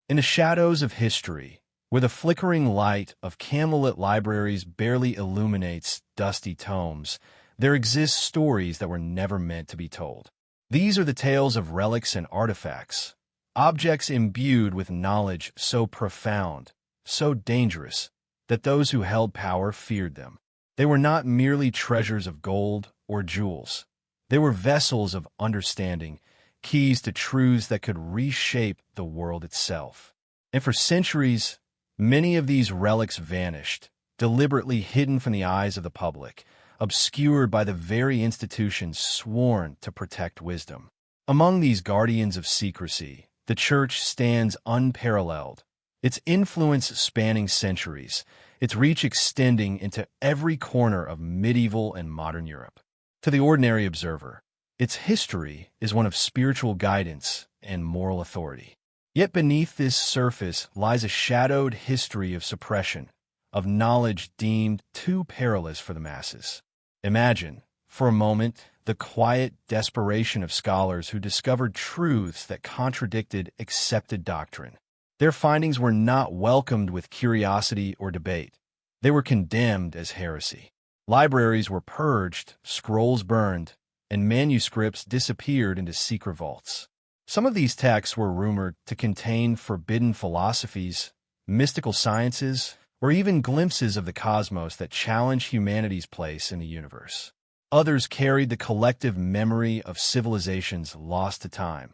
In the shadows of history, where the flickering light of candlelit libraries barely illuminates dusty tomes, there exist stories that were never meant to be told. These are the tales of relics and artifacts, objects imbued with knowledge so profound, so dangerous, that those who held power feared them. They were not merely treasures of gold or jewels. They were vessels of understanding, keys to truths that could reshape the world itself. And for centuries, many of these relics vanished, deliberately hidden from the eyes of the public, obscured by the very institutions sworn to protect wisdom. Among these guardians of secrecy, the Church stands unparalleled, its influence spanning centuries, its reach extending into every corner of medieval and modern Europe. To the ordinary observer, its history is one of spiritual guidance and moral authority. Yet beneath this surface lies a shadowed history of suppression, of knowledge deemed too perilous for the masses. Imagine, for a moment, the quiet desperation of scholars who discovered truths that contradicted accepted doctrine. Their findings were not welcomed with curiosity or debate. They were condemned as heresy. Libraries were purged, scrolls burned, and manuscripts disappeared into secret vaults. Some of these texts were rumored to contain forbidden philosophies, mystical sciences, or even glimpses of the cosmos that challenge humanity's place in the universe. Others carried the collective memory of civilizations lost to time,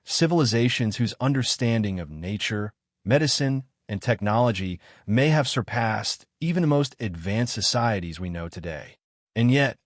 civilizations whose understanding of nature, medicine, and technology may have surpassed even the most advanced societies we know today. And yet,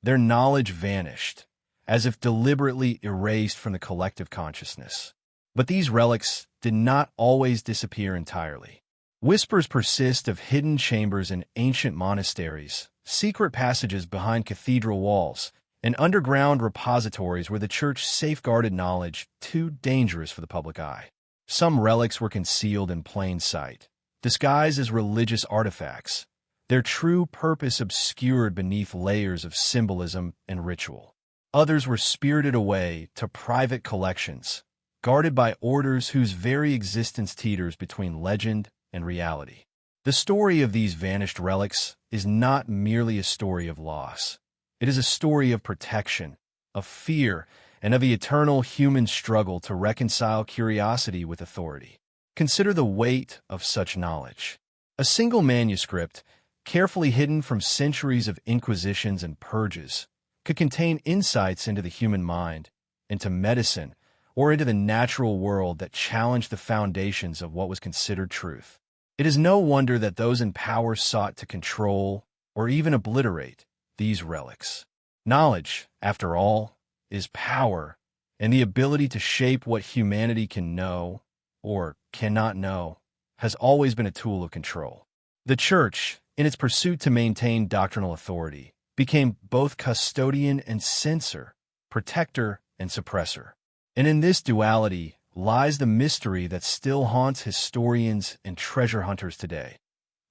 their knowledge vanished, as if deliberately erased from the collective consciousness. But these relics did not always disappear entirely. Whispers persist of hidden chambers in ancient monasteries, secret passages behind cathedral walls, and underground repositories where the Church safeguarded knowledge too dangerous for the public eye. Some relics were concealed in plain sight, disguised as religious artifacts, their true purpose obscured beneath layers of symbolism and ritual. Others were spirited away to private collections, guarded by orders whose very existence teeters between legend and reality. The story of these vanished relics is not merely a story of loss. It is a story of protection, of fear, and of the eternal human struggle to reconcile curiosity with authority. Consider the weight of such knowledge. A single manuscript, carefully hidden from centuries of inquisitions and purges, could contain insights into the human mind, into medicine, or into the natural world that challenged the foundations of what was considered truth. It is no wonder that those in power sought to control, or even obliterate, these relics. Knowledge, after all, is power, and the ability to shape what humanity can know, or cannot know, has always been a tool of control. The Church, in its pursuit to maintain doctrinal authority, became both custodian and censor, protector and suppressor. And in this duality lies the mystery that still haunts historians and treasure hunters today.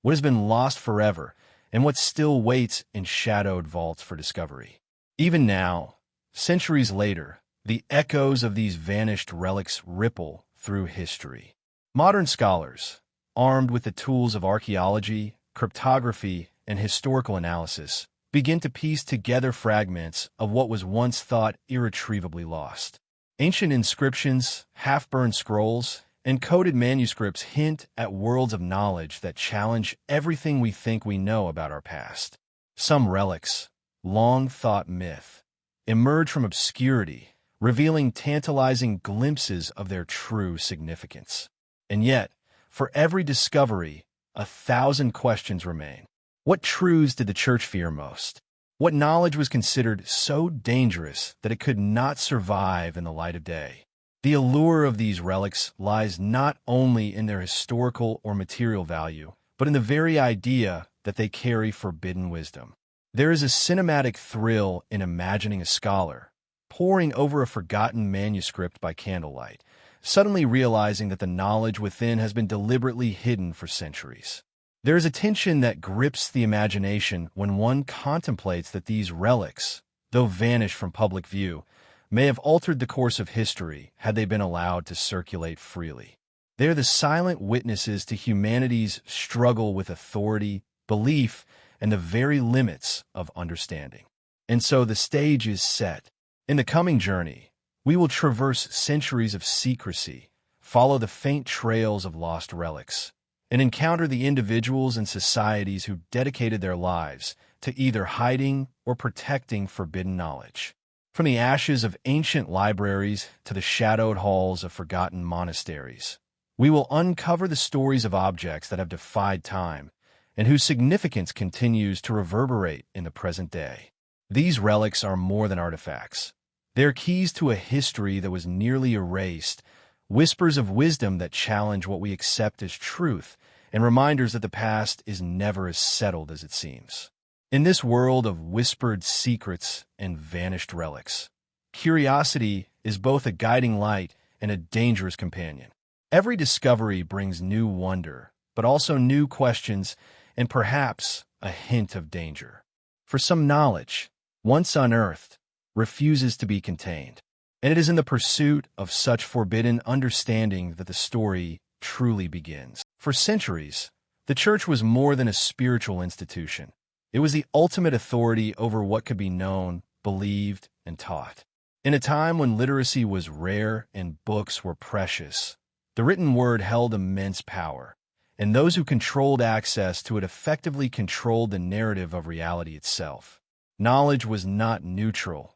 What has been lost forever, and what still waits in shadowed vaults for discovery. Even now, centuries later, the echoes of these vanished relics ripple through history. Modern scholars, armed with the tools of archaeology, cryptography, and historical analysis, begin to piece together fragments of what was once thought irretrievably lost. Ancient inscriptions, half-burned scrolls, and coded manuscripts hint at worlds of knowledge that challenge everything we think we know about our past. Some relics, long thought myth, emerge from obscurity, revealing tantalizing glimpses of their true significance. And yet, for every discovery, 1,000 questions remain. What truths did the Church fear most? What knowledge was considered so dangerous that it could not survive in the light of day? The allure of these relics lies not only in their historical or material value, but in the very idea that they carry forbidden wisdom. There is a cinematic thrill in imagining a scholar poring over a forgotten manuscript by candlelight, suddenly realizing that the knowledge within has been deliberately hidden for centuries. There is a tension that grips the imagination when one contemplates that these relics, though vanished from public view, may have altered the course of history had they been allowed to circulate freely. They're the silent witnesses to humanity's struggle with authority, belief, and the very limits of understanding. And so the stage is set. In the coming journey, we will traverse centuries of secrecy, follow the faint trails of lost relics, and encounter the individuals and societies who dedicated their lives to either hiding or protecting forbidden knowledge. From the ashes of ancient libraries to the shadowed halls of forgotten monasteries, we will uncover the stories of objects that have defied time and whose significance continues to reverberate in the present day. These relics are more than artifacts. They're keys to a history that was nearly erased, whispers of wisdom that challenge what we accept as truth, and reminders that the past is never as settled as it seems. In this world of whispered secrets and vanished relics, curiosity is both a guiding light and a dangerous companion. Every discovery brings new wonder, but also new questions and perhaps a hint of danger. For some knowledge, once unearthed, refuses to be contained. And it is in the pursuit of such forbidden understanding that the story truly begins. For centuries, the Church was more than a spiritual institution. It was the ultimate authority over what could be known, believed, and taught. In a time when literacy was rare and books were precious, the written word held immense power, and those who controlled access to it effectively controlled the narrative of reality itself. Knowledge was not neutral.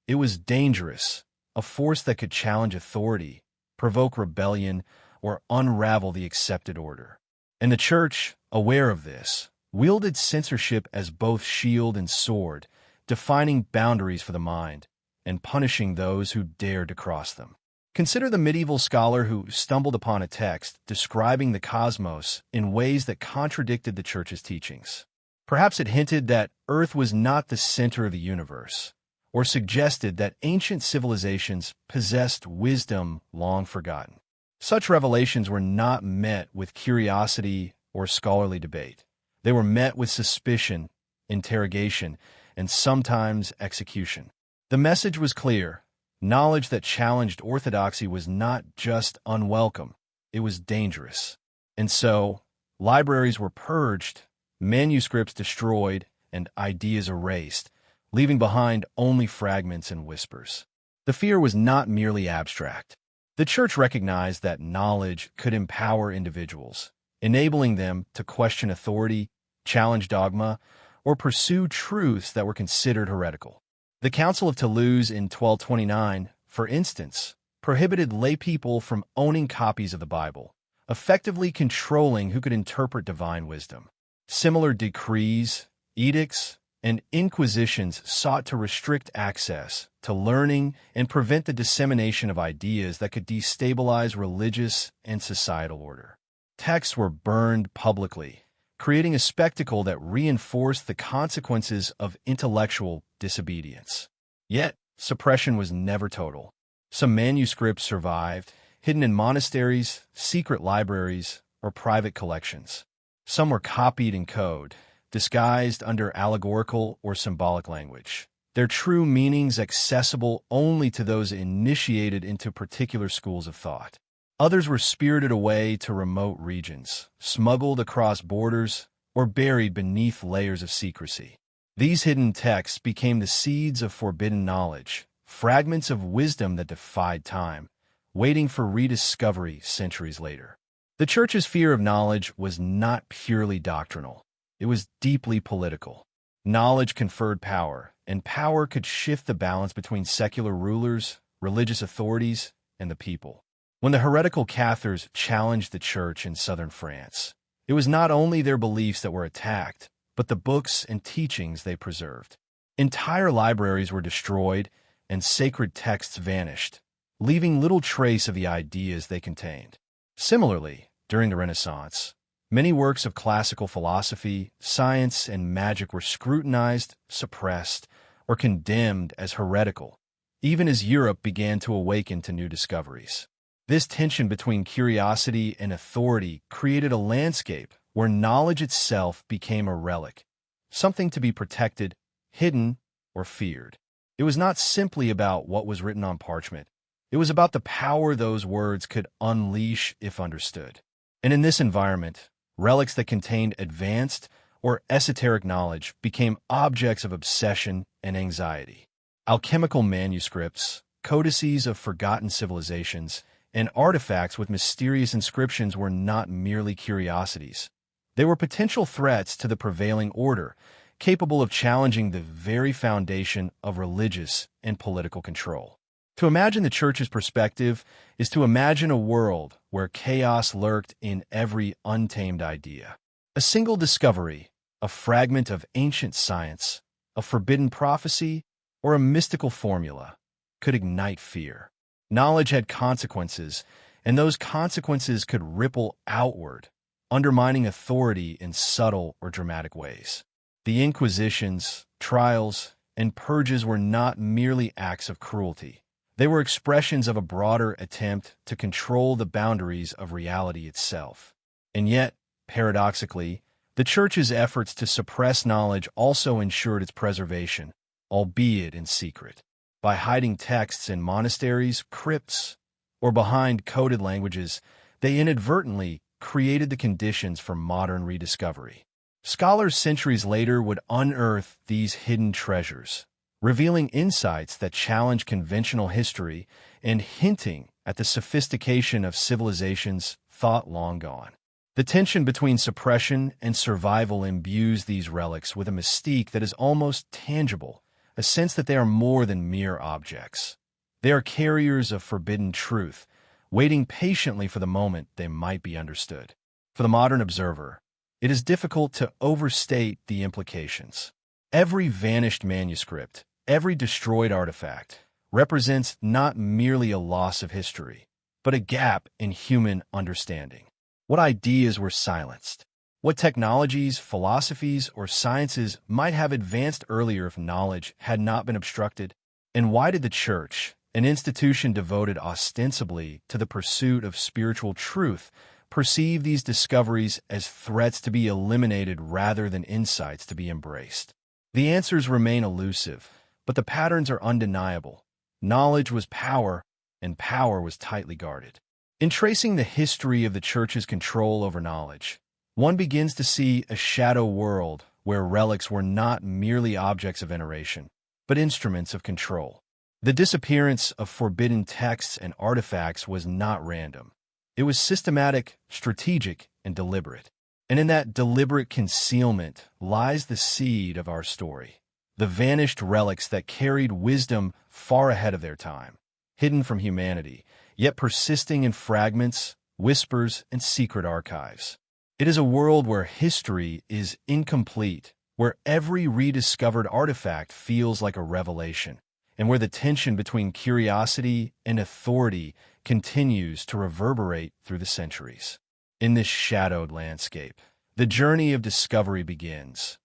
It was dangerous, a force that could challenge authority, provoke rebellion, or unravel the accepted order. And the Church, aware of this, wielded censorship as both shield and sword, defining boundaries for the mind and punishing those who dared to cross them. Consider the medieval scholar who stumbled upon a text describing the cosmos in ways that contradicted the Church's teachings. Perhaps it hinted that Earth was not the center of the universe, or suggested that ancient civilizations possessed wisdom long forgotten. Such revelations were not met with curiosity or scholarly debate. They were met with suspicion, interrogation, and sometimes execution. The message was clear. Knowledge that challenged orthodoxy was not just unwelcome, it was dangerous. And so, libraries were purged, manuscripts destroyed, and ideas erased, leaving behind only fragments and whispers. The fear was not merely abstract. The Church recognized that knowledge could empower individuals, enabling them to question authority, challenge dogma, or pursue truths that were considered heretical. The Council of Toulouse in 1229, for instance, prohibited laypeople from owning copies of the Bible, effectively controlling who could interpret divine wisdom. Similar decrees, edicts, and inquisitions sought to restrict access to learning and prevent the dissemination of ideas that could destabilize religious and societal order. Texts were burned publicly, creating a spectacle that reinforced the consequences of intellectual disobedience. Yet, suppression was never total. Some manuscripts survived, hidden in monasteries, secret libraries, or private collections. Some were copied in code, disguised under allegorical or symbolic language, their true meanings accessible only to those initiated into particular schools of thought. Others were spirited away to remote regions, smuggled across borders, or buried beneath layers of secrecy. These hidden texts became the seeds of forbidden knowledge, fragments of wisdom that defied time, waiting for rediscovery centuries later. The Church's fear of knowledge was not purely doctrinal. It was deeply political. Knowledge conferred power, and power could shift the balance between secular rulers, religious authorities, and the people. When the heretical Cathars challenged the Church in southern France, it was not only their beliefs that were attacked, but the books and teachings they preserved. Entire libraries were destroyed, and sacred texts vanished, leaving little trace of the ideas they contained. Similarly, during the Renaissance, many works of classical philosophy, science, and magic were scrutinized, suppressed, or condemned as heretical, even as Europe began to awaken to new discoveries. This tension between curiosity and authority created a landscape where knowledge itself became a relic, something to be protected, hidden, or feared. It was not simply about what was written on parchment. It was about the power those words could unleash if understood. And in this environment, relics that contained advanced or esoteric knowledge became objects of obsession and anxiety. Alchemical manuscripts, codices of forgotten civilizations, and artifacts with mysterious inscriptions were not merely curiosities. They were potential threats to the prevailing order, capable of challenging the very foundation of religious and political control. To imagine the Church's perspective is to imagine a world where chaos lurked in every untamed idea. A single discovery, a fragment of ancient science, a forbidden prophecy, or a mystical formula could ignite fear. Knowledge had consequences, and those consequences could ripple outward, undermining authority in subtle or dramatic ways. The Inquisitions, trials, and purges were not merely acts of cruelty. They were expressions of a broader attempt to control the boundaries of reality itself. And yet, paradoxically, the Church's efforts to suppress knowledge also ensured its preservation, albeit in secret. By hiding texts in monasteries, crypts, or behind coded languages, they inadvertently created the conditions for modern rediscovery. Scholars centuries later would unearth these hidden treasures, revealing insights that challenge conventional history and hinting at the sophistication of civilizations thought long gone. The tension between suppression and survival imbues these relics with a mystique that is almost tangible, a sense that they are more than mere objects. They are carriers of forbidden truth, waiting patiently for the moment they might be understood. For the modern observer, it is difficult to overstate the implications. Every vanished manuscript, every destroyed artifact, represents not merely a loss of history, but a gap in human understanding. What ideas were silenced? What technologies, philosophies, or sciences might have advanced earlier if knowledge had not been obstructed? And why did the Church, an institution devoted ostensibly to the pursuit of spiritual truth, perceive these discoveries as threats to be eliminated rather than insights to be embraced? The answers remain elusive, but the patterns are undeniable. Knowledge was power, and power was tightly guarded. In tracing the history of the Church's control over knowledge, one begins to see a shadow world where relics were not merely objects of veneration, but instruments of control. The disappearance of forbidden texts and artifacts was not random. It was systematic, strategic, and deliberate. And in that deliberate concealment lies the seed of our story. The vanished relics that carried wisdom far ahead of their time, hidden from humanity, yet persisting in fragments, whispers, and secret archives. It is a world where history is incomplete, where every rediscovered artifact feels like a revelation, and where the tension between curiosity and authority continues to reverberate through the centuries. In this shadowed landscape, the journey of discovery begins,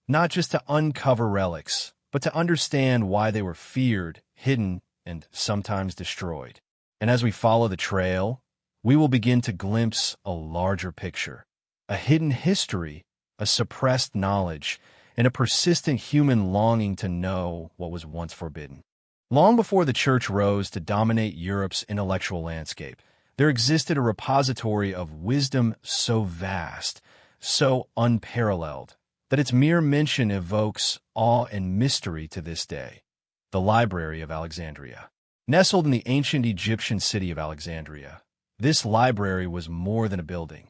not just to uncover relics, but to understand why they were feared, hidden, and sometimes destroyed. And as we follow the trail, we will begin to glimpse a larger picture, a hidden history, a suppressed knowledge, and a persistent human longing to know what was once forbidden. Long before the Church rose to dominate Europe's intellectual landscape, there existed a repository of wisdom so vast, so unparalleled, that its mere mention evokes awe and mystery to this day. The Library of Alexandria. Nestled in the ancient Egyptian city of Alexandria, this library was more than a building.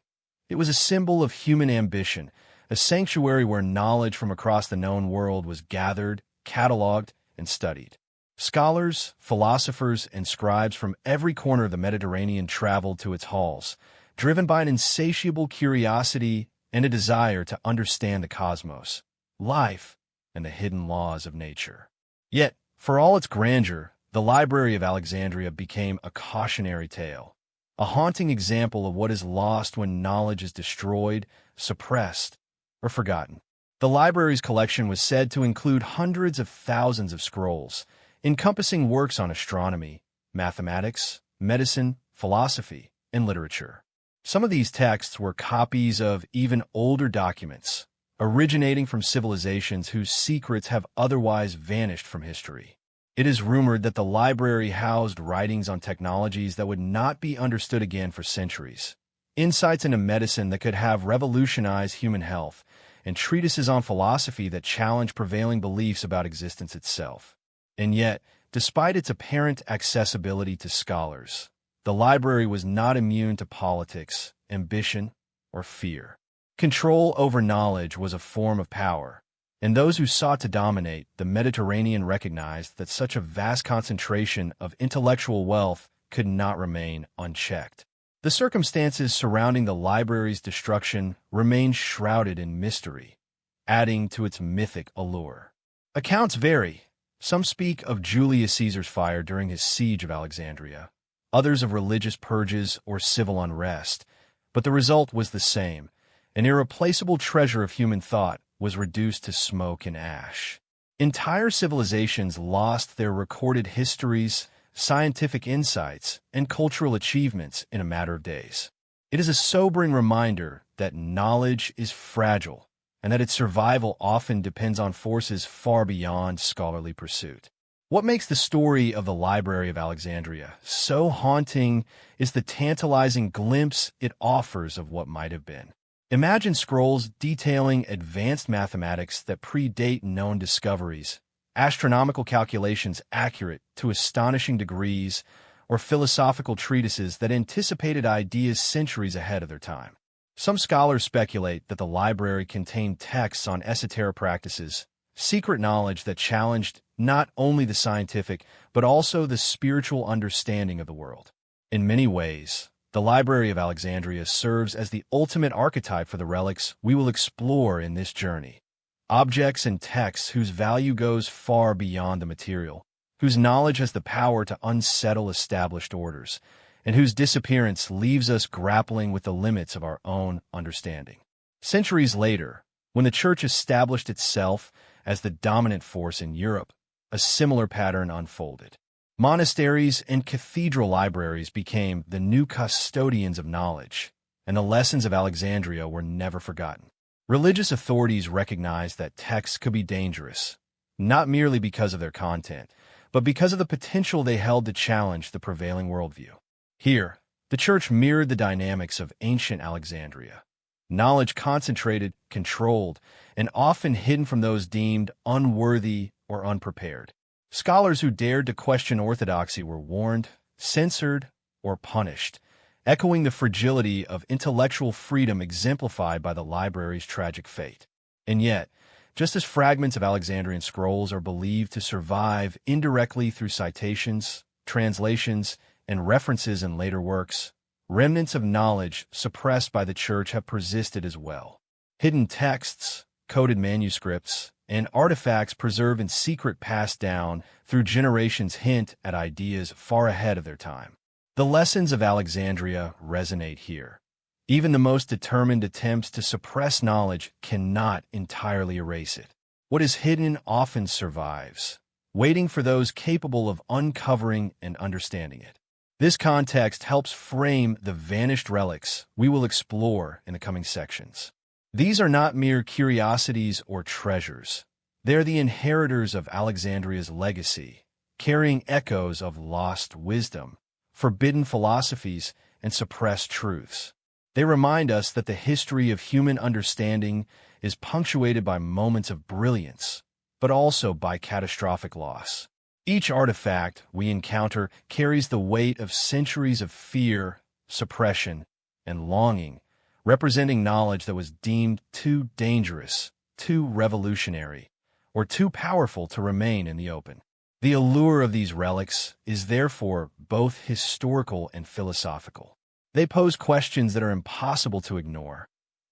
It was a symbol of human ambition, a sanctuary where knowledge from across the known world was gathered, cataloged, and studied. Scholars, philosophers, and scribes from every corner of the Mediterranean traveled to its halls, driven by an insatiable curiosity and a desire to understand the cosmos, life, and the hidden laws of nature. Yet, for all its grandeur, the Library of Alexandria became a cautionary tale, a haunting example of what is lost when knowledge is destroyed, suppressed, or forgotten. The library's collection was said to include hundreds of thousands of scrolls, encompassing works on astronomy, mathematics, medicine, philosophy, and literature. Some of these texts were copies of even older documents, originating from civilizations whose secrets have otherwise vanished from history. It is rumored that the library housed writings on technologies that would not be understood again for centuries, insights into medicine that could have revolutionized human health, and treatises on philosophy that challenge prevailing beliefs about existence itself. And yet, despite its apparent accessibility to scholars, the library was not immune to politics, ambition, or fear. Control over knowledge was a form of power, and those who sought to dominate the Mediterranean recognized that such a vast concentration of intellectual wealth could not remain unchecked. The circumstances surrounding the library's destruction remain shrouded in mystery, adding to its mythic allure. Accounts vary. Some speak of Julius Caesar's fire during his siege of Alexandria, others of religious purges or civil unrest, but the result was the same. An irreplaceable treasure of human thought was reduced to smoke and ash. Entire civilizations lost their recorded histories, scientific insights, and cultural achievements in a matter of days. It is a sobering reminder that knowledge is fragile and that its survival often depends on forces far beyond scholarly pursuit. What makes the story of the Library of Alexandria so haunting is the tantalizing glimpse it offers of what might have been. Imagine scrolls detailing advanced mathematics that predate known discoveries, astronomical calculations accurate to astonishing degrees, or philosophical treatises that anticipated ideas centuries ahead of their time. Some scholars speculate that the library contained texts on esoteric practices, secret knowledge that challenged not only the scientific but also the spiritual understanding of the world. In many ways, the Library of Alexandria serves as the ultimate archetype for the relics we will explore in this journey. Objects and texts whose value goes far beyond the material, whose knowledge has the power to unsettle established orders, and whose disappearance leaves us grappling with the limits of our own understanding. Centuries later, when the Church established itself as the dominant force in Europe, a similar pattern unfolded. Monasteries and cathedral libraries became the new custodians of knowledge, and the lessons of Alexandria were never forgotten. Religious authorities recognized that texts could be dangerous, not merely because of their content, but because of the potential they held to challenge the prevailing worldview. Here, the Church mirrored the dynamics of ancient Alexandria. Knowledge concentrated, controlled, and often hidden from those deemed unworthy or unprepared. Scholars who dared to question orthodoxy were warned, censored, or punished, echoing the fragility of intellectual freedom exemplified by the library's tragic fate. And yet, just as fragments of Alexandrian scrolls are believed to survive indirectly through citations, translations, and references in later works, remnants of knowledge suppressed by the Church have persisted as well. Hidden texts, coded manuscripts, and artifacts preserved in secret passed down through generations hint at ideas far ahead of their time. The lessons of Alexandria resonate here. Even the most determined attempts to suppress knowledge cannot entirely erase it. What is hidden often survives, waiting for those capable of uncovering and understanding it. This context helps frame the vanished relics we will explore in the coming sections. These are not mere curiosities or treasures. They are the inheritors of Alexandria's legacy, carrying echoes of lost wisdom, forbidden philosophies, and suppressed truths. They remind us that the history of human understanding is punctuated by moments of brilliance, but also by catastrophic loss. Each artifact we encounter carries the weight of centuries of fear, suppression, and longing, representing knowledge that was deemed too dangerous, too revolutionary, or too powerful to remain in the open. The allure of these relics is therefore both historical and philosophical. They pose questions that are impossible to ignore.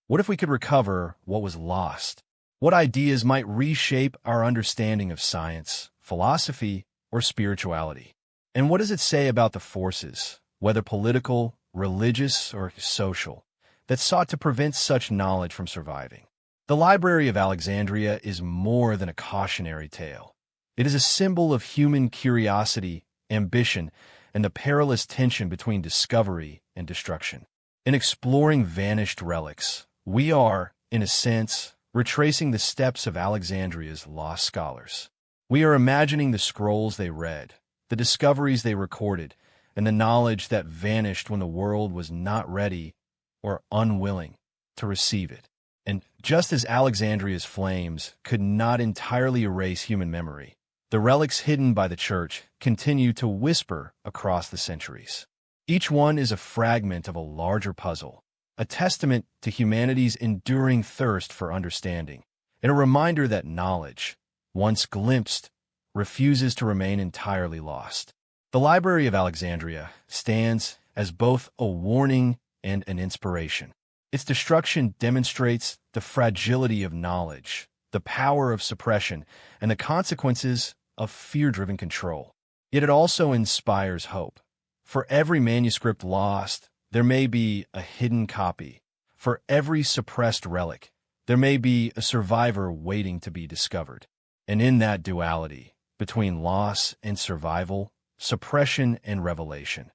What if we could recover what was lost? What ideas might reshape our understanding of science, philosophy, or spirituality? And what does it say about the forces, whether political, religious, or social, that sought to prevent such knowledge from surviving? The Library of Alexandria is more than a cautionary tale. It is a symbol of human curiosity, ambition, and the perilous tension between discovery and destruction. In exploring vanished relics, we are, in a sense, retracing the steps of Alexandria's lost scholars. We are imagining the scrolls they read, the discoveries they recorded, and the knowledge that vanished when the world was not ready or unwilling to receive it. And just as Alexandria's flames could not entirely erase human memory, the relics hidden by the Church continue to whisper across the centuries. Each one is a fragment of a larger puzzle, a testament to humanity's enduring thirst for understanding, and a reminder that knowledge, once glimpsed, refuses to remain entirely lost. The Library of Alexandria stands as both a warning and an inspiration. Its destruction demonstrates the fragility of knowledge, the power of suppression, and the consequences of fear-driven control. Yet it also inspires hope. For every manuscript lost, there may be a hidden copy. For every suppressed relic, there may be a survivor waiting to be discovered. And in that duality, between loss and survival, suppression and revelation,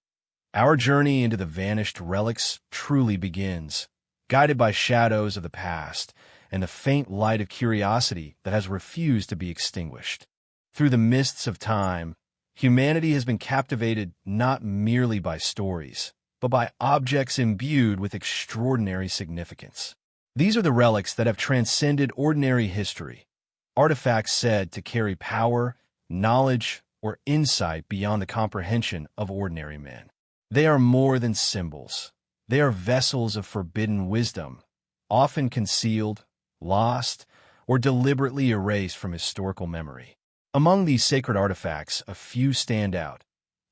our journey into the vanished relics truly begins, guided by shadows of the past and the faint light of curiosity that has refused to be extinguished. Through the mists of time, humanity has been captivated not merely by stories, but by objects imbued with extraordinary significance. These are the relics that have transcended ordinary history, artifacts said to carry power, knowledge, or insight beyond the comprehension of ordinary men. They are more than symbols. They are vessels of forbidden wisdom, often concealed, lost, or deliberately erased from historical memory. Among these sacred artifacts, a few stand out,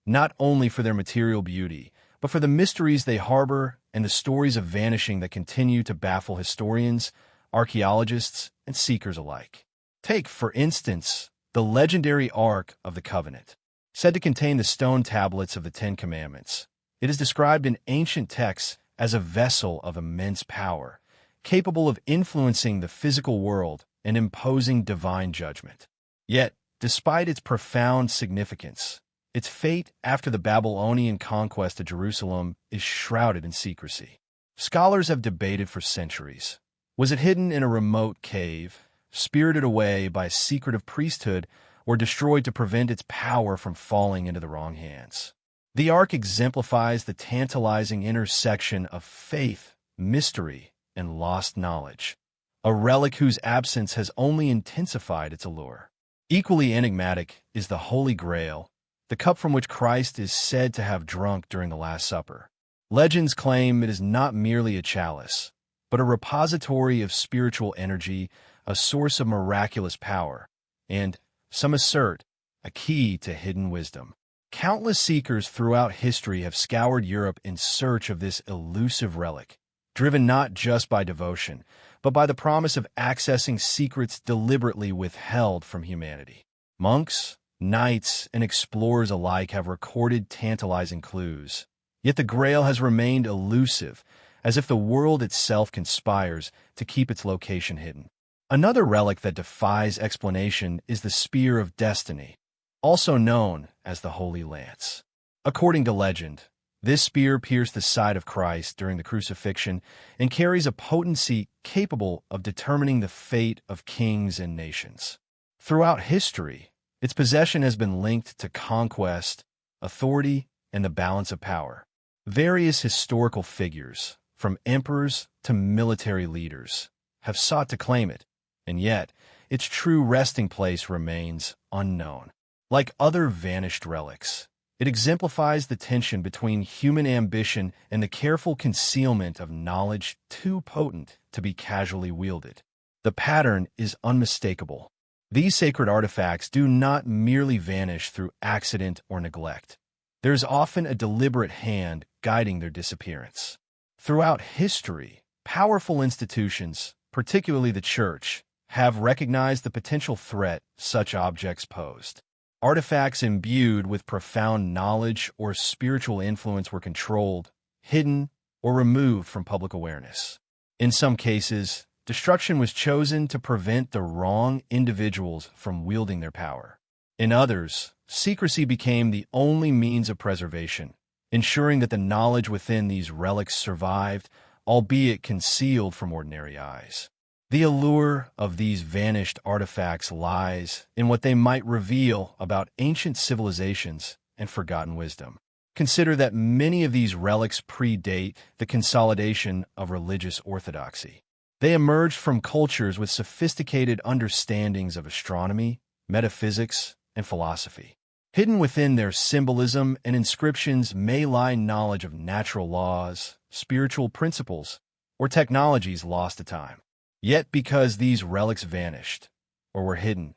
not only for their material beauty, but for the mysteries they harbor and the stories of vanishing that continue to baffle historians, archaeologists, and seekers alike. Take, for instance, the legendary Ark of the Covenant, said to contain the stone tablets of the Ten Commandments. It is described in ancient texts as a vessel of immense power, capable of influencing the physical world and imposing divine judgment. Yet, despite its profound significance, its fate after the Babylonian conquest of Jerusalem is shrouded in secrecy. Scholars have debated for centuries. Was it hidden in a remote cave, spirited away by a secretive priesthood, or destroyed to prevent its power from falling into the wrong hands? The Ark exemplifies the tantalizing intersection of faith, mystery, and lost knowledge, a relic whose absence has only intensified its allure. Equally enigmatic is the Holy Grail, the cup from which Christ is said to have drunk during the Last Supper. Legends claim it is not merely a chalice, but a repository of spiritual energy, a source of miraculous power, and, some assert, a key to hidden wisdom. Countless seekers throughout history have scoured Europe in search of this elusive relic, driven not just by devotion, but by the promise of accessing secrets deliberately withheld from humanity. Monks, knights, and explorers alike have recorded tantalizing clues, yet the Grail has remained elusive, as if the world itself conspires to keep its location hidden. Another relic that defies explanation is the Spear of Destiny, also known as the Holy Lance. According to legend, this spear pierced the side of Christ during the crucifixion and carries a potency capable of determining the fate of kings and nations. Throughout history, its possession has been linked to conquest, authority, and the balance of power. Various historical figures, from emperors to military leaders, have sought to claim it, and yet its true resting place remains unknown. Like other vanished relics, it exemplifies the tension between human ambition and the careful concealment of knowledge too potent to be casually wielded. The pattern is unmistakable. These sacred artifacts do not merely vanish through accident or neglect. There is often a deliberate hand guiding their disappearance. Throughout history, powerful institutions, particularly the Church, have recognized the potential threat such objects posed. Artifacts imbued with profound knowledge or spiritual influence were controlled, hidden, or removed from public awareness. In some cases, destruction was chosen to prevent the wrong individuals from wielding their power. In others, secrecy became the only means of preservation, ensuring that the knowledge within these relics survived, albeit concealed from ordinary eyes. The allure of these vanished artifacts lies in what they might reveal about ancient civilizations and forgotten wisdom. Consider that many of these relics predate the consolidation of religious orthodoxy. They emerged from cultures with sophisticated understandings of astronomy, metaphysics, and philosophy. Hidden within their symbolism and inscriptions may lie knowledge of natural laws, spiritual principles, or technologies lost to time. Yet because these relics vanished, or were hidden,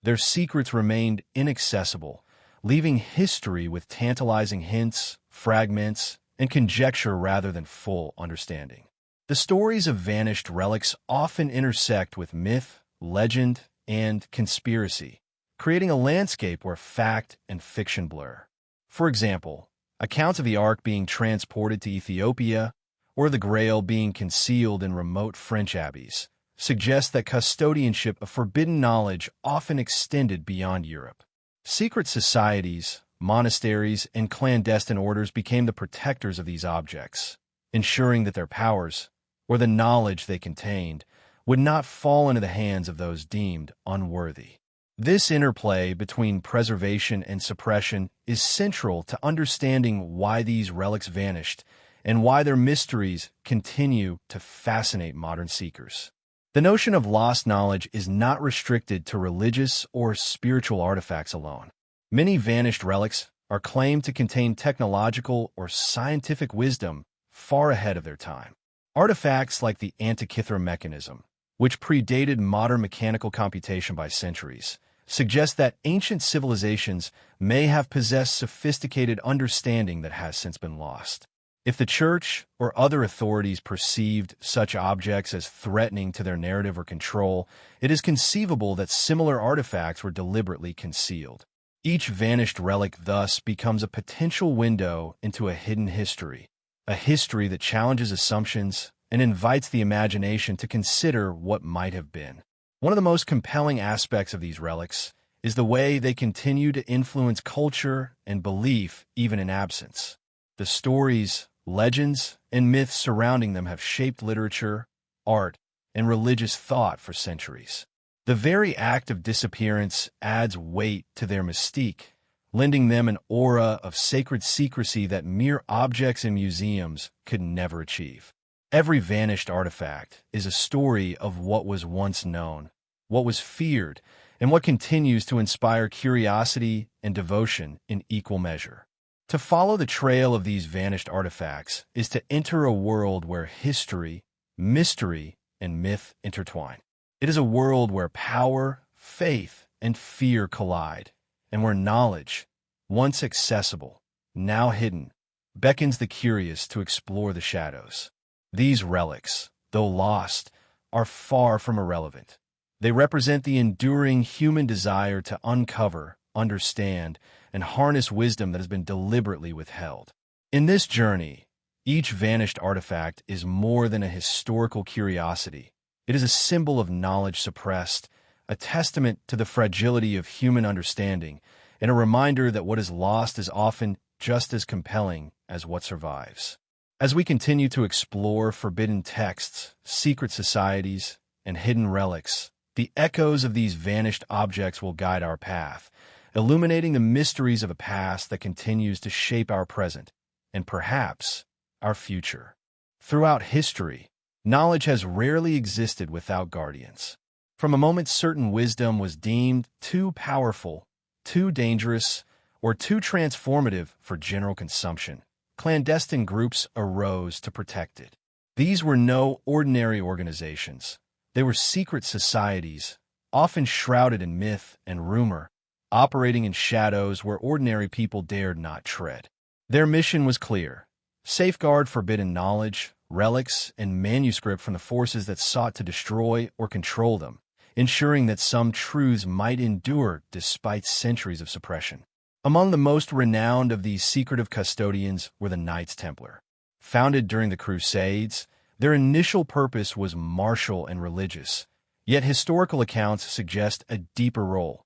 their secrets remained inaccessible, leaving history with tantalizing hints, fragments, and conjecture rather than full understanding. The stories of vanished relics often intersect with myth, legend, and conspiracy, creating a landscape where fact and fiction blur. For example, accounts of the Ark being transported to Ethiopia or the Grail being concealed in remote French abbeys suggest that custodianship of forbidden knowledge often extended beyond Europe. Secret societies, monasteries, and clandestine orders became the protectors of these objects, ensuring that their powers, or the knowledge they contained, would not fall into the hands of those deemed unworthy. This interplay between preservation and suppression is central to understanding why these relics vanished and why their mysteries continue to fascinate modern seekers. The notion of lost knowledge is not restricted to religious or spiritual artifacts alone. Many vanished relics are claimed to contain technological or scientific wisdom far ahead of their time. Artifacts like the Antikythera mechanism, which predated modern mechanical computation by centuries, suggest that ancient civilizations may have possessed sophisticated understanding that has since been lost. If the Church or other authorities perceived such objects as threatening to their narrative or control, it is conceivable that similar artifacts were deliberately concealed. Each vanished relic thus becomes a potential window into a hidden history, a history that challenges assumptions and invites the imagination to consider what might have been. One of the most compelling aspects of these relics is the way they continue to influence culture and belief even in absence. The stories, legends, and myths surrounding them have shaped literature, art, and religious thought for centuries. The very act of disappearance adds weight to their mystique, lending them an aura of sacred secrecy that mere objects in museums could never achieve. Every vanished artifact is a story of what was once known, what was feared, and what continues to inspire curiosity and devotion in equal measure. To follow the trail of these vanished artifacts is to enter a world where history, mystery, and myth intertwine. It is a world where power, faith, and fear collide, and where knowledge, once accessible, now hidden, beckons the curious to explore the shadows. These relics, though lost, are far from irrelevant. They represent the enduring human desire to uncover, understand, and harness wisdom that has been deliberately withheld. In this journey, each vanished artifact is more than a historical curiosity. It is a symbol of knowledge suppressed, a testament to the fragility of human understanding, and a reminder that what is lost is often just as compelling as what survives. As we continue to explore forbidden texts, secret societies, and hidden relics, the echoes of these vanished objects will guide our path, illuminating the mysteries of a past that continues to shape our present, and perhaps our future. Throughout history, knowledge has rarely existed without guardians. From a moment certain wisdom was deemed too powerful, too dangerous, or too transformative for general consumption, clandestine groups arose to protect it. These were no ordinary organizations. They were secret societies, often shrouded in myth and rumor, operating in shadows where ordinary people dared not tread. Their mission was clear: safeguard forbidden knowledge, relics, and manuscript from the forces that sought to destroy or control them, ensuring that some truths might endure despite centuries of suppression. Among the most renowned of these secretive custodians were the Knights Templar. Founded during the Crusades, their initial purpose was martial and religious, yet historical accounts suggest a deeper role,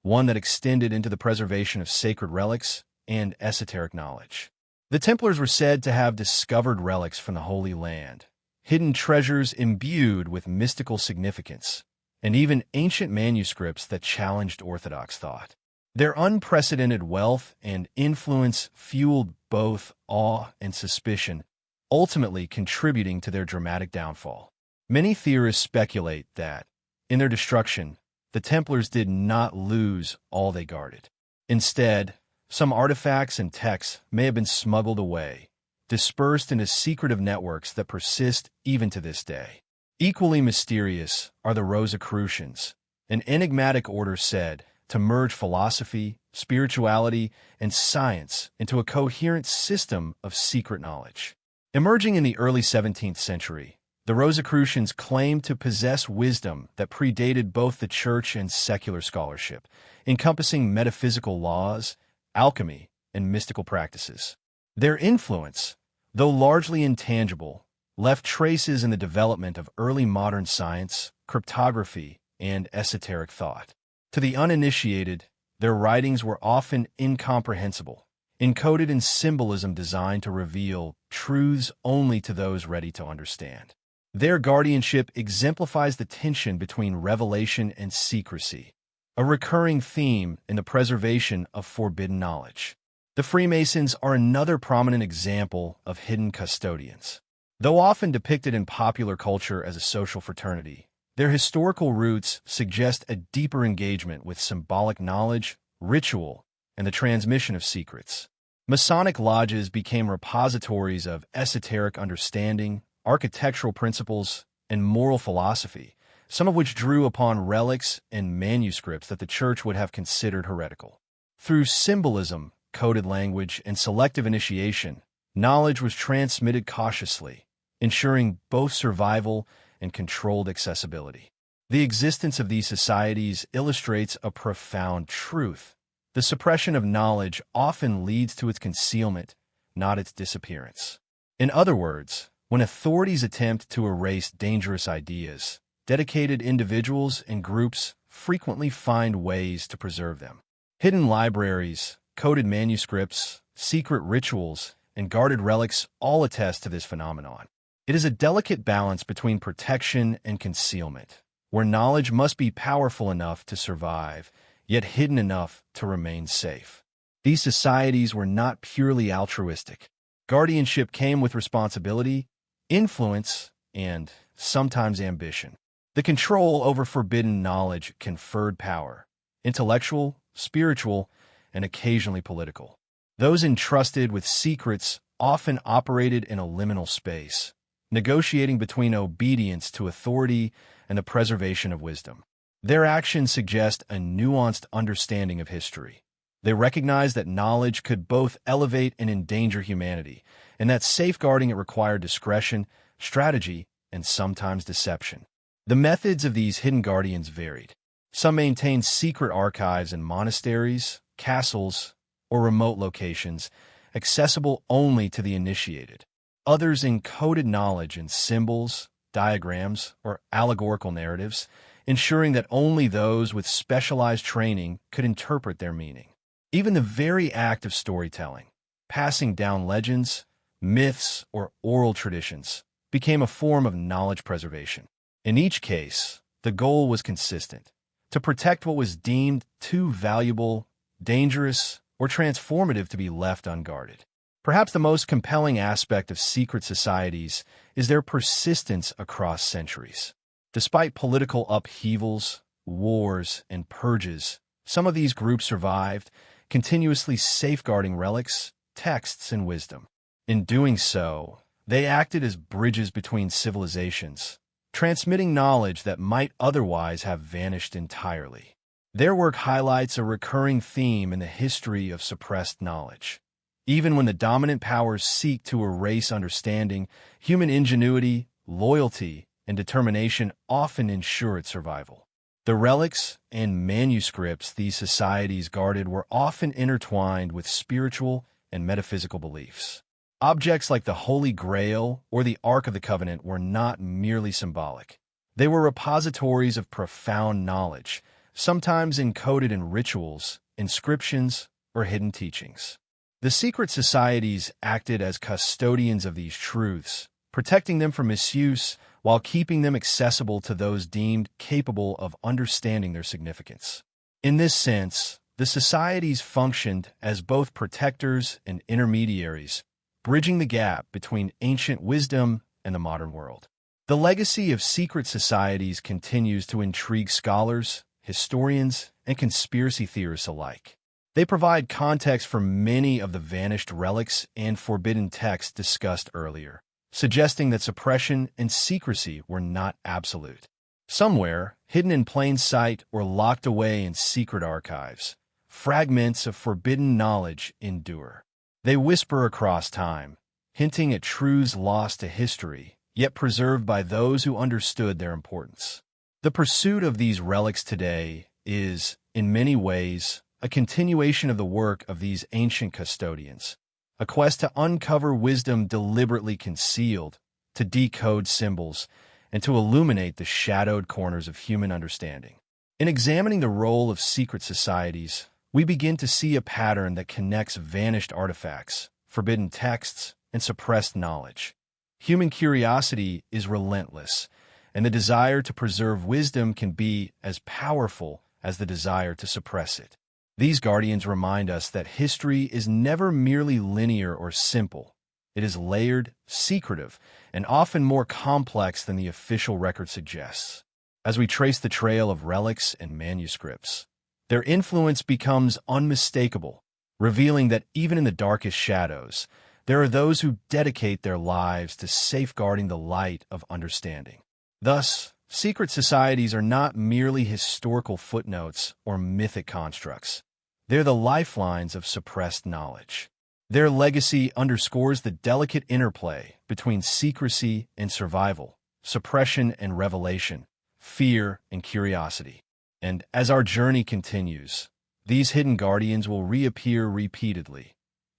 one that extended into the preservation of sacred relics and esoteric knowledge. The Templars were said to have discovered relics from the Holy Land, hidden treasures imbued with mystical significance, and even ancient manuscripts that challenged orthodox thought. Their unprecedented wealth and influence fueled both awe and suspicion, ultimately contributing to their dramatic downfall. Many theorists speculate that, in their destruction, the Templars did not lose all they guarded. Instead, some artifacts and texts may have been smuggled away, dispersed into secretive networks that persist even to this day. Equally mysterious are the Rosicrucians, an enigmatic order said to merge philosophy, spirituality, and science into a coherent system of secret knowledge. Emerging in the early 17th century, the Rosicrucians claimed to possess wisdom that predated both the church and secular scholarship, encompassing metaphysical laws, alchemy, and mystical practices. Their influence, though largely intangible, left traces in the development of early modern science, cryptography, and esoteric thought. To the uninitiated, their writings were often incomprehensible, encoded in symbolism designed to reveal truths only to those ready to understand. Their guardianship exemplifies the tension between revelation and secrecy, a recurring theme in the preservation of forbidden knowledge. The Freemasons are another prominent example of hidden custodians. Though often depicted in popular culture as a social fraternity, their historical roots suggest a deeper engagement with symbolic knowledge, ritual, and the transmission of secrets. Masonic lodges became repositories of esoteric understanding, architectural principles, and moral philosophy, some of which drew upon relics and manuscripts that the Church would have considered heretical. Through symbolism, coded language, and selective initiation, knowledge was transmitted cautiously, ensuring both survival and controlled accessibility. The existence of these societies illustrates a profound truth. The suppression of knowledge often leads to its concealment, not its disappearance. In other words, when authorities attempt to erase dangerous ideas, dedicated individuals and groups frequently find ways to preserve them. Hidden libraries, coded manuscripts, secret rituals, and guarded relics all attest to this phenomenon. It is a delicate balance between protection and concealment, where knowledge must be powerful enough to survive, yet hidden enough to remain safe. These societies were not purely altruistic. Guardianship came with responsibility, influence, and sometimes ambition. The control over forbidden knowledge conferred power, intellectual, spiritual, and occasionally political. Those entrusted with secrets often operated in a liminal space, negotiating between obedience to authority and the preservation of wisdom. Their actions suggest a nuanced understanding of history. They recognize that knowledge could both elevate and endanger humanity, and that safeguarding it required discretion, strategy, and sometimes deception. The methods of these hidden guardians varied. Some maintained secret archives in monasteries, castles, or remote locations, accessible only to the initiated. Others encoded knowledge in symbols, diagrams, or allegorical narratives, ensuring that only those with specialized training could interpret their meaning. Even the very act of storytelling, passing down legends, myths, or oral traditions, became a form of knowledge preservation. In each case, the goal was consistent: to protect what was deemed too valuable, dangerous, or transformative to be left unguarded. Perhaps the most compelling aspect of secret societies is their persistence across centuries. Despite political upheavals, wars, and purges, some of these groups survived, continuously safeguarding relics, texts, and wisdom. In doing so, they acted as bridges between civilizations, transmitting knowledge that might otherwise have vanished entirely. Their work highlights a recurring theme in the history of suppressed knowledge. Even when the dominant powers seek to erase understanding, human ingenuity, loyalty, and determination often ensure its survival. The relics and manuscripts these societies guarded were often intertwined with spiritual and metaphysical beliefs. Objects like the Holy Grail or the Ark of the Covenant were not merely symbolic. They were repositories of profound knowledge, sometimes encoded in rituals, inscriptions, or hidden teachings. The secret societies acted as custodians of these truths, protecting them from misuse while keeping them accessible to those deemed capable of understanding their significance. In this sense, the societies functioned as both protectors and intermediaries, bridging the gap between ancient wisdom and the modern world. The legacy of secret societies continues to intrigue scholars, historians, and conspiracy theorists alike. They provide context for many of the vanished relics and forbidden texts discussed earlier, suggesting that suppression and secrecy were not absolute. Somewhere, hidden in plain sight or locked away in secret archives, fragments of forbidden knowledge endure. They whisper across time, hinting at truths lost to history, yet preserved by those who understood their importance. The pursuit of these relics today is, in many ways, a continuation of the work of these ancient custodians, a quest to uncover wisdom deliberately concealed, to decode symbols, and to illuminate the shadowed corners of human understanding. In examining the role of secret societies, we begin to see a pattern that connects vanished artifacts, forbidden texts, and suppressed knowledge. Human curiosity is relentless, and the desire to preserve wisdom can be as powerful as the desire to suppress it. These guardians remind us that history is never merely linear or simple. It is layered, secretive, and often more complex than the official record suggests. As we trace the trail of relics and manuscripts, their influence becomes unmistakable, revealing that even in the darkest shadows, there are those who dedicate their lives to safeguarding the light of understanding. Thus, secret societies are not merely historical footnotes or mythic constructs. They're the lifelines of suppressed knowledge. Their legacy underscores the delicate interplay between secrecy and survival, suppression and revelation, fear and curiosity. And as our journey continues, these hidden guardians will reappear repeatedly,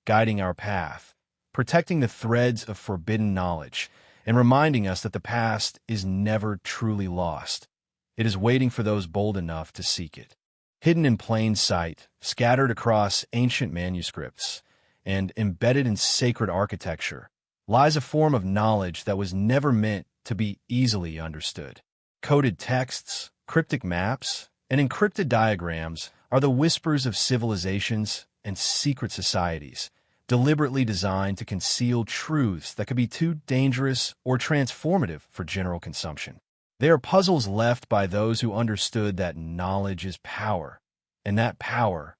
guiding our path, protecting the threads of forbidden knowledge, and reminding us that the past is never truly lost. It is waiting for those bold enough to seek it. Hidden in plain sight, scattered across ancient manuscripts, and embedded in sacred architecture, lies a form of knowledge that was never meant to be easily understood. Coded texts, cryptic maps, and encrypted diagrams are the whispers of civilizations and secret societies, deliberately designed to conceal truths that could be too dangerous or transformative for general consumption. They are puzzles left by those who understood that knowledge is power, and that power,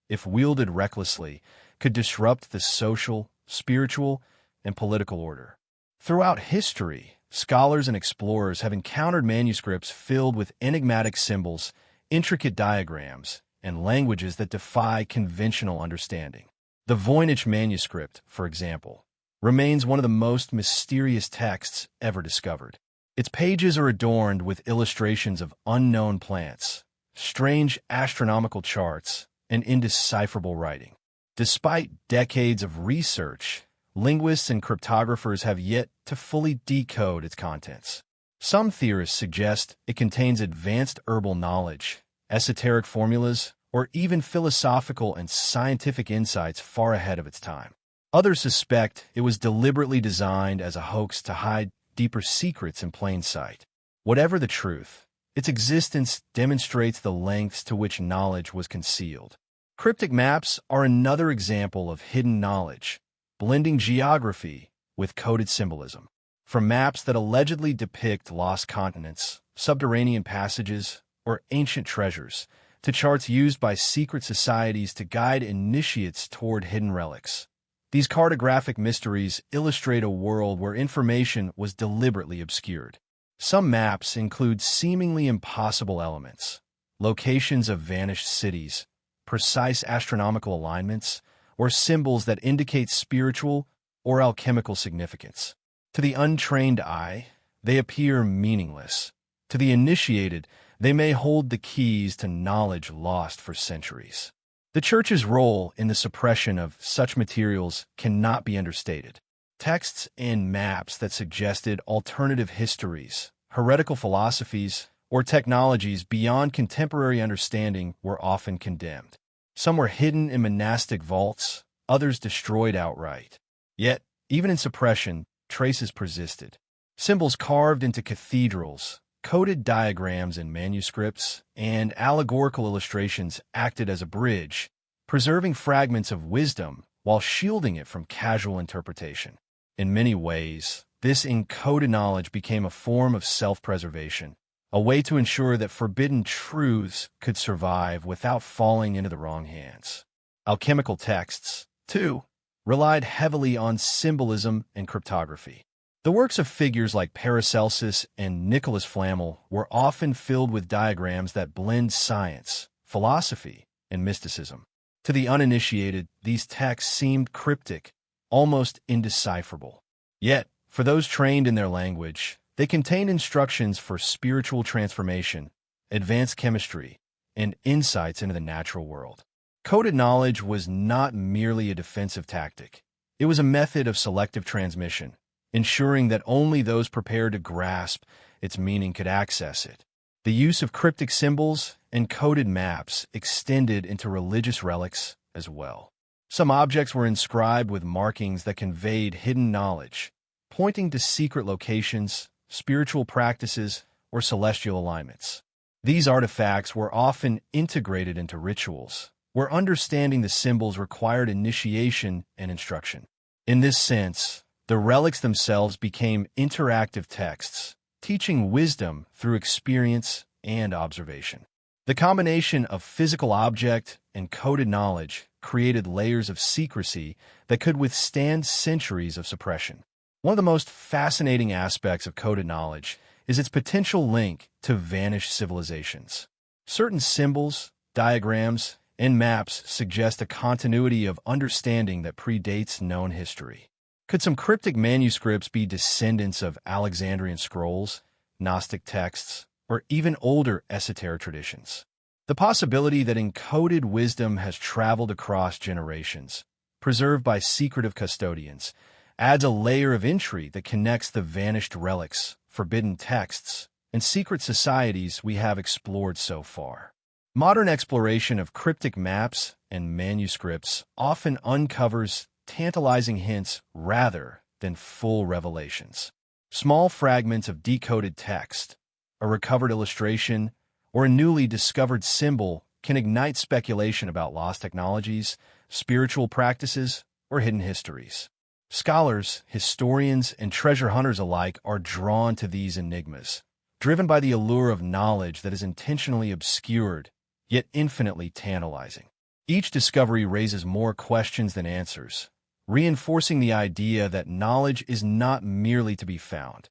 if wielded recklessly, could disrupt the social, spiritual, and political order. Throughout history, scholars and explorers have encountered manuscripts filled with enigmatic symbols, intricate diagrams, and languages that defy conventional understanding. The Voynich manuscript, for example, remains one of the most mysterious texts ever discovered. Its pages are adorned with illustrations of unknown plants, strange astronomical charts, and indecipherable writing. Despite decades of research, linguists and cryptographers have yet to fully decode its contents. Some theorists suggest it contains advanced herbal knowledge, esoteric formulas, or even philosophical and scientific insights far ahead of its time. Others suspect it was deliberately designed as a hoax to hide deeper secrets in plain sight. Whatever the truth, its existence demonstrates the lengths to which knowledge was concealed. Cryptic maps are another example of hidden knowledge, blending geography with coded symbolism. From maps that allegedly depict lost continents, subterranean passages, or ancient treasures, to charts used by secret societies to guide initiates toward hidden relics. These cartographic mysteries illustrate a world where information was deliberately obscured. Some maps include seemingly impossible elements, locations of vanished cities, precise astronomical alignments, or symbols that indicate spiritual or alchemical significance. To the untrained eye, they appear meaningless. To the initiated, they may hold the keys to knowledge lost for centuries. The Church's role in the suppression of such materials cannot be understated. Texts and maps that suggested alternative histories, heretical philosophies, or technologies beyond contemporary understanding were often condemned. Some were hidden in monastic vaults, others destroyed outright. Yet, even in suppression, traces persisted. Symbols carved into cathedrals, coded diagrams in manuscripts, and allegorical illustrations acted as a bridge, preserving fragments of wisdom while shielding it from casual interpretation. In many ways, this encoded knowledge became a form of self-preservation, a way to ensure that forbidden truths could survive without falling into the wrong hands. Alchemical texts, too, relied heavily on symbolism and cryptography. The works of figures like Paracelsus and Nicholas Flamel were often filled with diagrams that blend science, philosophy, and mysticism. To the uninitiated, these texts seemed cryptic, almost indecipherable. Yet, for those trained in their language, they contained instructions for spiritual transformation, advanced chemistry, and insights into the natural world. Coded knowledge was not merely a defensive tactic. It was a method of selective transmission, ensuring that only those prepared to grasp its meaning could access it. The use of cryptic symbols and coded maps extended into religious relics as well. Some objects were inscribed with markings that conveyed hidden knowledge, pointing to secret locations, spiritual practices, or celestial alignments. These artifacts were often integrated into rituals, where understanding the symbols required initiation and instruction. In this sense, the relics themselves became interactive texts, teaching wisdom through experience and observation. The combination of physical object and coded knowledge created layers of secrecy that could withstand centuries of suppression. One of the most fascinating aspects of coded knowledge is its potential link to vanished civilizations. Certain symbols, diagrams, and maps suggest a continuity of understanding that predates known history. Could some cryptic manuscripts be descendants of Alexandrian scrolls, Gnostic texts, or even older esoteric traditions? The possibility that encoded wisdom has traveled across generations, preserved by secretive custodians, adds a layer of intrigue that connects the vanished relics, forbidden texts, and secret societies we have explored so far. Modern exploration of cryptic maps and manuscripts often uncovers tantalizing hints rather than full revelations. Small fragments of decoded text, a recovered illustration, or a newly discovered symbol can ignite speculation about lost technologies, spiritual practices, or hidden histories. Scholars, historians, and treasure hunters alike are drawn to these enigmas, driven by the allure of knowledge that is intentionally obscured, yet infinitely tantalizing. Each discovery raises more questions than answers, reinforcing the idea that knowledge is not merely to be found.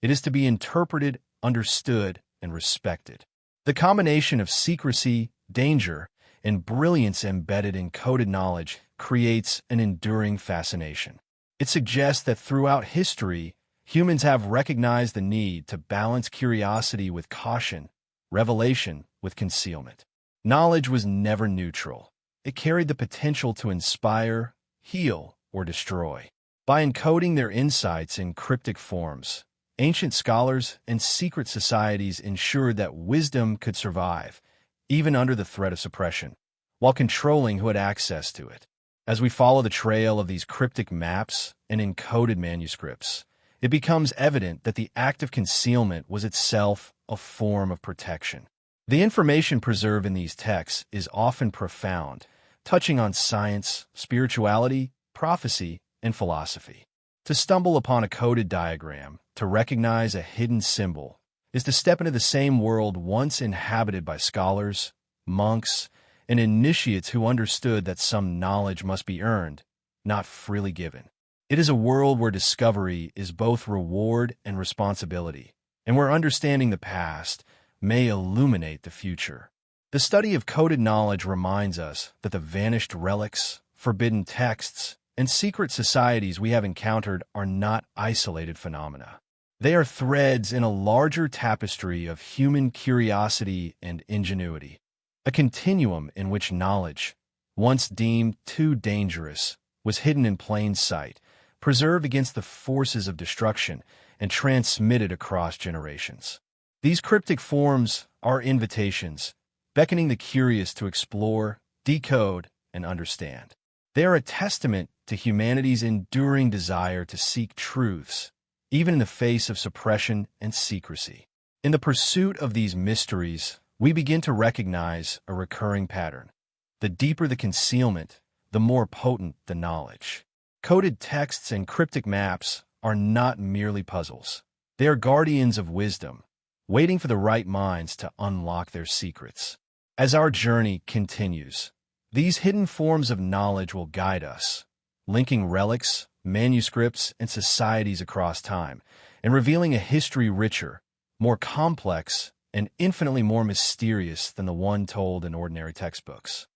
It is to be interpreted, understood, and respected. The combination of secrecy, danger, and brilliance embedded in coded knowledge creates an enduring fascination. It suggests that throughout history, humans have recognized the need to balance curiosity with caution, revelation with concealment. Knowledge was never neutral. It carried the potential to inspire, heal, or destroy. By encoding their insights in cryptic forms, ancient scholars and secret societies ensured that wisdom could survive, even under the threat of suppression, while controlling who had access to it. As we follow the trail of these cryptic maps and encoded manuscripts, it becomes evident that the act of concealment was itself a form of protection. The information preserved in these texts is often profound, touching on science, spirituality, prophecy, and philosophy. To stumble upon a coded diagram, to recognize a hidden symbol, is to step into the same world once inhabited by scholars, monks, and initiates who understood that some knowledge must be earned, not freely given. It is a world where discovery is both reward and responsibility, and where understanding the past may illuminate the future. The study of coded knowledge reminds us that the vanished relics, forbidden texts, and secret societies we have encountered are not isolated phenomena. They are threads in a larger tapestry of human curiosity and ingenuity, a continuum in which knowledge, once deemed too dangerous, was hidden in plain sight, preserved against the forces of destruction, and transmitted across generations. These cryptic forms are invitations, beckoning the curious to explore, decode, and understand. They are a testament to humanity's enduring desire to seek truths, even in the face of suppression and secrecy. In the pursuit of these mysteries, we begin to recognize a recurring pattern. The deeper the concealment, the more potent the knowledge. Coded texts and cryptic maps are not merely puzzles. They are guardians of wisdom, waiting for the right minds to unlock their secrets. As our journey continues, these hidden forms of knowledge will guide us, linking relics, manuscripts, and societies across time, and revealing a history richer, more complex, and infinitely more mysterious than the one told in ordinary textbooks.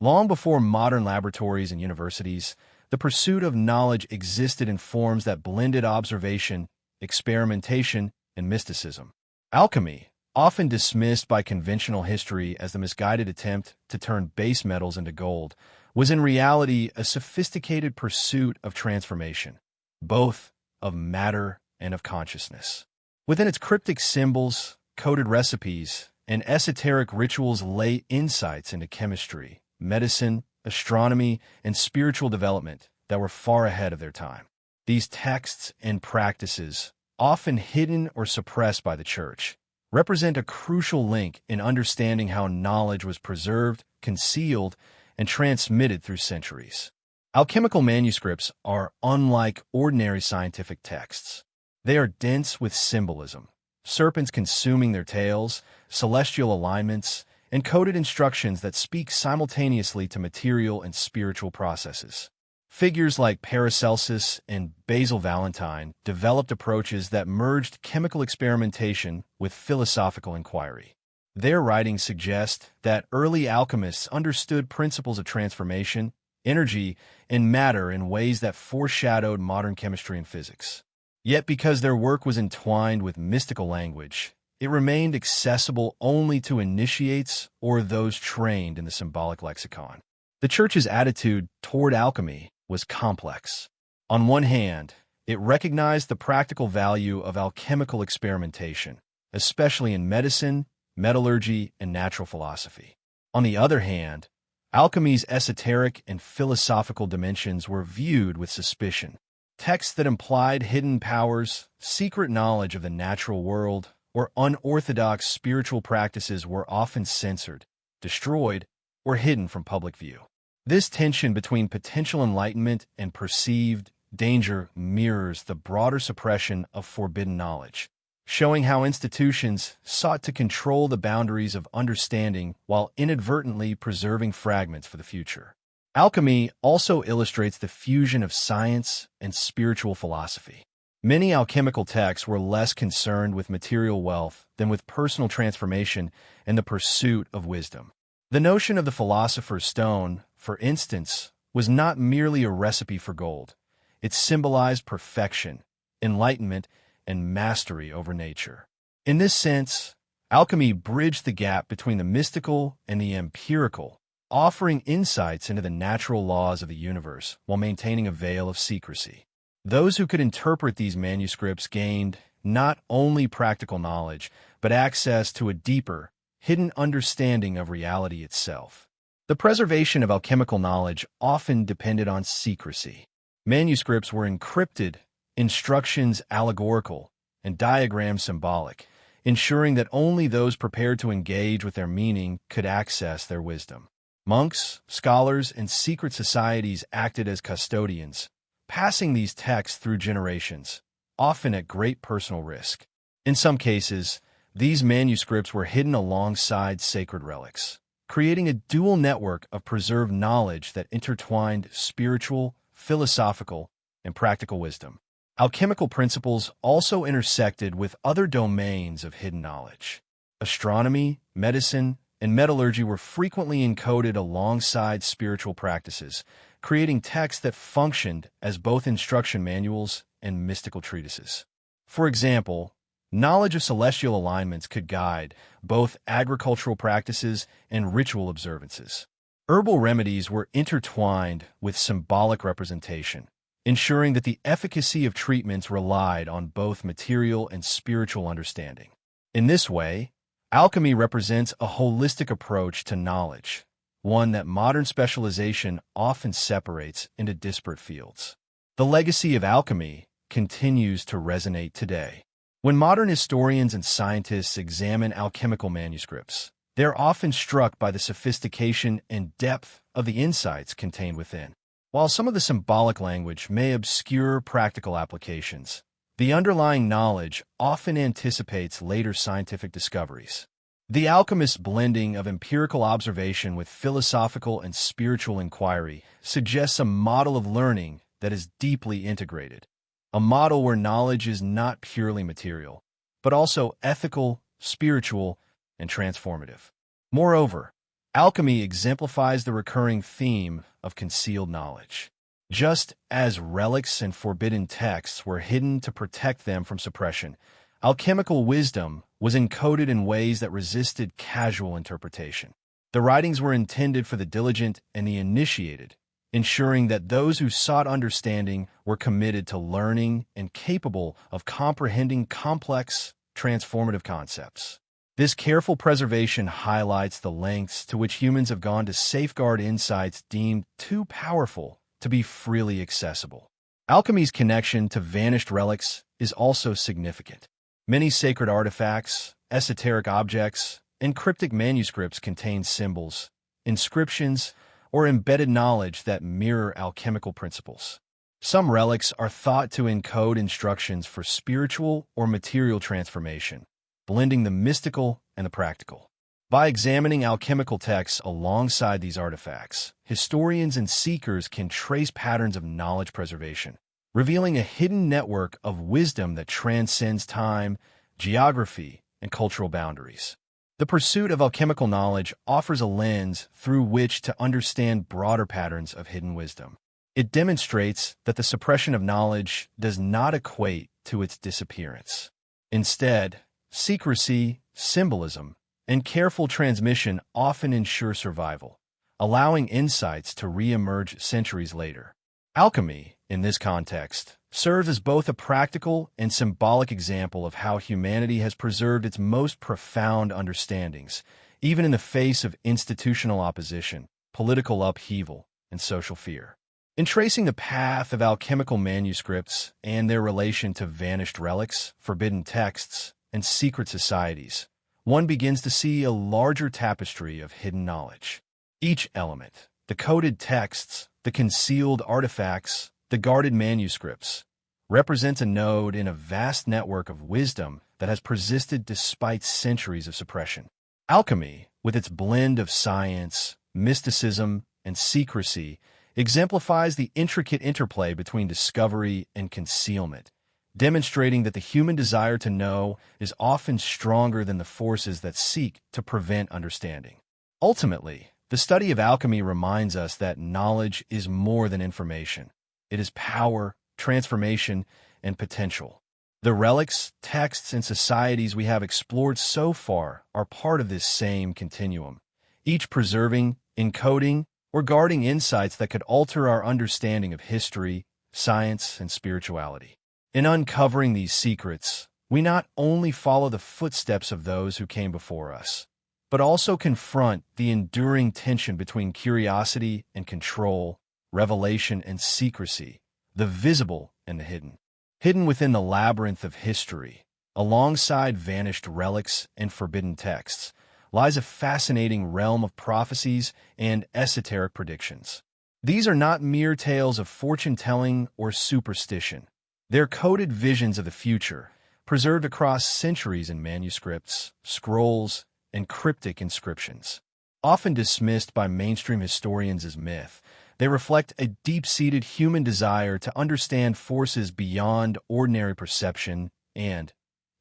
Long before modern laboratories and universities, the pursuit of knowledge existed in forms that blended observation, experimentation, and mysticism. Alchemy, often dismissed by conventional history as the misguided attempt to turn base metals into gold, was in reality a sophisticated pursuit of transformation, both of matter and of consciousness. Within its cryptic symbols, coded recipes, and esoteric rituals lay insights into chemistry, medicine, astronomy, and spiritual development that were far ahead of their time. These texts and practices, often hidden or suppressed by the Church, represent a crucial link in understanding how knowledge was preserved, concealed, and transmitted through centuries. Alchemical manuscripts are unlike ordinary scientific texts. They are dense with symbolism, serpents consuming their tails, celestial alignments, and coded instructions that speak simultaneously to material and spiritual processes. Figures like Paracelsus and Basil Valentine developed approaches that merged chemical experimentation with philosophical inquiry. Their writings suggest that early alchemists understood principles of transformation, energy, and matter in ways that foreshadowed modern chemistry and physics. Yet because their work was entwined with mystical language, it remained accessible only to initiates or those trained in the symbolic lexicon. The Church's attitude toward alchemy was complex. On one hand, it recognized the practical value of alchemical experimentation, especially in medicine, metallurgy, and natural philosophy. On the other hand, alchemy's esoteric and philosophical dimensions were viewed with suspicion. Texts that implied hidden powers, secret knowledge of the natural world, or unorthodox spiritual practices were often censored, destroyed, or hidden from public view. This tension between potential enlightenment and perceived danger mirrors the broader suppression of forbidden knowledge, showing how institutions sought to control the boundaries of understanding while inadvertently preserving fragments for the future. Alchemy also illustrates the fusion of science and spiritual philosophy. Many alchemical texts were less concerned with material wealth than with personal transformation and the pursuit of wisdom. The notion of the philosopher's stone, for instance, was not merely a recipe for gold. It symbolized perfection, enlightenment, and mastery over nature. In this sense, alchemy bridged the gap between the mystical and the empirical, offering insights into the natural laws of the universe while maintaining a veil of secrecy. Those who could interpret these manuscripts gained not only practical knowledge, but access to a deeper, hidden understanding of reality itself. The preservation of alchemical knowledge often depended on secrecy. Manuscripts were encrypted, instructions allegorical, and diagrams symbolic, ensuring that only those prepared to engage with their meaning could access their wisdom. Monks, scholars, and secret societies acted as custodians, passing these texts through generations, often at great personal risk. In some cases, these manuscripts were hidden alongside sacred relics, creating a dual network of preserved knowledge that intertwined spiritual, philosophical, and practical wisdom. Alchemical principles also intersected with other domains of hidden knowledge. Astronomy, medicine, and metallurgy were frequently encoded alongside spiritual practices, creating texts that functioned as both instruction manuals and mystical treatises. For example, knowledge of celestial alignments could guide both agricultural practices and ritual observances. Herbal remedies were intertwined with symbolic representation, ensuring that the efficacy of treatments relied on both material and spiritual understanding. In this way, alchemy represents a holistic approach to knowledge, one that modern specialization often separates into disparate fields. The legacy of alchemy continues to resonate today. When modern historians and scientists examine alchemical manuscripts, they're often struck by the sophistication and depth of the insights contained within. While some of the symbolic language may obscure practical applications, the underlying knowledge often anticipates later scientific discoveries. The alchemist's blending of empirical observation with philosophical and spiritual inquiry suggests a model of learning that is deeply integrated, a model where knowledge is not purely material, but also ethical, spiritual, and transformative. Moreover, alchemy exemplifies the recurring theme of concealed knowledge. Just as relics and forbidden texts were hidden to protect them from suppression, alchemical wisdom was encoded in ways that resisted casual interpretation. The writings were intended for the diligent and the initiated, ensuring that those who sought understanding were committed to learning and capable of comprehending complex, transformative concepts. This careful preservation highlights the lengths to which humans have gone to safeguard insights deemed too powerful to be freely accessible. Alchemy's connection to vanished relics is also significant. Many sacred artifacts, esoteric objects, and cryptic manuscripts contain symbols, inscriptions, or embedded knowledge that mirror alchemical principles. Some relics are thought to encode instructions for spiritual or material transformation, blending the mystical and the practical. By examining alchemical texts alongside these artifacts, historians and seekers can trace patterns of knowledge preservation, revealing a hidden network of wisdom that transcends time, geography, and cultural boundaries. The pursuit of alchemical knowledge offers a lens through which to understand broader patterns of hidden wisdom. It demonstrates that the suppression of knowledge does not equate to its disappearance. Instead, secrecy, symbolism, and careful transmission often ensure survival, allowing insights to re-emerge centuries later. Alchemy, in this context, serves as both a practical and symbolic example of how humanity has preserved its most profound understandings, even in the face of institutional opposition, political upheaval, and social fear. In tracing the path of alchemical manuscripts and their relation to vanished relics, forbidden texts, and secret societies, one begins to see a larger tapestry of hidden knowledge. Each element, the coded texts, the concealed artifacts, the guarded manuscripts, represents a node in a vast network of wisdom that has persisted despite centuries of suppression. Alchemy, with its blend of science, mysticism, and secrecy, exemplifies the intricate interplay between discovery and concealment, demonstrating that the human desire to know is often stronger than the forces that seek to prevent understanding. Ultimately, the study of alchemy reminds us that knowledge is more than information. It is power, transformation, and potential. The relics, texts, and societies we have explored so far are part of this same continuum, each preserving, encoding, or guarding insights that could alter our understanding of history, science, and spirituality. In uncovering these secrets, we not only follow the footsteps of those who came before us, but also confront the enduring tension between curiosity and control, revelation and secrecy, the visible and the hidden. Hidden within the labyrinth of history, alongside vanished relics and forbidden texts, lies a fascinating realm of prophecies and esoteric predictions. These are not mere tales of fortune-telling or superstition. They're coded visions of the future, preserved across centuries in manuscripts, scrolls, and cryptic inscriptions. Often dismissed by mainstream historians as myth, they reflect a deep-seated human desire to understand forces beyond ordinary perception and,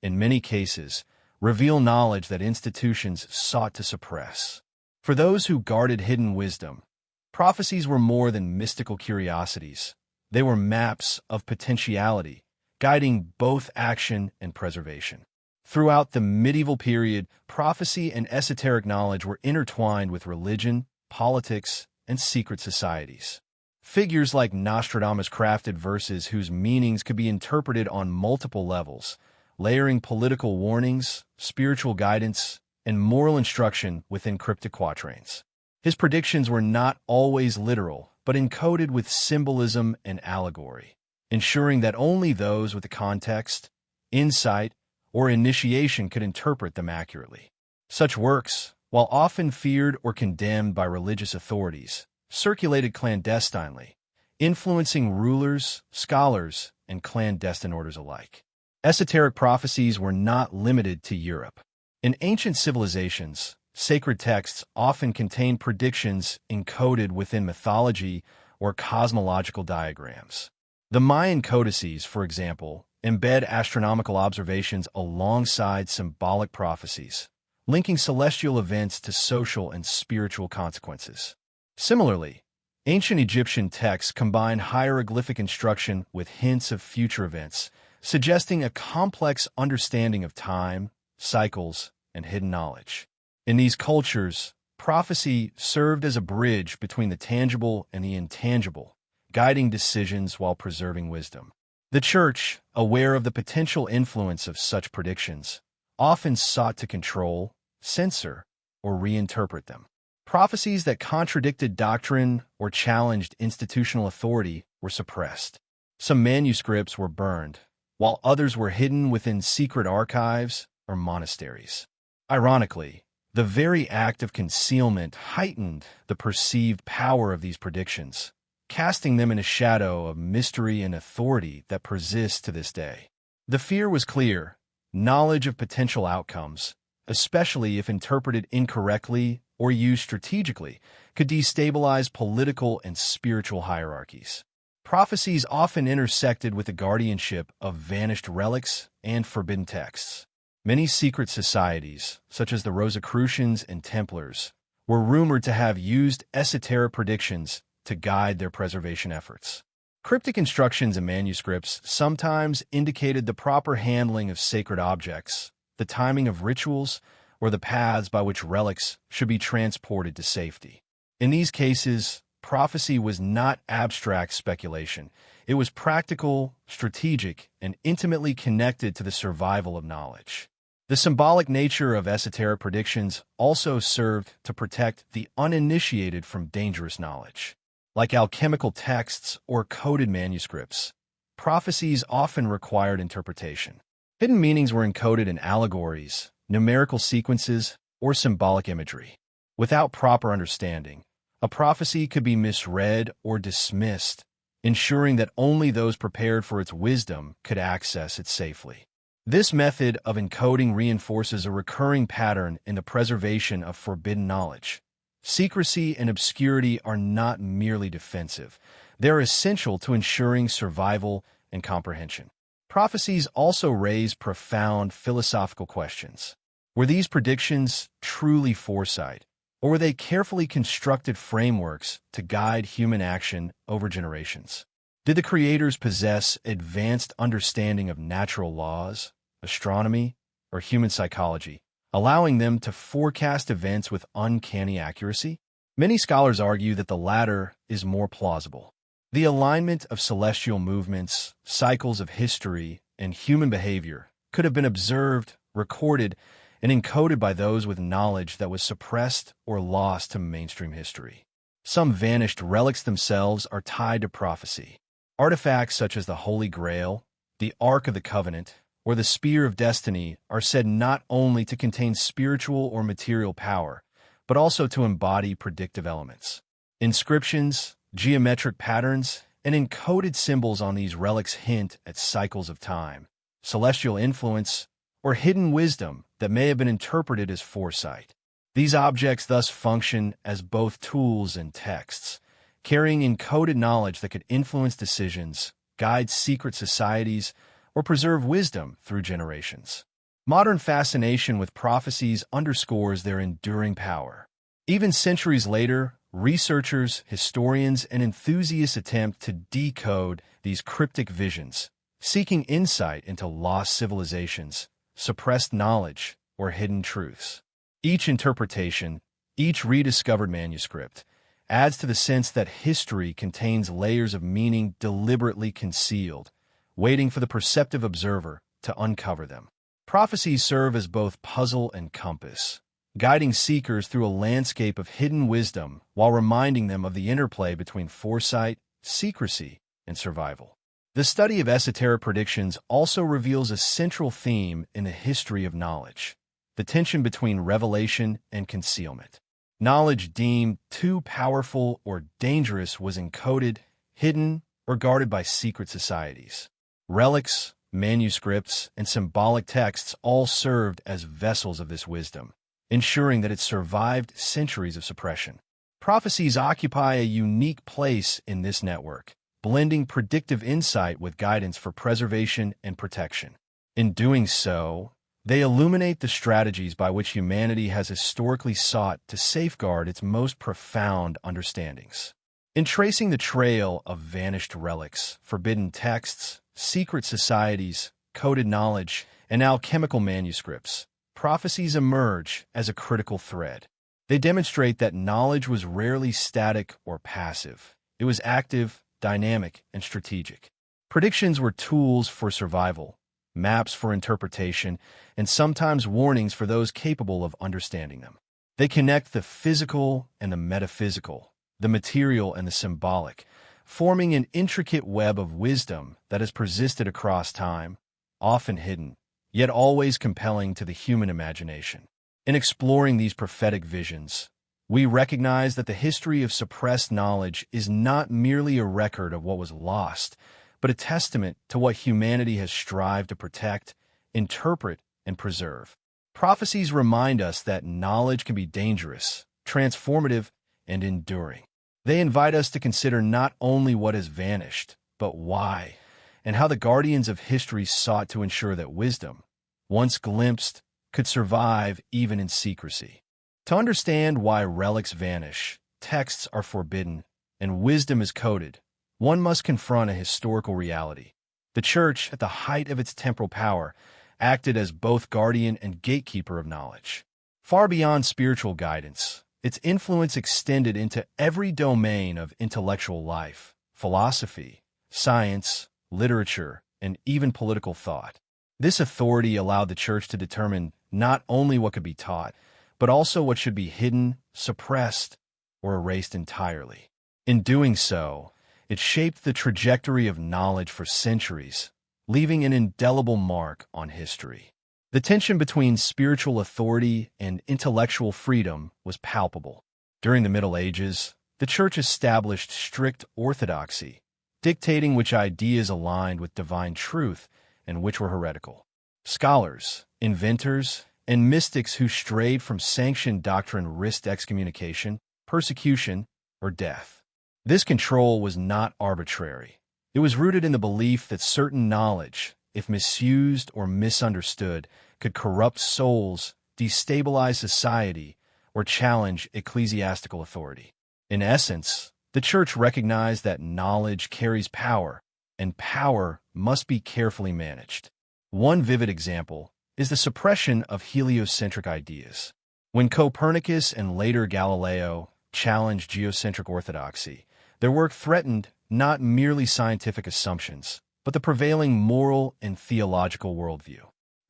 in many cases, reveal knowledge that institutions sought to suppress. For those who guarded hidden wisdom, prophecies were more than mystical curiosities. They were maps of potentiality, guiding both action and preservation. Throughout the medieval period, prophecy and esoteric knowledge were intertwined with religion, politics, and secret societies. Figures like Nostradamus crafted verses whose meanings could be interpreted on multiple levels, layering political warnings, spiritual guidance, and moral instruction within cryptic quatrains. His predictions were not always literal, but encoded with symbolism and allegory, ensuring that only those with the context, insight, or initiation could interpret them accurately. Such works, while often feared or condemned by religious authorities, circulated clandestinely, influencing rulers, scholars, and clandestine orders alike. Esoteric prophecies were not limited to Europe. In ancient civilizations, sacred texts often contained predictions encoded within mythology or cosmological diagrams. The Mayan codices, for example, embed astronomical observations alongside symbolic prophecies, linking celestial events to social and spiritual consequences. Similarly, ancient Egyptian texts combine hieroglyphic instruction with hints of future events, suggesting a complex understanding of time, cycles, and hidden knowledge. In these cultures, prophecy served as a bridge between the tangible and the intangible, guiding decisions while preserving wisdom. The Church, aware of the potential influence of such predictions, often sought to control, censor, or reinterpret them. Prophecies that contradicted doctrine or challenged institutional authority were suppressed. Some manuscripts were burned, while others were hidden within secret archives or monasteries. Ironically, the very act of concealment heightened the perceived power of these predictions, casting them in a shadow of mystery and authority that persists to this day. The fear was clear: knowledge of potential outcomes, especially if interpreted incorrectly or used strategically, could destabilize political and spiritual hierarchies. Prophecies often intersected with the guardianship of vanished relics and forbidden texts. Many secret societies, such as the Rosicrucians and Templars, were rumored to have used esoteric predictions to guide their preservation efforts. Cryptic instructions in manuscripts sometimes indicated the proper handling of sacred objects, the timing of rituals, or the paths by which relics should be transported to safety. In these cases, prophecy was not abstract speculation. It was practical, strategic, and intimately connected to the survival of knowledge. The symbolic nature of esoteric predictions also served to protect the uninitiated from dangerous knowledge. Like alchemical texts or coded manuscripts, prophecies often required interpretation. Hidden meanings were encoded in allegories, numerical sequences, or symbolic imagery. Without proper understanding, a prophecy could be misread or dismissed, ensuring that only those prepared for its wisdom could access it safely. This method of encoding reinforces a recurring pattern in the preservation of forbidden knowledge. Secrecy and obscurity are not merely defensive. They're essential to ensuring survival and comprehension. Prophecies also raise profound philosophical questions. Were these predictions truly foresight, or were they carefully constructed frameworks to guide human action over generations? Did the creators possess advanced understanding of natural laws, astronomy, or human psychology, allowing them to forecast events with uncanny accuracy? Many scholars argue that the latter is more plausible. The alignment of celestial movements, cycles of history, and human behavior could have been observed, recorded, and encoded by those with knowledge that was suppressed or lost to mainstream history. Some vanished relics themselves are tied to prophecy. Artifacts such as the Holy Grail, the Ark of the Covenant, or the Spear of Destiny are said not only to contain spiritual or material power, but also to embody predictive elements. Inscriptions, geometric patterns, and encoded symbols on these relics hint at cycles of time, celestial influence, or hidden wisdom that may have been interpreted as foresight. These objects thus function as both tools and texts, carrying encoded knowledge that could influence decisions, guide secret societies, or preserve wisdom through generations. Modern fascination with prophecies underscores their enduring power. Even centuries later, researchers, historians, and enthusiasts attempt to decode these cryptic visions, seeking insight into lost civilizations, suppressed knowledge, or hidden truths. Each interpretation, each rediscovered manuscript, adds to the sense that history contains layers of meaning deliberately concealed, waiting for the perceptive observer to uncover them. Prophecies serve as both puzzle and compass, guiding seekers through a landscape of hidden wisdom while reminding them of the interplay between foresight, secrecy, and survival. The study of esoteric predictions also reveals a central theme in the history of knowledge: the tension between revelation and concealment. Knowledge deemed too powerful or dangerous was encoded, hidden, or guarded by secret societies. Relics, manuscripts, and symbolic texts all served as vessels of this wisdom, ensuring that it survived centuries of suppression. Prophecies occupy a unique place in this network, blending predictive insight with guidance for preservation and protection. In doing so, they illuminate the strategies by which humanity has historically sought to safeguard its most profound understandings. In tracing the trail of vanished relics, forbidden texts, secret societies, coded knowledge, and alchemical manuscripts, prophecies emerge as a critical thread. They demonstrate that knowledge was rarely static or passive. It was active, dynamic, and strategic. Predictions were tools for survival, maps for interpretation, and sometimes warnings for those capable of understanding them. They connect the physical and the metaphysical, the material and the symbolic, forming an intricate web of wisdom that has persisted across time, often hidden, yet always compelling to the human imagination. In exploring these prophetic visions, we recognize that the history of suppressed knowledge is not merely a record of what was lost, but a testament to what humanity has strived to protect, interpret, and preserve. Prophecies remind us that knowledge can be dangerous, transformative, and enduring. They invite us to consider not only what has vanished, but why, and how the guardians of history sought to ensure that wisdom, once glimpsed, could survive even in secrecy. To understand why relics vanish, texts are forbidden, and wisdom is coded, one must confront a historical reality. The Church, at the height of its temporal power, acted as both guardian and gatekeeper of knowledge. Far beyond spiritual guidance, its influence extended into every domain of intellectual life: philosophy, science, literature, and even political thought. This authority allowed the Church to determine not only what could be taught, but also what should be hidden, suppressed, or erased entirely. In doing so, it shaped the trajectory of knowledge for centuries, leaving an indelible mark on history. The tension between spiritual authority and intellectual freedom was palpable. During the Middle Ages, the Church established strict orthodoxy, dictating which ideas aligned with divine truth and which were heretical. Scholars, inventors, and mystics who strayed from sanctioned doctrine risked excommunication, persecution, or death. This control was not arbitrary. It was rooted in the belief that certain knowledge, if misused or misunderstood, could corrupt souls, destabilize society, or challenge ecclesiastical authority. In essence, the Church recognized that knowledge carries power, and power must be carefully managed. One vivid example is the suppression of heliocentric ideas. When Copernicus and later Galileo challenged geocentric orthodoxy, their work threatened not merely scientific assumptions, but the prevailing moral and theological worldview.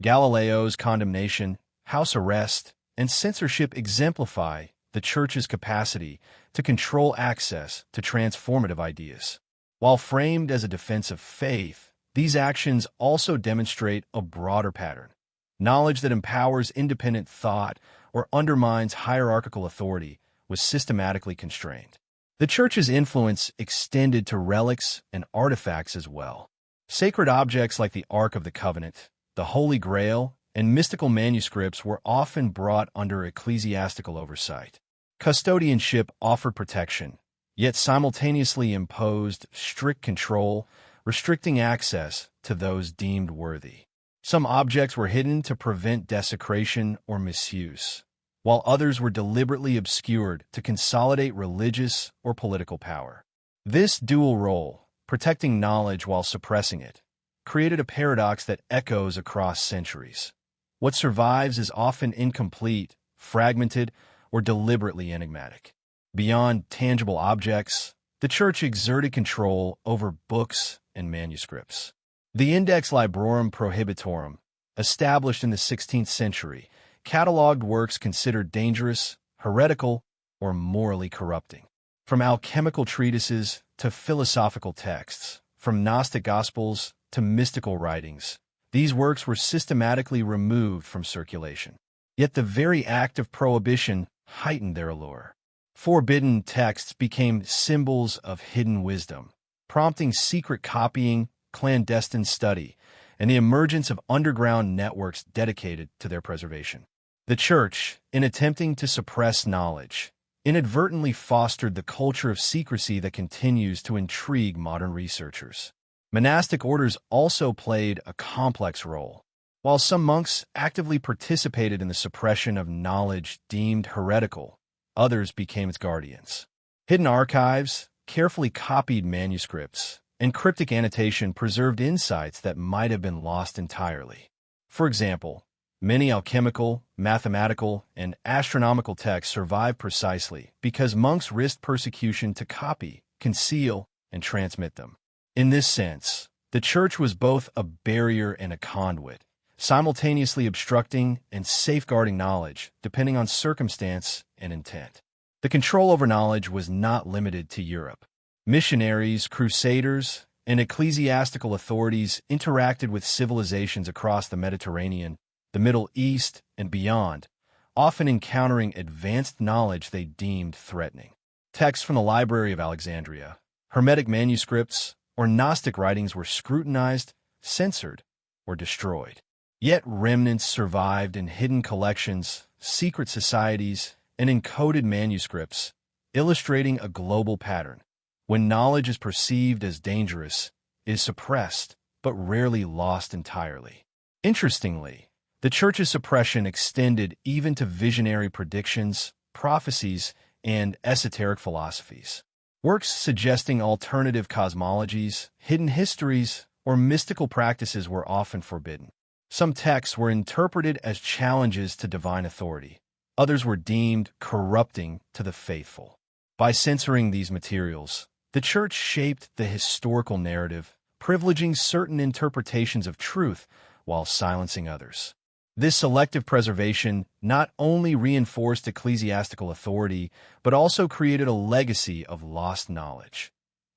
Galileo's condemnation, house arrest, and censorship exemplify the Church's capacity to control access to transformative ideas. While framed as a defense of faith, these actions also demonstrate a broader pattern. Knowledge that empowers independent thought or undermines hierarchical authority was systematically constrained. The Church's influence extended to relics and artifacts as well. Sacred objects like the Ark of the Covenant, the Holy Grail, and mystical manuscripts were often brought under ecclesiastical oversight. Custodianship offered protection, yet simultaneously imposed strict control, restricting access to those deemed worthy. Some objects were hidden to prevent desecration or misuse, while others were deliberately obscured to consolidate religious or political power. This dual role, protecting knowledge while suppressing it, created a paradox that echoes across centuries. What survives is often incomplete, fragmented, or deliberately enigmatic. Beyond tangible objects, the Church exerted control over books and manuscripts. The Index Librorum Prohibitorum, established in the 16th century, cataloged works considered dangerous, heretical, or morally corrupting. From alchemical treatises to philosophical texts, from Gnostic Gospels to mystical writings, these works were systematically removed from circulation. Yet the very act of prohibition heightened their allure. Forbidden texts became symbols of hidden wisdom, prompting secret copying, clandestine study, and the emergence of underground networks dedicated to their preservation. The Church, in attempting to suppress knowledge, inadvertently fostered the culture of secrecy that continues to intrigue modern researchers. Monastic orders also played a complex role. While some monks actively participated in the suppression of knowledge deemed heretical, others became its guardians. Hidden archives, carefully copied manuscripts, and cryptic annotation preserved insights that might have been lost entirely. For example, many alchemical, mathematical, and astronomical texts survive precisely because monks risked persecution to copy, conceal, and transmit them. In this sense, the Church was both a barrier and a conduit, simultaneously obstructing and safeguarding knowledge, depending on circumstance and intent. The control over knowledge was not limited to Europe. Missionaries, crusaders, and ecclesiastical authorities interacted with civilizations across the Mediterranean, the Middle East, and beyond, often encountering advanced knowledge they deemed threatening. Texts from the Library of Alexandria, Hermetic manuscripts, or Gnostic writings were scrutinized, censored, or destroyed. Yet remnants survived in hidden collections, secret societies, and encoded manuscripts, illustrating a global pattern. When knowledge is perceived as dangerous, it is suppressed, but rarely lost entirely. Interestingly, the Church's suppression extended even to visionary predictions, prophecies, and esoteric philosophies. Works suggesting alternative cosmologies, hidden histories, or mystical practices were often forbidden. Some texts were interpreted as challenges to divine authority. Others were deemed corrupting to the faithful. By censoring these materials, the Church shaped the historical narrative, privileging certain interpretations of truth while silencing others. This selective preservation not only reinforced ecclesiastical authority, but also created a legacy of lost knowledge.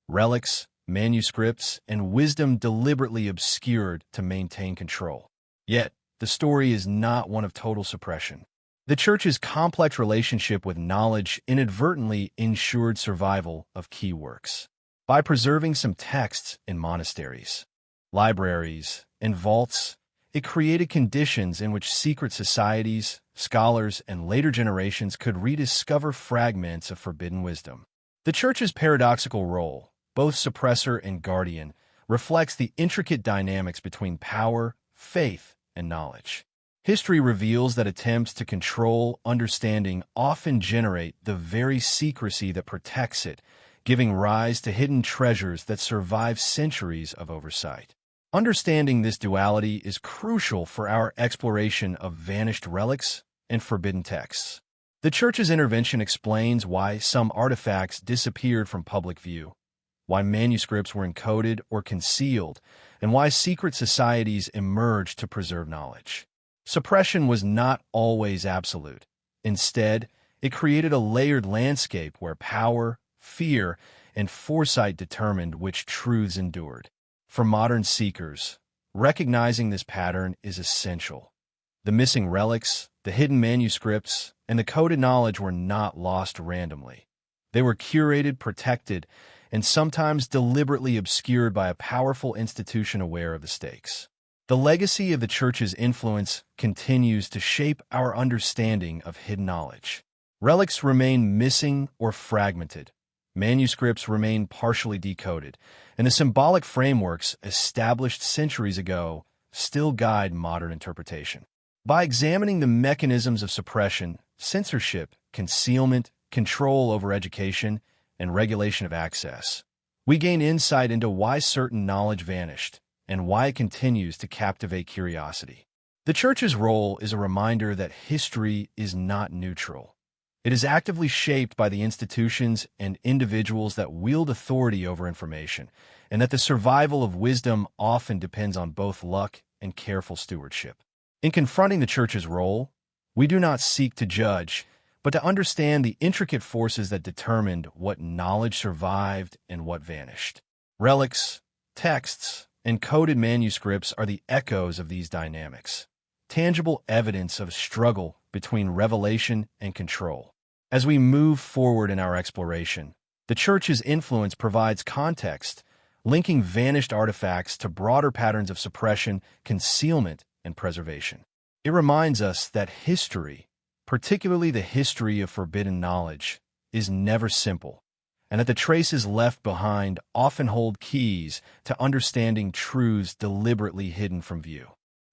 Relics, manuscripts, and wisdom deliberately obscured to maintain control. Yet, the story is not one of total suppression. The Church's complex relationship with knowledge inadvertently ensured survival of key works. By preserving some texts in monasteries, libraries, and vaults, it created conditions in which secret societies, scholars, and later generations could rediscover fragments of forbidden wisdom. The Church's paradoxical role, both suppressor and guardian, reflects the intricate dynamics between power, faith, and knowledge. History reveals that attempts to control understanding often generate the very secrecy that protects it, giving rise to hidden treasures that survive centuries of oversight. Understanding this duality is crucial for our exploration of vanished relics and forbidden texts. The Church's intervention explains why some artifacts disappeared from public view, why manuscripts were encoded or concealed, and why secret societies emerged to preserve knowledge. Suppression was not always absolute. Instead, it created a layered landscape where power, fear, and foresight determined which truths endured. For modern seekers, recognizing this pattern is essential. The missing relics, the hidden manuscripts, and the coded knowledge were not lost randomly. They were curated, protected, and sometimes deliberately obscured by a powerful institution aware of the stakes. The legacy of the Church's influence continues to shape our understanding of hidden knowledge. Relics remain missing or fragmented. Manuscripts remain partially decoded, and the symbolic frameworks established centuries ago still guide modern interpretation. By examining the mechanisms of suppression, censorship, concealment, control over education, and regulation of access, we gain insight into why certain knowledge vanished and why it continues to captivate curiosity. The Church's role is a reminder that history is not neutral. It is actively shaped by the institutions and individuals that wield authority over information, and that the survival of wisdom often depends on both luck and careful stewardship. In confronting the Church's role, We do not seek to judge, but to understand the intricate forces that determined what knowledge survived and what vanished. Relics, texts, and coded manuscripts are the echoes of these dynamics, tangible evidence of struggle between revelation and control. As we move forward in our exploration, the Church's influence provides context, linking vanished artifacts to broader patterns of suppression, concealment, and preservation. It reminds us that history, particularly the history of forbidden knowledge, is never simple, and that the traces left behind often hold keys to understanding truths deliberately hidden from view.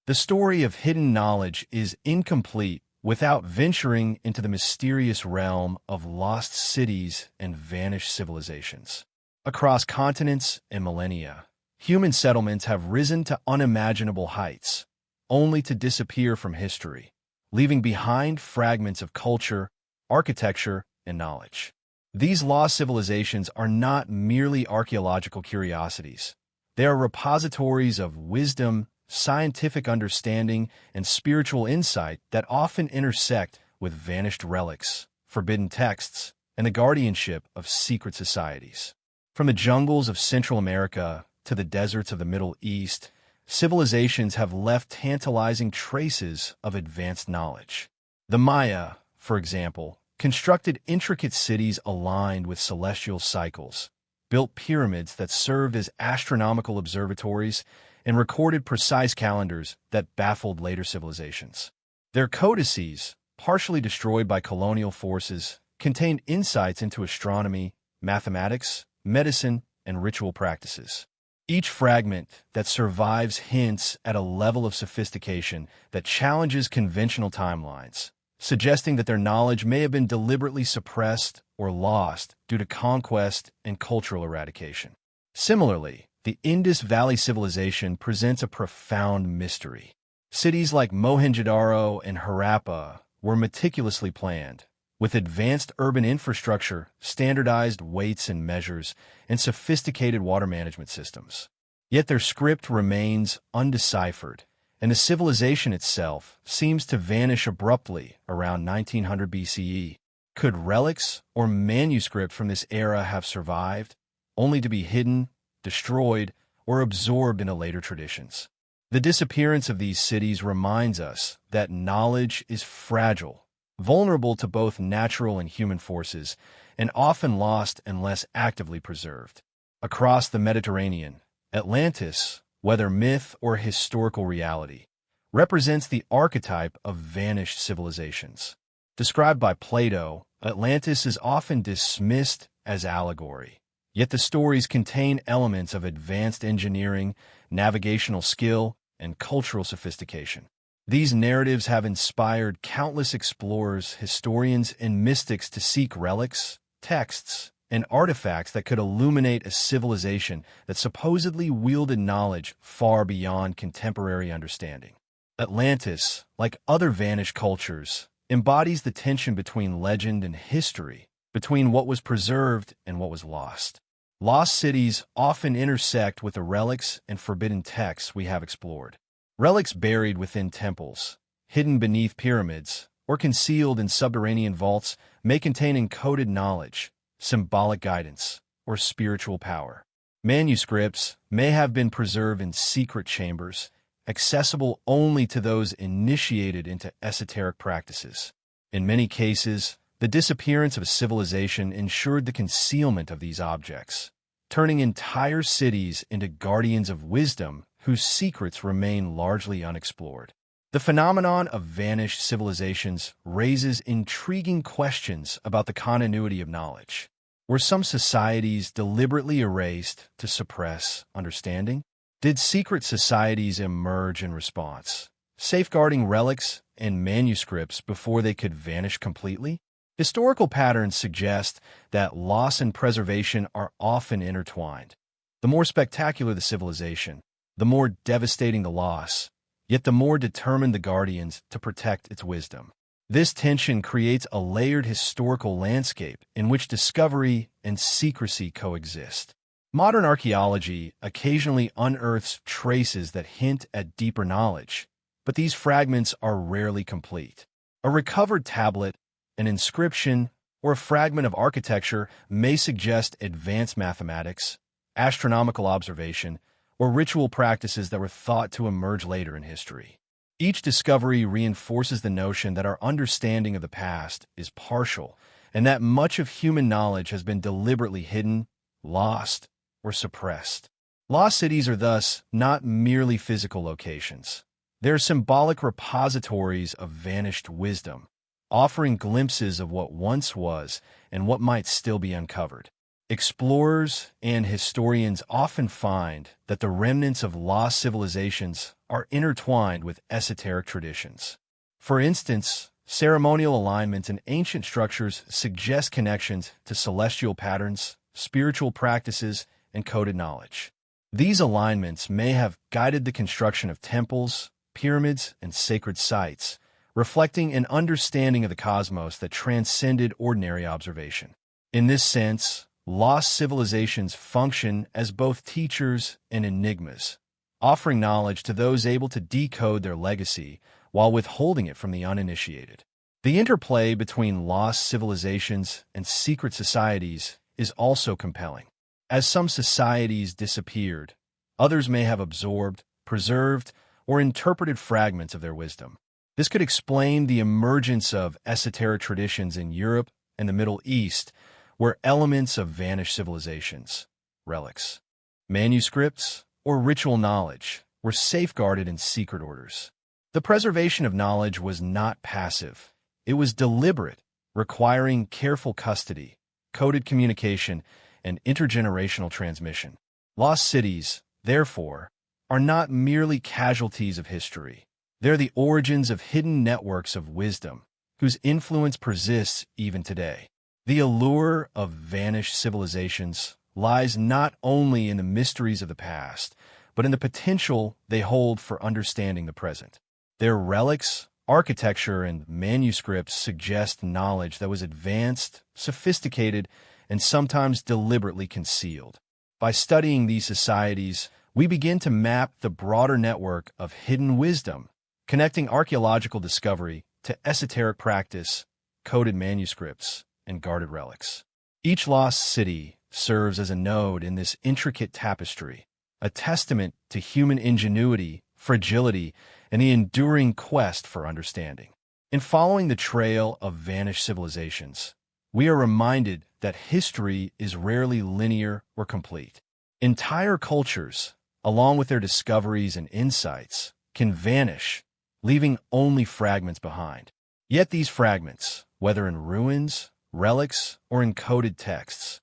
The story of hidden knowledge is incomplete without venturing into the mysterious realm of lost cities and vanished civilizations. Across continents and millennia, human settlements have risen to unimaginable heights, only to disappear from history, leaving behind fragments of culture, architecture, and knowledge. These lost civilizations are not merely archaeological curiosities. They are repositories of wisdom, scientific understanding, and spiritual insight that often intersect with vanished relics, forbidden texts, and the guardianship of secret societies. From the jungles of Central America to the deserts of the Middle East, civilizations have left tantalizing traces of advanced knowledge. The Maya, for example, constructed intricate cities aligned with celestial cycles, built pyramids that served as astronomical observatories, and recorded precise calendars that baffled later civilizations. Their codices, partially destroyed by colonial forces, contained insights into astronomy, mathematics, medicine, and ritual practices. Each fragment that survives hints at a level of sophistication that challenges conventional timelines, suggesting that their knowledge may have been deliberately suppressed or lost due to conquest and cultural eradication. Similarly, the Indus Valley Civilization presents a profound mystery. Cities like Mohenjo-daro and Harappa were meticulously planned, with advanced urban infrastructure, standardized weights and measures, and sophisticated water management systems. Yet their script remains undeciphered, and the civilization itself seems to vanish abruptly around 1900 BCE. Could relics or manuscripts from this era have survived, only to be hidden, destroyed, or absorbed into later traditions? The disappearance of these cities reminds us that knowledge is fragile, vulnerable to both natural and human forces, and often lost unless actively preserved. Across the Mediterranean, Atlantis, whether myth or historical reality, represents the archetype of vanished civilizations. Described by Plato, Atlantis is often dismissed as allegory. Yet the stories contain elements of advanced engineering, navigational skill, and cultural sophistication. These narratives have inspired countless explorers, historians, and mystics to seek relics, texts, and artifacts that could illuminate a civilization that supposedly wielded knowledge far beyond contemporary understanding. Atlantis, like other vanished cultures, embodies the tension between legend and history, between what was preserved and what was lost. Lost cities often intersect with the relics and forbidden texts we have explored. Relics buried within temples, hidden beneath pyramids, or concealed in subterranean vaults may contain encoded knowledge, symbolic guidance, or spiritual power. Manuscripts may have been preserved in secret chambers, accessible only to those initiated into esoteric practices. In many cases, the disappearance of a civilization ensured the concealment of these objects, turning entire cities into guardians of wisdom whose secrets remain largely unexplored. The phenomenon of vanished civilizations raises intriguing questions about the continuity of knowledge. Were some societies deliberately erased to suppress understanding? Did secret societies emerge in response, safeguarding relics and manuscripts before they could vanish completely? Historical patterns suggest that loss and preservation are often intertwined. The more spectacular the civilization, the more devastating the loss, yet the more determined the guardians to protect its wisdom. This tension creates a layered historical landscape in which discovery and secrecy coexist. Modern archaeology occasionally unearths traces that hint at deeper knowledge, but these fragments are rarely complete. A recovered tablet, an inscription, or a fragment of architecture may suggest advanced mathematics, astronomical observation, or ritual practices that were thought to emerge later in history. Each discovery reinforces the notion that our understanding of the past is partial and that much of human knowledge has been deliberately hidden, lost, or suppressed. Lost cities are thus not merely physical locations. They're symbolic repositories of vanished wisdom, offering glimpses of what once was and what might still be uncovered. Explorers and historians often find that the remnants of lost civilizations are intertwined with esoteric traditions. For instance, ceremonial alignments in ancient structures suggest connections to celestial patterns, spiritual practices, and coded knowledge. These alignments may have guided the construction of temples, pyramids, and sacred sites, reflecting an understanding of the cosmos that transcended ordinary observation. In this sense, lost civilizations function as both teachers and enigmas, offering knowledge to those able to decode their legacy while withholding it from the uninitiated. The interplay between lost civilizations and secret societies is also compelling. As some societies disappeared, others may have absorbed, preserved, or interpreted fragments of their wisdom. This could explain the emergence of esoteric traditions in Europe and the Middle East, where elements of vanished civilizations, relics, manuscripts, or ritual knowledge were safeguarded in secret orders. The preservation of knowledge was not passive. It was deliberate, requiring careful custody, coded communication, and intergenerational transmission. Lost cities, therefore, are not merely casualties of history. They're the origins of hidden networks of wisdom, whose influence persists even today. The allure of vanished civilizations lies not only in the mysteries of the past, but in the potential they hold for understanding the present. Their relics, architecture, and manuscripts suggest knowledge that was advanced, sophisticated, and sometimes deliberately concealed. By studying these societies, we begin to map the broader network of hidden wisdom, connecting archaeological discovery to esoteric practice, coded manuscripts, and guarded relics. Each lost city serves as a node in this intricate tapestry, a testament to human ingenuity, fragility, and the enduring quest for understanding. In following the trail of vanished civilizations, we are reminded that history is rarely linear or complete. Entire cultures, along with their discoveries and insights, can vanish, leaving only fragments behind. Yet these fragments, whether in ruins, relics, or encoded texts,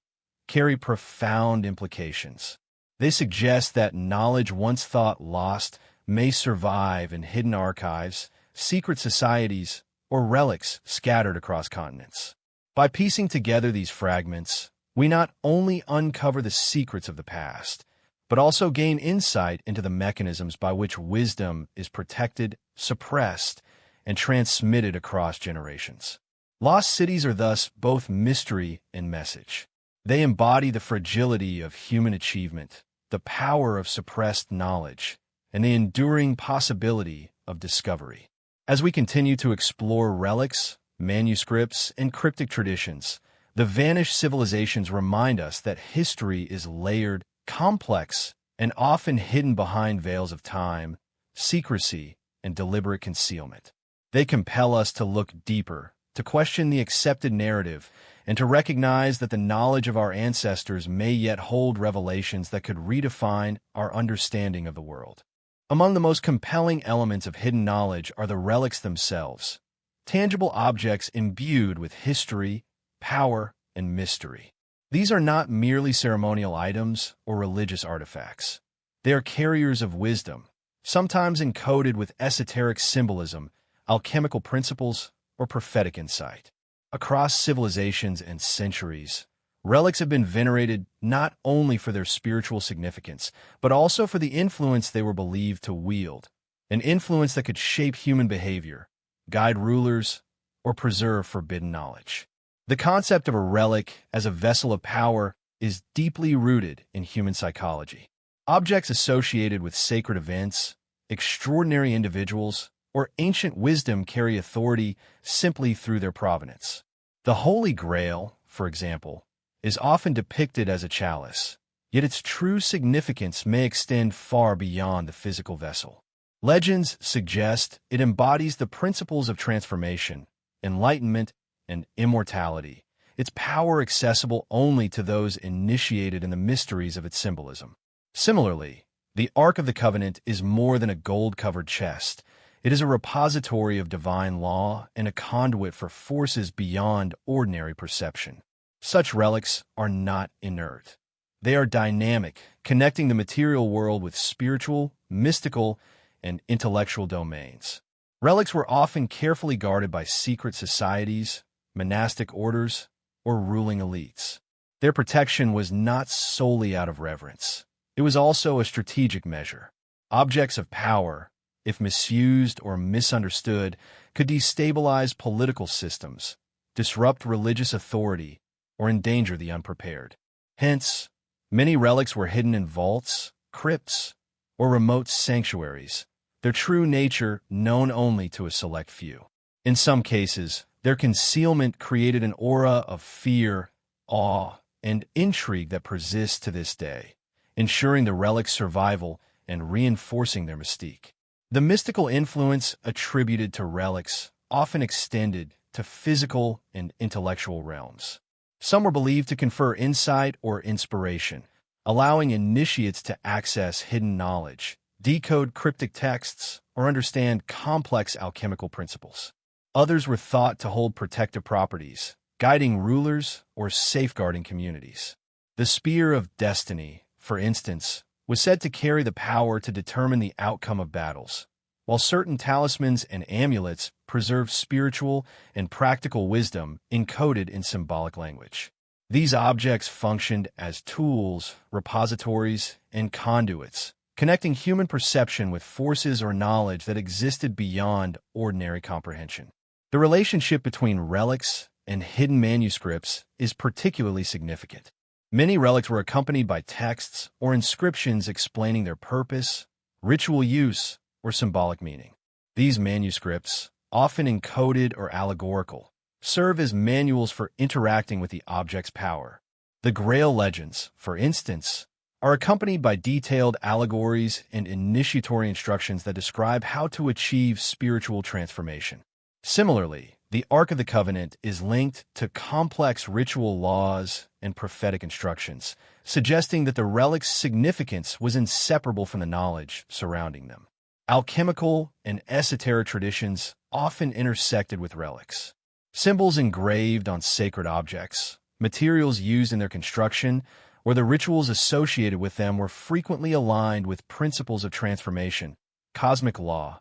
carry profound implications. They suggest that knowledge once thought lost may survive in hidden archives, secret societies, or relics scattered across continents. By piecing together these fragments, we not only uncover the secrets of the past, but also gain insight into the mechanisms by which wisdom is protected, suppressed, and transmitted across generations. Lost cities are thus both mystery and message. They embody the fragility of human achievement, the power of suppressed knowledge, and the enduring possibility of discovery. As we continue to explore relics, manuscripts, and cryptic traditions, the vanished civilizations remind us that history is layered, complex, and often hidden behind veils of time, secrecy, and deliberate concealment. They compel us to look deeper, to question the accepted narrative, and to recognize that the knowledge of our ancestors may yet hold revelations that could redefine our understanding of the world. Among the most compelling elements of hidden knowledge are the relics themselves, tangible objects imbued with history, power, and mystery. These are not merely ceremonial items or religious artifacts. They are carriers of wisdom, sometimes encoded with esoteric symbolism, alchemical principles, or prophetic insight. Across civilizations and centuries, relics have been venerated not only for their spiritual significance, but also for the influence they were believed to wield, an influence that could shape human behavior, guide rulers, or preserve forbidden knowledge. The concept of a relic as a vessel of power is deeply rooted in human psychology. Objects associated with sacred events, extraordinary individuals, or ancient wisdom carry authority simply through their provenance. The Holy Grail, for example, is often depicted as a chalice, yet its true significance may extend far beyond the physical vessel. Legends suggest it embodies the principles of transformation, enlightenment, and immortality, its power accessible only to those initiated in the mysteries of its symbolism. Similarly, the Ark of the Covenant is more than a gold-covered chest. It is a repository of divine law and a conduit for forces beyond ordinary perception. Such relics are not inert. They are dynamic, connecting the material world with spiritual, mystical, and intellectual domains. Relics were often carefully guarded by secret societies, monastic orders, or ruling elites. Their protection was not solely out of reverence. It was also a strategic measure. Objects of power, if misused or misunderstood, could destabilize political systems, disrupt religious authority, or endanger the unprepared. Hence, many relics were hidden in vaults, crypts, or remote sanctuaries, their true nature known only to a select few. In some cases, their concealment created an aura of fear, awe, and intrigue that persists to this day, ensuring the relic's survival and reinforcing their mystique. The mystical influence attributed to relics often extended to physical and intellectual realms. Some were believed to confer insight or inspiration, allowing initiates to access hidden knowledge, decode cryptic texts, or understand complex alchemical principles. Others were thought to hold protective properties, guiding rulers or safeguarding communities. The Spear of Destiny, for instance, was said to carry the power to determine the outcome of battles, while certain talismans and amulets preserved spiritual and practical wisdom encoded in symbolic language. These objects functioned as tools, repositories, and conduits, connecting human perception with forces or knowledge that existed beyond ordinary comprehension. The relationship between relics and hidden manuscripts is particularly significant. Many relics were accompanied by texts or inscriptions explaining their purpose, ritual use, or symbolic meaning. These manuscripts, often encoded or allegorical, serve as manuals for interacting with the object's power. The Grail legends, for instance, are accompanied by detailed allegories and initiatory instructions that describe how to achieve spiritual transformation. Similarly, the Ark of the Covenant is linked to complex ritual laws and prophetic instructions, suggesting that the relic's significance was inseparable from the knowledge surrounding them. Alchemical and esoteric traditions often intersected with relics. Symbols engraved on sacred objects, materials used in their construction, or the rituals associated with them were frequently aligned with principles of transformation, cosmic law,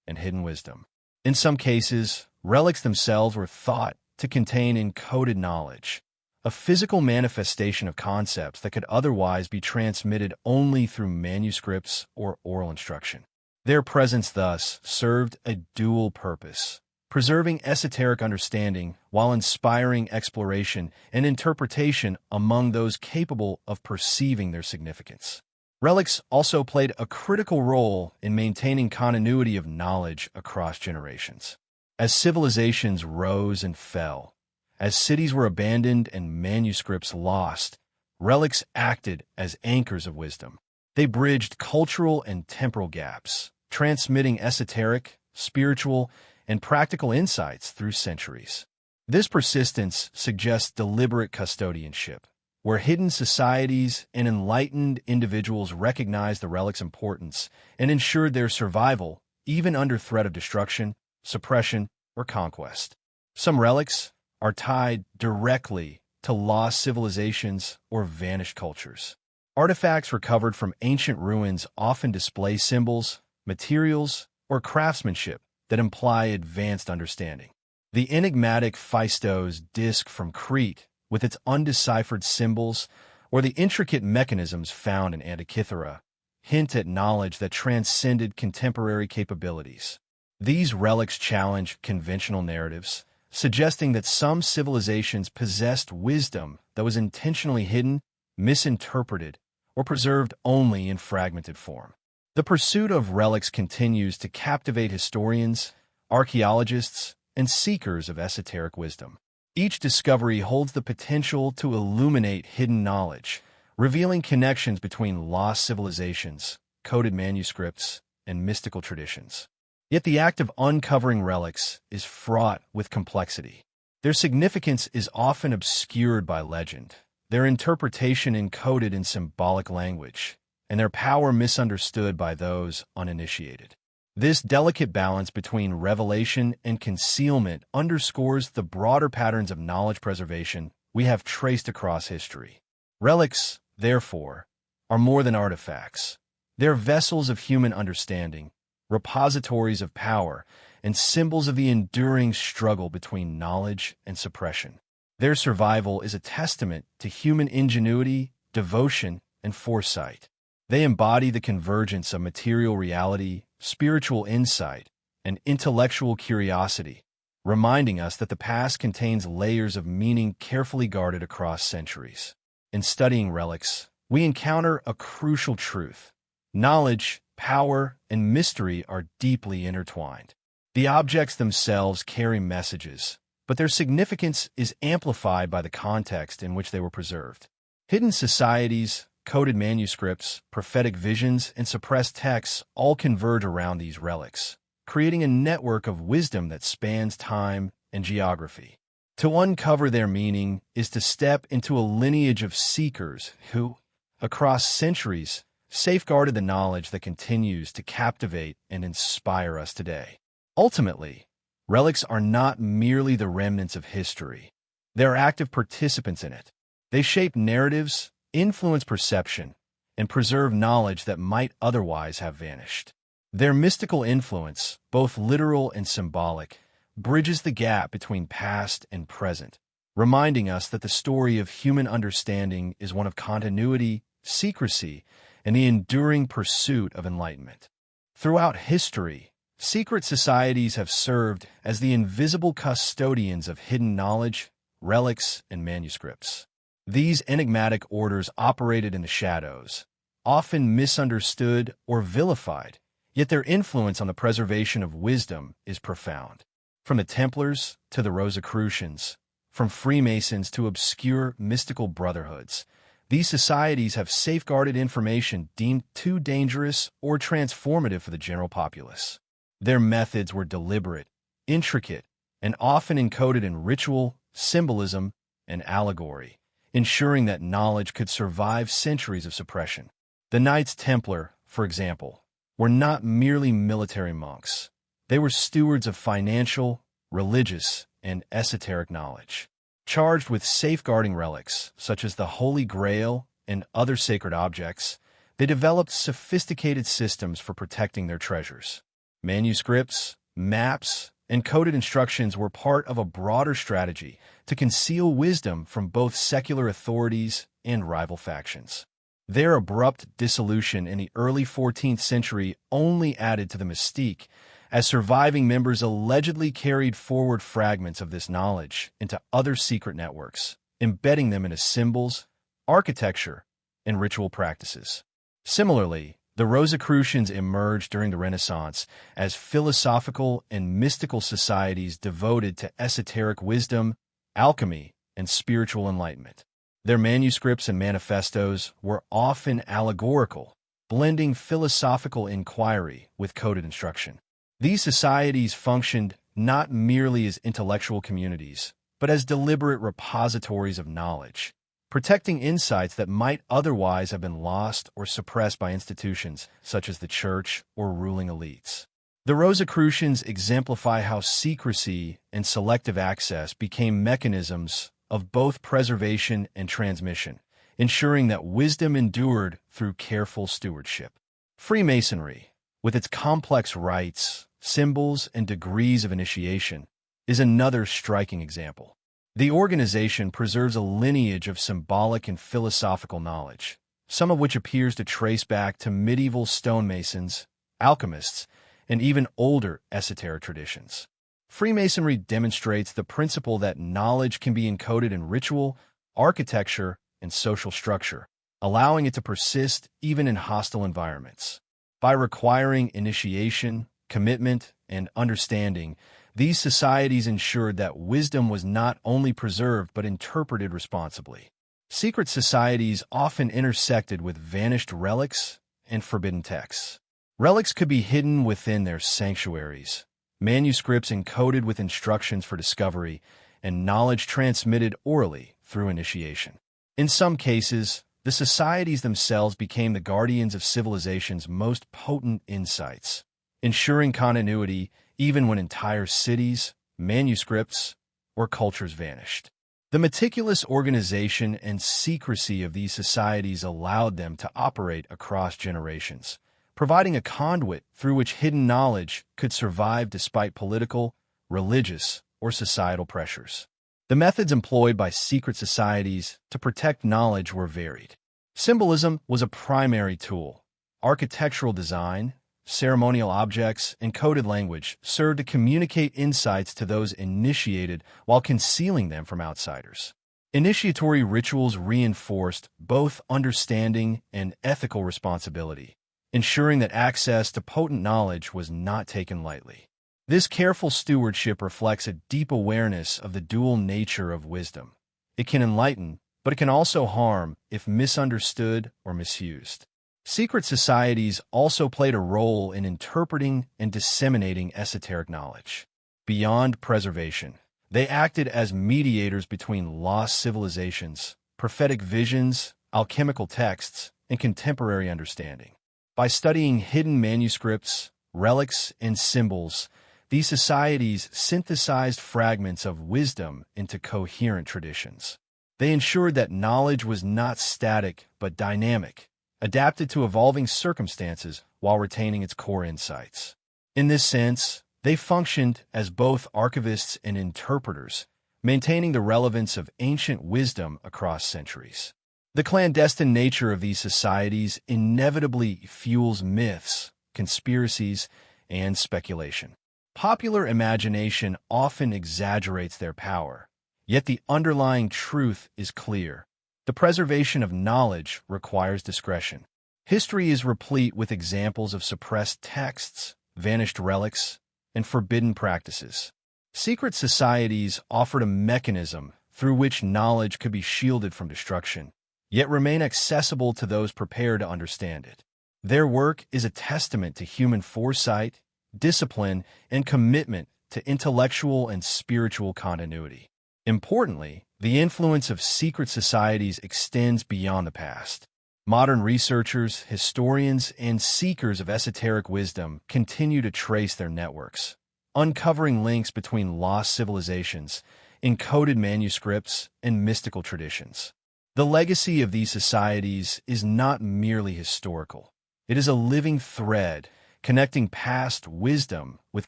and hidden wisdom. In some cases, relics themselves were thought to contain encoded knowledge, a physical manifestation of concepts that could otherwise be transmitted only through manuscripts or oral instruction. Their presence thus served a dual purpose, preserving esoteric understanding while inspiring exploration and interpretation among those capable of perceiving their significance. Relics also played a critical role in maintaining continuity of knowledge across generations. As civilizations rose and fell, as cities were abandoned and manuscripts lost, relics acted as anchors of wisdom. They bridged cultural and temporal gaps, transmitting esoteric, spiritual, and practical insights through centuries. This persistence suggests deliberate custodianship, where hidden societies and enlightened individuals recognized the relic's importance and ensured their survival even under threat of destruction, suppression, or conquest. Some relics are tied directly to lost civilizations or vanished cultures. Artifacts recovered from ancient ruins often display symbols, materials, or craftsmanship that imply advanced understanding. The enigmatic Phaistos disc from Crete, with its undeciphered symbols, or the intricate mechanisms found in Antikythera, hint at knowledge that transcended contemporary capabilities. These relics challenge conventional narratives, suggesting that some civilizations possessed wisdom that was intentionally hidden, misinterpreted, or preserved only in fragmented form. The pursuit of relics continues to captivate historians, archaeologists, and seekers of esoteric wisdom. Each discovery holds the potential to illuminate hidden knowledge, revealing connections between lost civilizations, coded manuscripts, and mystical traditions. Yet the act of uncovering relics is fraught with complexity. Their significance is often obscured by legend, their interpretation encoded in symbolic language, and their power misunderstood by those uninitiated. This delicate balance between revelation and concealment underscores the broader patterns of knowledge preservation we have traced across history. Relics, therefore, are more than artifacts. They're vessels of human understanding, repositories of power, and symbols of the enduring struggle between knowledge and suppression. Their survival is a testament to human ingenuity, devotion, and foresight. They embody the convergence of material reality, spiritual insight, and intellectual curiosity, reminding us that the past contains layers of meaning carefully guarded across centuries. In studying relics, we encounter a crucial truth. Knowledge, power, and mystery are deeply intertwined. The objects themselves carry messages, but their significance is amplified by the context in which they were preserved. Hidden societies, coded manuscripts, prophetic visions, and suppressed texts all converge around these relics, creating a network of wisdom that spans time and geography. To uncover their meaning is to step into a lineage of seekers who, across centuries, safeguarded the knowledge that continues to captivate and inspire us today. Ultimately, relics are not merely the remnants of history. They're active participants in it. They shape narratives, influence perception, and preserve knowledge that might otherwise have vanished. Their mystical influence, both literal and symbolic, bridges the gap between past and present, reminding us that the story of human understanding is one of continuity, secrecy, and the enduring pursuit of enlightenment. Throughout history, secret societies have served as the invisible custodians of hidden knowledge, relics, and manuscripts. These enigmatic orders operated in the shadows, often misunderstood or vilified, yet their influence on the preservation of wisdom is profound. From the Templars to the Rosicrucians, from Freemasons to obscure mystical brotherhoods, these societies have safeguarded information deemed too dangerous or transformative for the general populace. Their methods were deliberate, intricate, and often encoded in ritual, symbolism, and allegory, ensuring that knowledge could survive centuries of suppression. The Knights Templar, for example, were not merely military monks. They were stewards of financial, religious, and esoteric knowledge. Charged with safeguarding relics, such as the Holy Grail and other sacred objects, they developed sophisticated systems for protecting their treasures. Manuscripts, maps, and coded instructions were part of a broader strategy to conceal wisdom from both secular authorities and rival factions. Their abrupt dissolution in the early 14th century only added to the mystique, as surviving members allegedly carried forward fragments of this knowledge into other secret networks, embedding them into symbols, architecture, and ritual practices. Similarly, the Rosicrucians emerged during the Renaissance as philosophical and mystical societies devoted to esoteric wisdom, alchemy, and spiritual enlightenment. Their manuscripts and manifestos were often allegorical, blending philosophical inquiry with coded instruction. These societies functioned not merely as intellectual communities, but as deliberate repositories of knowledge, protecting insights that might otherwise have been lost or suppressed by institutions such as the church or ruling elites. The Rosicrucians exemplify how secrecy and selective access became mechanisms of both preservation and transmission, ensuring that wisdom endured through careful stewardship. Freemasonry, with its complex rites, symbols, and degrees of initiation, is another striking example. The organization preserves a lineage of symbolic and philosophical knowledge, some of which appears to trace back to medieval stonemasons, alchemists, and even older esoteric traditions. Freemasonry demonstrates the principle that knowledge can be encoded in ritual, architecture, and social structure, allowing it to persist even in hostile environments. By requiring initiation, commitment, and understanding, these societies ensured that wisdom was not only preserved but interpreted responsibly. Secret societies often intersected with vanished relics and forbidden texts. Relics could be hidden within their sanctuaries, manuscripts encoded with instructions for discovery, and knowledge transmitted orally through initiation. In some cases, the societies themselves became the guardians of civilization's most potent insights, ensuring continuity even when entire cities, manuscripts, or cultures vanished. The meticulous organization and secrecy of these societies allowed them to operate across generations, providing a conduit through which hidden knowledge could survive despite political, religious, or societal pressures. The methods employed by secret societies to protect knowledge were varied. Symbolism was a primary tool. Architectural design, ceremonial objects, and coded language served to communicate insights to those initiated while concealing them from outsiders. Initiatory rituals reinforced both understanding and ethical responsibility, ensuring that access to potent knowledge was not taken lightly. This careful stewardship reflects a deep awareness of the dual nature of wisdom. It can enlighten, but it can also harm if misunderstood or misused. Secret societies also played a role in interpreting and disseminating esoteric knowledge. Beyond preservation, they acted as mediators between lost civilizations, prophetic visions, alchemical texts, and contemporary understanding. By studying hidden manuscripts, relics, and symbols, these societies synthesized fragments of wisdom into coherent traditions. They ensured that knowledge was not static but dynamic, adapted to evolving circumstances while retaining its core insights. In this sense, they functioned as both archivists and interpreters, maintaining the relevance of ancient wisdom across centuries. The clandestine nature of these societies inevitably fuels myths, conspiracies, and speculation. Popular imagination often exaggerates their power, yet the underlying truth is clear. The preservation of knowledge requires discretion. History is replete with examples of suppressed texts, vanished relics, and forbidden practices. Secret societies offered a mechanism through which knowledge could be shielded from destruction, yet remain accessible to those prepared to understand it. Their work is a testament to human foresight, discipline, and commitment to intellectual and spiritual continuity. Importantly, the influence of secret societies extends beyond the past. Modern researchers, historians, and seekers of esoteric wisdom continue to trace their networks, uncovering links between lost civilizations, encoded manuscripts, and mystical traditions. The legacy of these societies is not merely historical. It is a living thread connecting past wisdom with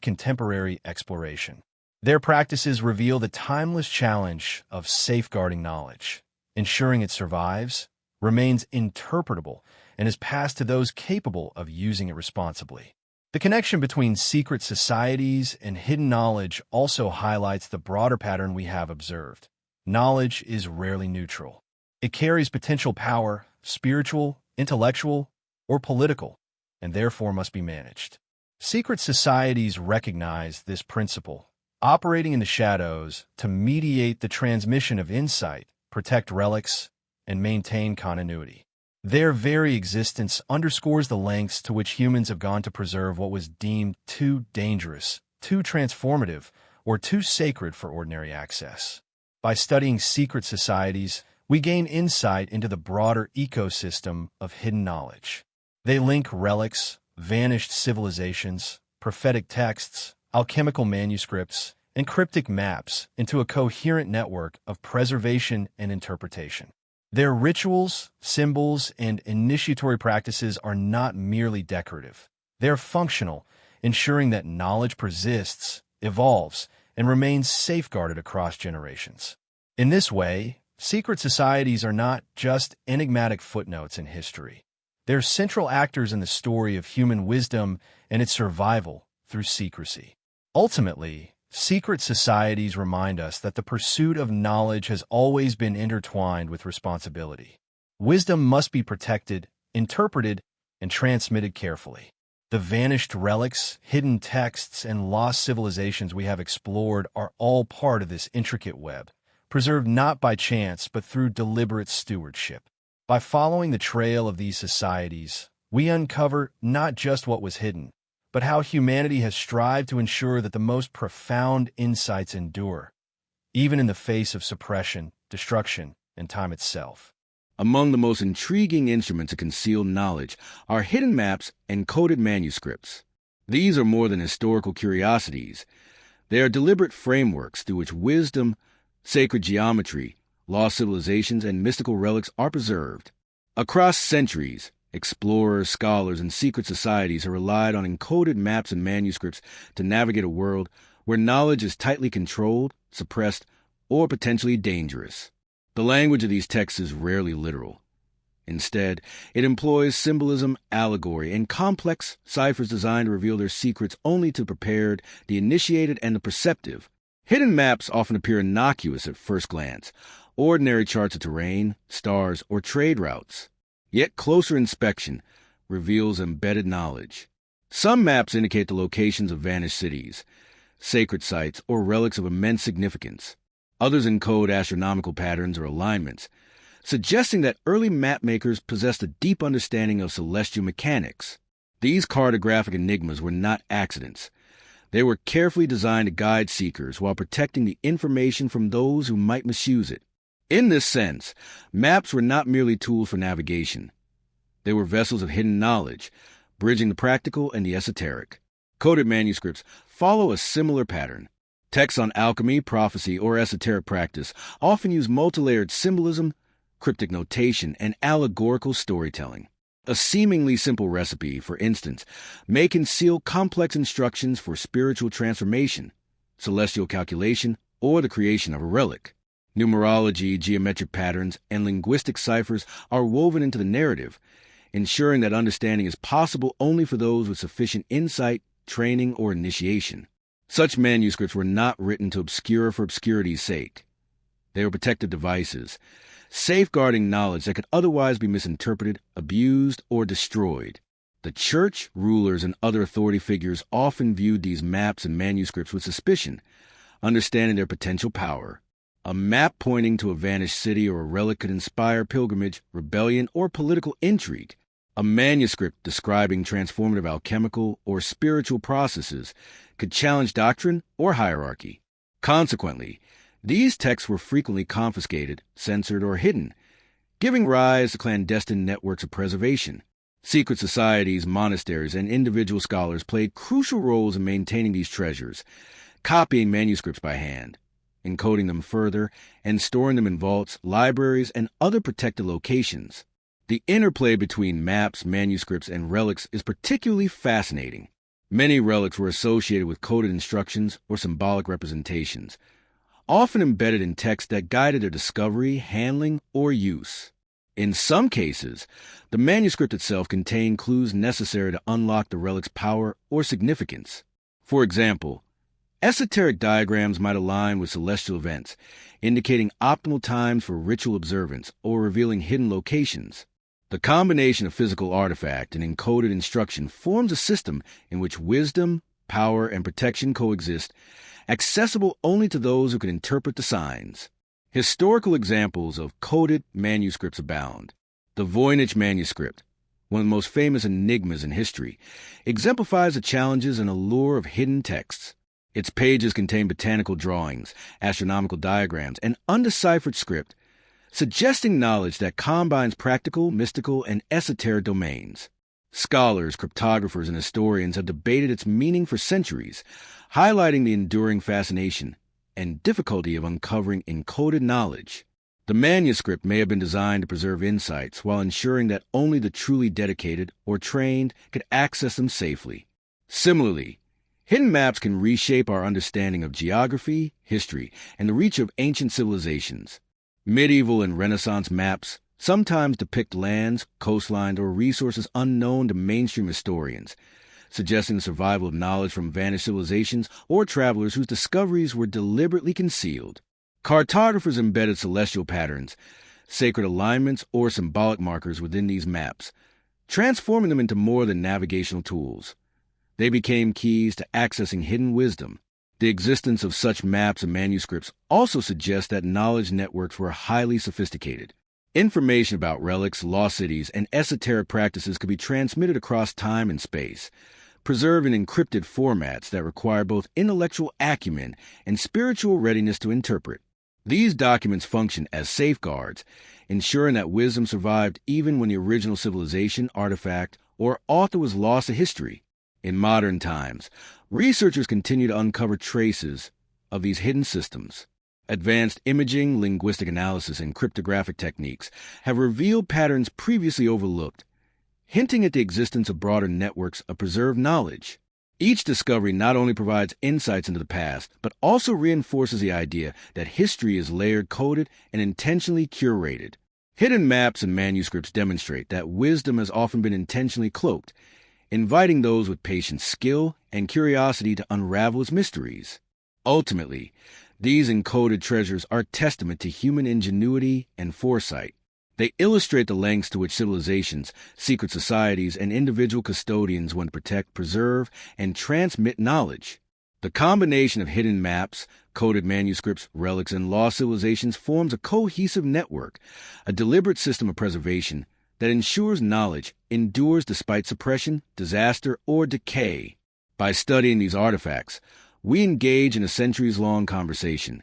contemporary exploration. Their practices reveal the timeless challenge of safeguarding knowledge, ensuring it survives, remains interpretable, and is passed to those capable of using it responsibly. The connection between secret societies and hidden knowledge also highlights the broader pattern we have observed. Knowledge is rarely neutral. It carries potential power, spiritual, intellectual, or political, and therefore must be managed. Secret societies recognize this principle, operating in the shadows to mediate the transmission of insight, protect relics, and maintain continuity. Their very existence underscores the lengths to which humans have gone to preserve what was deemed too dangerous, too transformative, or too sacred for ordinary access. By studying secret societies, we gain insight into the broader ecosystem of hidden knowledge. They link relics, vanished civilizations, prophetic texts, alchemical manuscripts, and cryptic maps into a coherent network of preservation and interpretation. Their rituals, symbols, and initiatory practices are not merely decorative. They are functional, ensuring that knowledge persists, evolves, and remains safeguarded across generations. In this way, secret societies are not just enigmatic footnotes in history. They're central actors in the story of human wisdom and its survival through secrecy. Ultimately, secret societies remind us that the pursuit of knowledge has always been intertwined with responsibility. Wisdom must be protected, interpreted, and transmitted carefully. The vanished relics, hidden texts, and lost civilizations we have explored are all part of this intricate web, preserved not by chance but through deliberate stewardship. By following the trail of these societies, we uncover not just what was hidden, but how humanity has strived to ensure that the most profound insights endure, even in the face of suppression, destruction, and time itself. Among the most intriguing instruments of concealed knowledge are hidden maps and coded manuscripts. These are more than historical curiosities. They are deliberate frameworks through which wisdom, sacred geometry, lost civilizations, and mystical relics are preserved. Across centuries, explorers, scholars, and secret societies have relied on encoded maps and manuscripts to navigate a world where knowledge is tightly controlled, suppressed, or potentially dangerous. The language of these texts is rarely literal. Instead, it employs symbolism, allegory, and complex ciphers designed to reveal their secrets only to the prepared, the initiated, and the perceptive. Hidden maps often appear innocuous at first glance, ordinary charts of terrain, stars, or trade routes. Yet closer inspection reveals embedded knowledge. Some maps indicate the locations of vanished cities, sacred sites, or relics of immense significance. Others encode astronomical patterns or alignments, suggesting that early mapmakers possessed a deep understanding of celestial mechanics. These cartographic enigmas were not accidents. They were carefully designed to guide seekers while protecting the information from those who might misuse it. In this sense, maps were not merely tools for navigation. They were vessels of hidden knowledge, bridging the practical and the esoteric. Coded manuscripts follow a similar pattern. Texts on alchemy, prophecy, or esoteric practice often use multilayered symbolism, cryptic notation, and allegorical storytelling. A seemingly simple recipe, for instance, may conceal complex instructions for spiritual transformation, celestial calculation, or the creation of a relic. Numerology, geometric patterns, and linguistic ciphers are woven into the narrative, ensuring that understanding is possible only for those with sufficient insight, training, or initiation. Such manuscripts were not written to obscure for obscurity's sake. They were protective devices, safeguarding knowledge that could otherwise be misinterpreted, abused, or destroyed. The church, rulers, and other authority figures often viewed these maps and manuscripts with suspicion, understanding their potential power. A map pointing to a vanished city or a relic could inspire pilgrimage, rebellion, or political intrigue. A manuscript describing transformative alchemical or spiritual processes could challenge doctrine or hierarchy. Consequently, these texts were frequently confiscated, censored, or hidden, giving rise to clandestine networks of preservation. Secret societies, monasteries, and individual scholars played crucial roles in maintaining these treasures, copying manuscripts by hand, encoding them further, and storing them in vaults, libraries, and other protected locations. The interplay between maps, manuscripts, and relics is particularly fascinating. Many relics were associated with coded instructions or symbolic representations, often embedded in text that guided their discovery, handling, or use. In some cases, the manuscript itself contained clues necessary to unlock the relic's power or significance. For example, esoteric diagrams might align with celestial events, indicating optimal times for ritual observance or revealing hidden locations. The combination of physical artifact and encoded instruction forms a system in which wisdom, power, and protection coexist, accessible only to those who can interpret the signs. Historical examples of coded manuscripts abound. The Voynich manuscript, one of the most famous enigmas in history, exemplifies the challenges and allure of hidden texts. Its pages contain botanical drawings, astronomical diagrams, and undeciphered script, suggesting knowledge that combines practical, mystical, and esoteric domains. Scholars, cryptographers, and historians have debated its meaning for centuries, highlighting the enduring fascination and difficulty of uncovering encoded knowledge. The manuscript may have been designed to preserve insights while ensuring that only the truly dedicated or trained could access them safely. Similarly, hidden maps can reshape our understanding of geography, history, and the reach of ancient civilizations. Medieval and Renaissance maps sometimes depict lands, coastlines, or resources unknown to mainstream historians, suggesting the survival of knowledge from vanished civilizations or travelers whose discoveries were deliberately concealed. Cartographers embedded celestial patterns, sacred alignments, or symbolic markers within these maps, transforming them into more than navigational tools. They became keys to accessing hidden wisdom. The existence of such maps and manuscripts also suggests that knowledge networks were highly sophisticated. Information about relics, lost cities, and esoteric practices could be transmitted across time and space, preserved in encrypted formats that require both intellectual acumen and spiritual readiness to interpret. These documents function as safeguards, ensuring that wisdom survived even when the original civilization, artifact, or author was lost to history. In modern times, researchers continue to uncover traces of these hidden systems. Advanced imaging, linguistic analysis, and cryptographic techniques have revealed patterns previously overlooked, hinting at the existence of broader networks of preserved knowledge. Each discovery not only provides insights into the past, but also reinforces the idea that history is layered, coded, and intentionally curated. Hidden maps and manuscripts demonstrate that wisdom has often been intentionally cloaked, inviting those with patient skill and curiosity to unravel its mysteries. Ultimately, these encoded treasures are testament to human ingenuity and foresight. They illustrate the lengths to which civilizations, secret societies, and individual custodians want to protect, preserve, and transmit knowledge. The combination of hidden maps, coded manuscripts, relics, and lost civilizations forms a cohesive network, a deliberate system of preservation that ensures knowledge endures despite suppression, disaster, or decay. By studying these artifacts, we engage in a centuries-long conversation,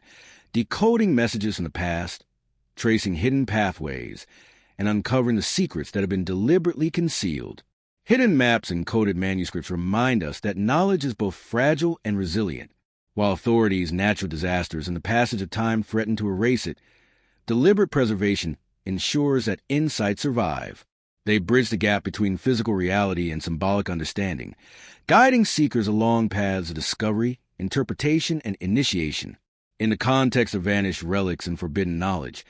decoding messages from the past, tracing hidden pathways, and uncovering the secrets that have been deliberately concealed. Hidden maps and coded manuscripts remind us that knowledge is both fragile and resilient. While authorities, natural disasters, and the passage of time threaten to erase it, deliberate preservation ensures that insights survive. They bridge the gap between physical reality and symbolic understanding, guiding seekers along paths of discovery, interpretation, and initiation. In the context of vanished relics and forbidden knowledge,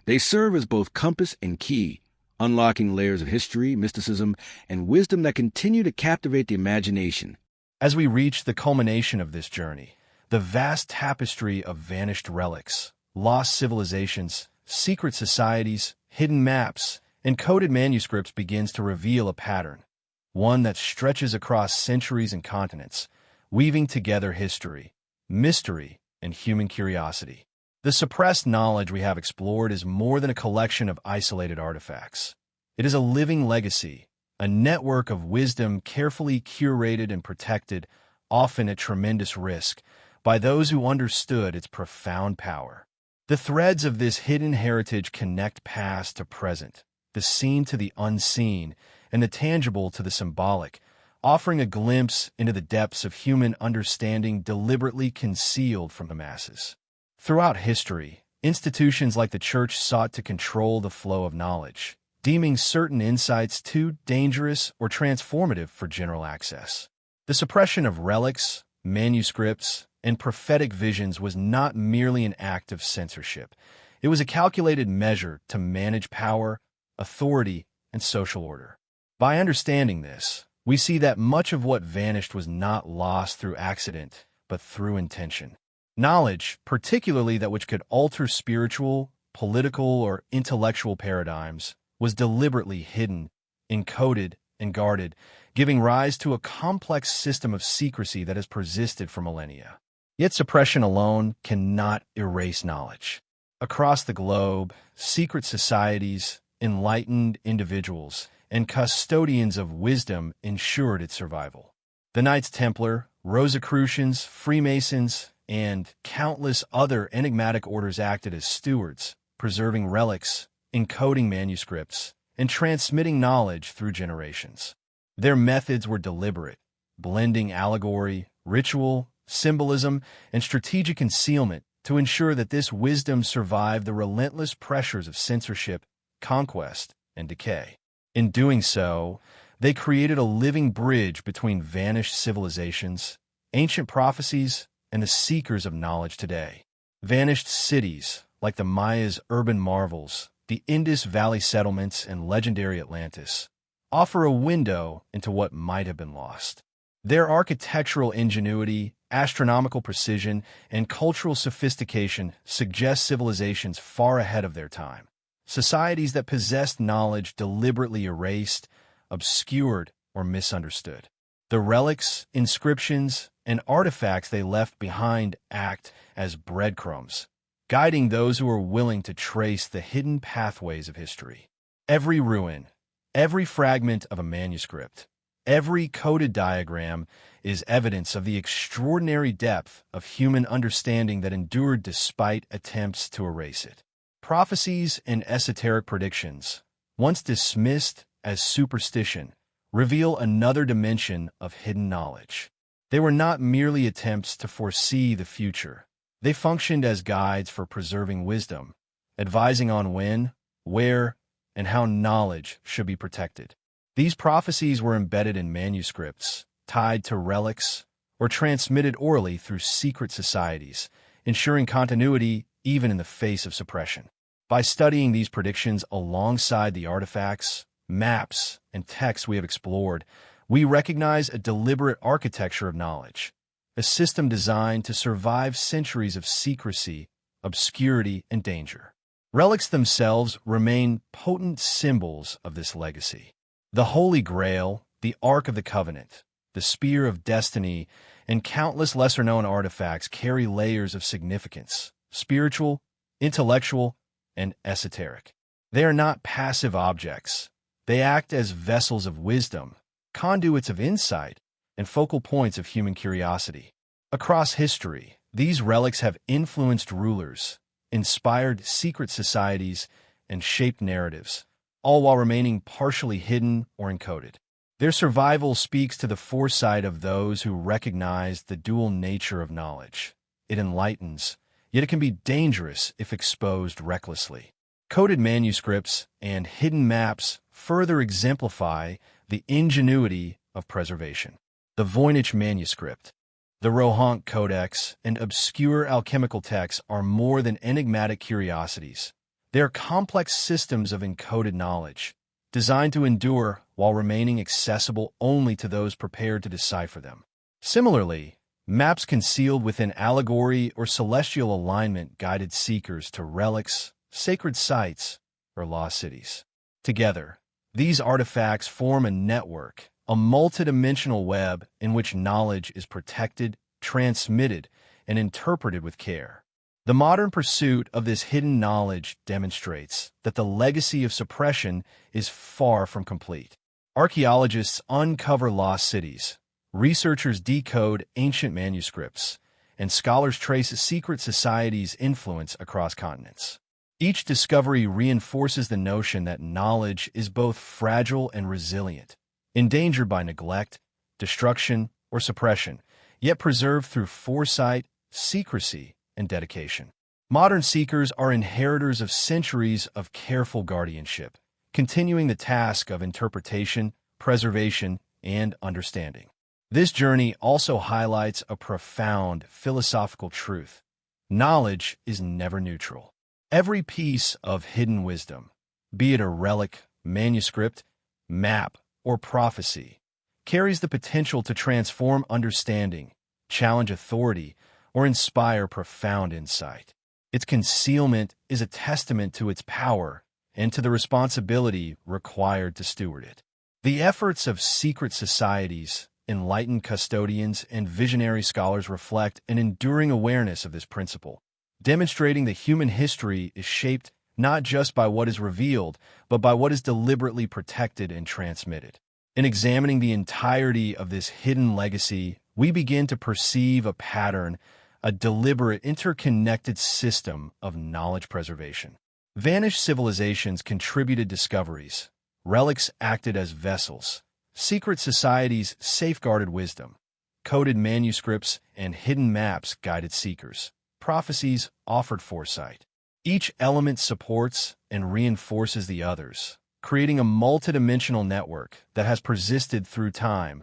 they serve as both compass and key, unlocking layers of history, mysticism, and wisdom that continue to captivate the imagination. As we reach the culmination of this journey, the vast tapestry of vanished relics, lost civilizations, secret societies, hidden maps, and coded manuscripts begins to reveal a pattern, one that stretches across centuries and continents, weaving together history, mystery, and human curiosity. The suppressed knowledge we have explored is more than a collection of isolated artifacts. It is a living legacy, a network of wisdom carefully curated and protected, often at tremendous risk, by those who understood its profound power. The threads of this hidden heritage connect past to present, the seen to the unseen, and the tangible to the symbolic, offering a glimpse into the depths of human understanding deliberately concealed from the masses. Throughout history, institutions like the Church sought to control the flow of knowledge, deeming certain insights too dangerous or transformative for general access. The suppression of relics, manuscripts, and prophetic visions was not merely an act of censorship. It was a calculated measure to manage power, authority, and social order. By understanding this, we see that much of what vanished was not lost through accident, but through intention. Knowledge, particularly that which could alter spiritual, political, or intellectual paradigms, was deliberately hidden, encoded, and guarded, giving rise to a complex system of secrecy that has persisted for millennia. Yet suppression alone cannot erase knowledge. Across the globe, secret societies, enlightened individuals, and custodians of wisdom ensured its survival. The Knights Templar, Rosicrucians, Freemasons, and countless other enigmatic orders acted as stewards, preserving relics, encoding manuscripts, and transmitting knowledge through generations. Their methods were deliberate, blending allegory, ritual, symbolism, and strategic concealment to ensure that this wisdom survived the relentless pressures of censorship, conquest, and decay. In doing so, they created a living bridge between vanished civilizations, ancient prophecies, and the seekers of knowledge today. Vanished cities, like the Maya's urban marvels, the Indus Valley settlements, and legendary Atlantis, offer a window into what might have been lost. Their architectural ingenuity, astronomical precision, and cultural sophistication suggest civilizations far ahead of their time. Societies that possessed knowledge deliberately erased, obscured, or misunderstood. The relics, inscriptions, and artifacts they left behind act as breadcrumbs, guiding those who are willing to trace the hidden pathways of history. Every ruin, every fragment of a manuscript, every coded diagram is evidence of the extraordinary depth of human understanding that endured despite attempts to erase it. Prophecies and esoteric predictions, once dismissed as superstition, reveal another dimension of hidden knowledge. They were not merely attempts to foresee the future. They functioned as guides for preserving wisdom, advising on when, where, and how knowledge should be protected. These prophecies were embedded in manuscripts, tied to relics, or transmitted orally through secret societies, ensuring continuity even in the face of suppression. By studying these predictions alongside the artifacts, maps, and texts we have explored, we recognize a deliberate architecture of knowledge, a system designed to survive centuries of secrecy, obscurity, and danger. Relics themselves remain potent symbols of this legacy. The Holy Grail, the Ark of the Covenant, the Spear of Destiny, and countless lesser-known artifacts carry layers of significance, spiritual, intellectual, and esoteric. They are not passive objects. They act as vessels of wisdom, conduits of insight, and focal points of human curiosity. Across history, these relics have influenced rulers, inspired secret societies, and shaped narratives, all while remaining partially hidden or encoded. Their survival speaks to the foresight of those who recognize the dual nature of knowledge. It enlightens, yet it can be dangerous if exposed recklessly. Coded manuscripts and hidden maps further exemplify the ingenuity of preservation. The Voynich manuscript, the Rohank Codex, and obscure alchemical texts are more than enigmatic curiosities. They are complex systems of encoded knowledge, designed to endure while remaining accessible only to those prepared to decipher them. Similarly, maps concealed within allegory or celestial alignment guided seekers to relics, sacred sites, or lost cities. Together, these artifacts form a network, a multidimensional web in which knowledge is protected, transmitted, and interpreted with care. The modern pursuit of this hidden knowledge demonstrates that the legacy of suppression is far from complete. Archaeologists uncover lost cities, researchers decode ancient manuscripts, and scholars trace secret societies' influence across continents. Each discovery reinforces the notion that knowledge is both fragile and resilient, endangered by neglect, destruction, or suppression, yet preserved through foresight, secrecy, and dedication. Modern seekers are inheritors of centuries of careful guardianship, continuing the task of interpretation, preservation, and understanding. This journey also highlights a profound philosophical truth. Knowledge is never neutral. Every piece of hidden wisdom, be it a relic, manuscript, map, or prophecy, carries the potential to transform understanding, challenge authority, or inspire profound insight. Its concealment is a testament to its power and to the responsibility required to steward it. The efforts of secret societies, enlightened custodians, and visionary scholars reflect an enduring awareness of this principle, demonstrating that human history is shaped not just by what is revealed, but by what is deliberately protected and transmitted. In examining the entirety of this hidden legacy, we begin to perceive a pattern, a deliberate, interconnected system of knowledge preservation. Vanished civilizations contributed discoveries, relics acted as vessels, secret societies safeguarded wisdom, coded manuscripts and hidden maps guided seekers, prophecies offered foresight. Each element supports and reinforces the others, creating a multidimensional network that has persisted through time,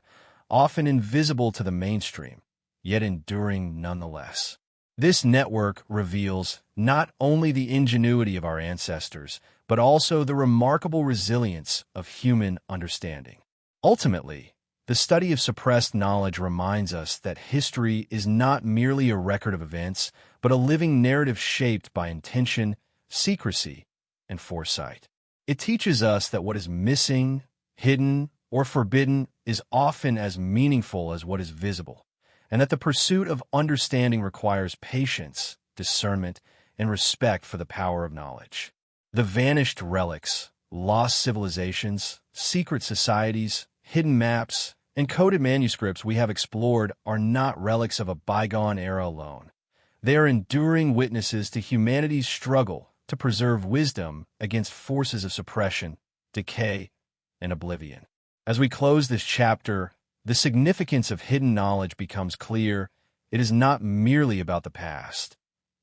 often invisible to the mainstream, yet enduring nonetheless. This network reveals not only the ingenuity of our ancestors, but also the remarkable resilience of human understanding. Ultimately, the study of suppressed knowledge reminds us that history is not merely a record of events, but a living narrative shaped by intention, secrecy, and foresight. It teaches us that what is missing, hidden, or forbidden is often as meaningful as what is visible, and that the pursuit of understanding requires patience, discernment, and respect for the power of knowledge. The vanished relics, lost civilizations, secret societies, hidden maps, and coded manuscripts we have explored are not relics of a bygone era alone. They are enduring witnesses to humanity's struggle to preserve wisdom against forces of suppression, decay, and oblivion. As we close this chapter, the significance of hidden knowledge becomes clear. It is not merely about the past.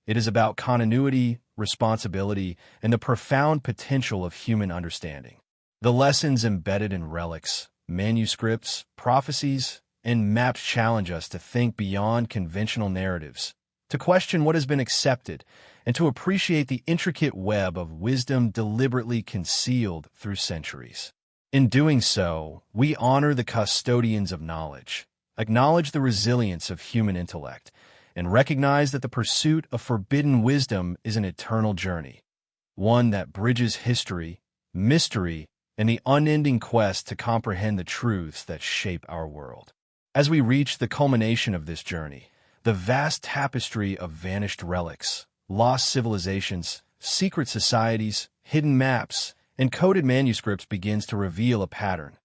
It is about continuity, responsibility, and the profound potential of human understanding. The lessons embedded in relics, manuscripts, prophecies, and maps challenge us to think beyond conventional narratives, to question what has been accepted, and to appreciate the intricate web of wisdom deliberately concealed through centuries. In doing so, we honor the custodians of knowledge, acknowledge the resilience of human intellect, and recognize that the pursuit of forbidden wisdom is an eternal journey, one that bridges history, mystery, and the unending quest to comprehend the truths that shape our world. As we reach the culmination of this journey, the vast tapestry of vanished relics, lost civilizations, secret societies, hidden maps, and coded manuscripts begins to reveal a pattern,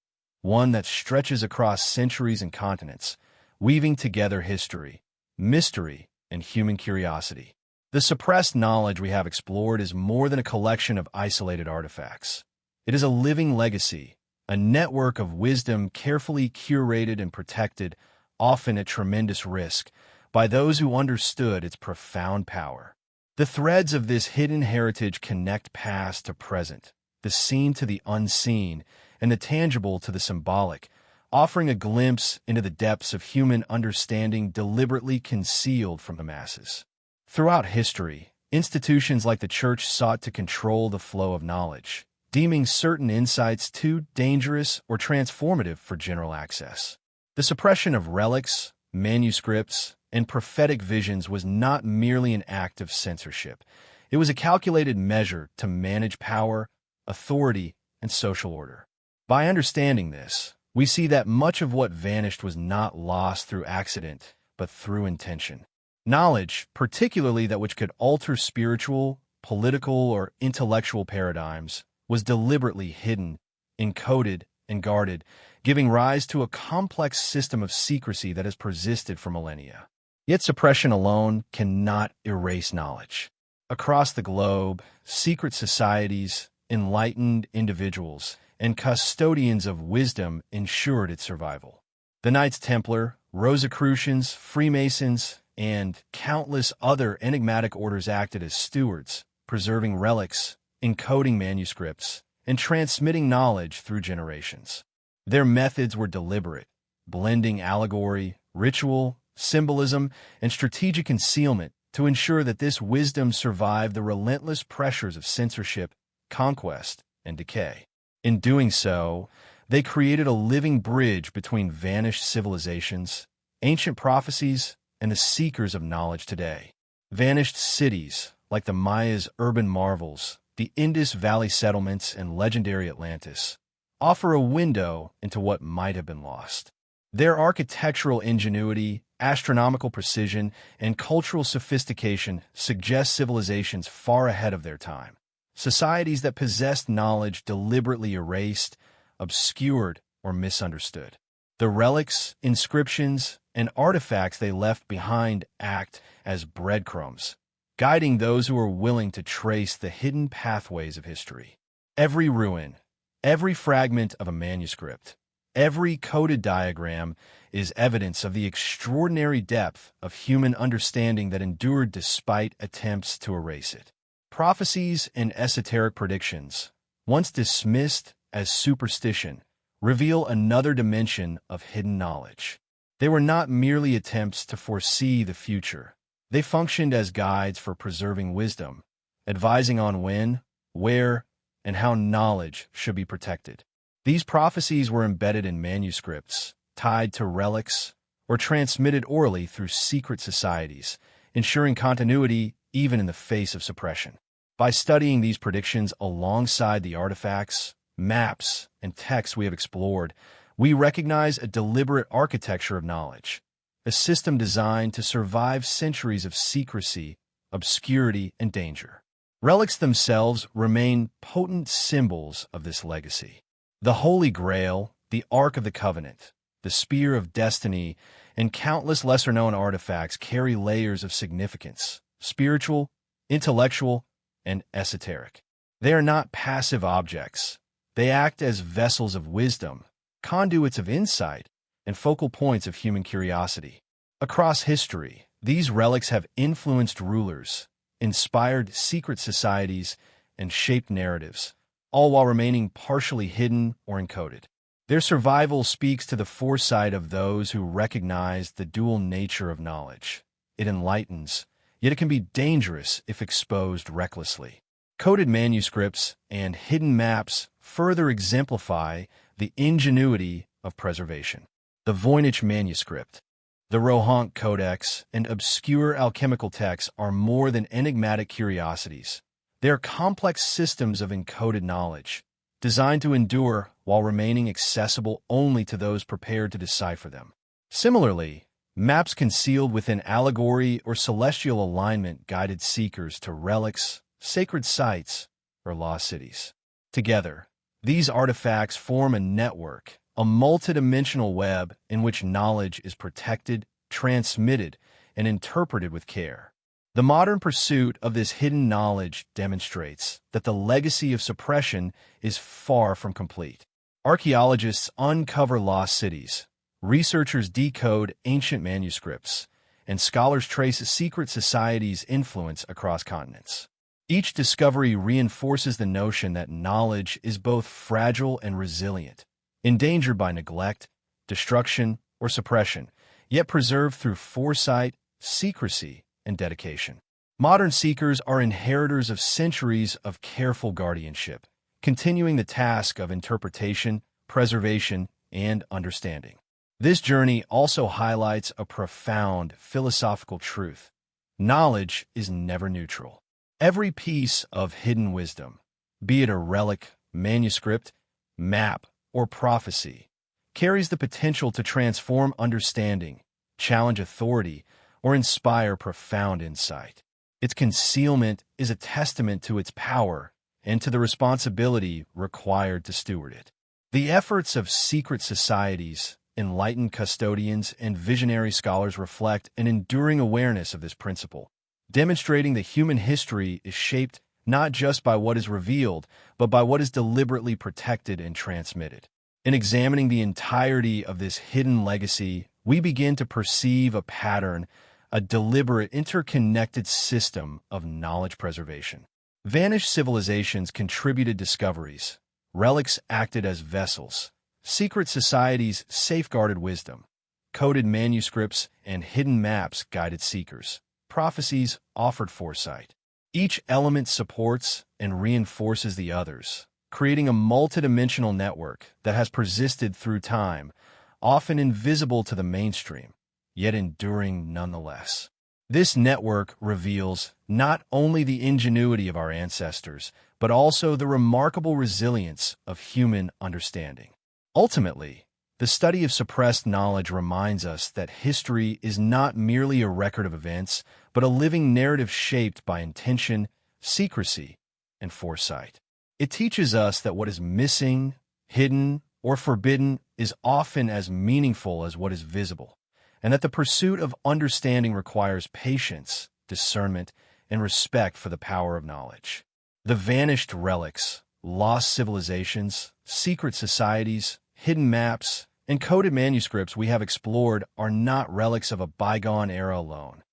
one that stretches across centuries and continents, weaving together history, mystery, and human curiosity. The suppressed knowledge we have explored is more than a collection of isolated artifacts. It is a living legacy, a network of wisdom carefully curated and protected, often at tremendous risk, by those who understood its profound power. The threads of this hidden heritage connect past to present, the seen to the unseen, and the tangible to the symbolic, offering a glimpse into the depths of human understanding deliberately concealed from the masses. Throughout history, institutions like the Church sought to control the flow of knowledge, deeming certain insights too dangerous or transformative for general access. The suppression of relics, manuscripts, and prophetic visions was not merely an act of censorship. It was a calculated measure to manage power, authority, and social order. By understanding this, we see that much of what vanished was not lost through accident, but through intention. Knowledge, particularly that which could alter spiritual, political, or intellectual paradigms, was deliberately hidden, encoded, and guarded, giving rise to a complex system of secrecy that has persisted for millennia. Yet suppression alone cannot erase knowledge. Across the globe, secret societies, enlightened individuals, and custodians of wisdom ensured its survival. The Knights Templar, Rosicrucians, Freemasons, and countless other enigmatic orders acted as stewards, preserving relics, encoding manuscripts, and transmitting knowledge through generations. Their methods were deliberate, blending allegory, ritual, symbolism, and strategic concealment to ensure that this wisdom survived the relentless pressures of censorship, conquest, and decay. In doing so, they created a living bridge between vanished civilizations, ancient prophecies, and the seekers of knowledge today. Vanished cities, like the Maya's urban marvels, the Indus Valley settlements, and legendary Atlantis, offer a window into what might have been lost. Their architectural ingenuity, astronomical precision, and cultural sophistication suggest civilizations far ahead of their time. Societies that possessed knowledge deliberately erased, obscured, or misunderstood. The relics, inscriptions, and artifacts they left behind act as breadcrumbs, guiding those who are willing to trace the hidden pathways of history. Every ruin, every fragment of a manuscript, every coded diagram is evidence of the extraordinary depth of human understanding that endured despite attempts to erase it. Prophecies and esoteric predictions, once dismissed as superstition, reveal another dimension of hidden knowledge. They were not merely attempts to foresee the future. They functioned as guides for preserving wisdom, advising on when, where, and how knowledge should be protected. These prophecies were embedded in manuscripts, tied to relics, or transmitted orally through secret societies, ensuring continuity even in the face of suppression. By studying these predictions alongside the artifacts, maps, and texts we have explored, we recognize a deliberate architecture of knowledge, a system designed to survive centuries of secrecy, obscurity, and danger. Relics themselves remain potent symbols of this legacy. The Holy Grail, the Ark of the Covenant, the Spear of Destiny, and countless lesser-known artifacts carry layers of significance, spiritual, intellectual, and esoteric. They are not passive objects. They act as vessels of wisdom, conduits of insight, and focal points of human curiosity. Across history, these relics have influenced rulers, inspired secret societies, and shaped narratives, all while remaining partially hidden or encoded. Their survival speaks to the foresight of those who recognize the dual nature of knowledge. It enlightens, yet it can be dangerous if exposed recklessly. Coded manuscripts and hidden maps further exemplify the ingenuity of preservation. The Voynich manuscript, the Rohank Codex, and obscure alchemical texts are more than enigmatic curiosities. They are complex systems of encoded knowledge, designed to endure while remaining accessible only to those prepared to decipher them. Similarly, maps concealed within allegory or celestial alignment guided seekers to relics, sacred sites, or lost cities. Together, these artifacts form a network, a multidimensional web in which knowledge is protected, transmitted, and interpreted with care. The modern pursuit of this hidden knowledge demonstrates that the legacy of suppression is far from complete. Archaeologists uncover lost cities, researchers decode ancient manuscripts, and scholars trace secret societies' influence across continents. Each discovery reinforces the notion that knowledge is both fragile and resilient, endangered by neglect, destruction, or suppression, yet preserved through foresight, secrecy, and dedication. Modern seekers are inheritors of centuries of careful guardianship, continuing the task of interpretation, preservation, and understanding. This journey also highlights a profound philosophical truth. Knowledge is never neutral. Every piece of hidden wisdom, be it a relic, manuscript, map, or prophecy, carries the potential to transform understanding, challenge authority, or inspire profound insight. Its concealment is a testament to its power and to the responsibility required to steward it. The efforts of secret societies, enlightened custodians, and visionary scholars reflect an enduring awareness of this principle, demonstrating that human history is shaped not just by what is revealed, but by what is deliberately protected and transmitted. In examining the entirety of this hidden legacy, we begin to perceive a pattern, a deliberate, interconnected system of knowledge preservation. Vanished civilizations contributed discoveries, relics acted as vessels, secret societies safeguarded wisdom, coded manuscripts and hidden maps guided seekers, prophecies offered foresight. Each element supports and reinforces the others, creating a multidimensional network that has persisted through time, often invisible to the mainstream, yet enduring nonetheless. This network reveals not only the ingenuity of our ancestors, but also the remarkable resilience of human understanding. Ultimately, the study of suppressed knowledge reminds us that history is not merely a record of events, but a living narrative shaped by intention, secrecy, and foresight. It teaches us that what is missing, hidden, or forbidden is often as meaningful as what is visible, and that the pursuit of understanding requires patience, discernment, and respect for the power of knowledge. The vanished relics, lost civilizations, secret societies, hidden maps, and coded manuscripts we have explored are not relics of a bygone era alone.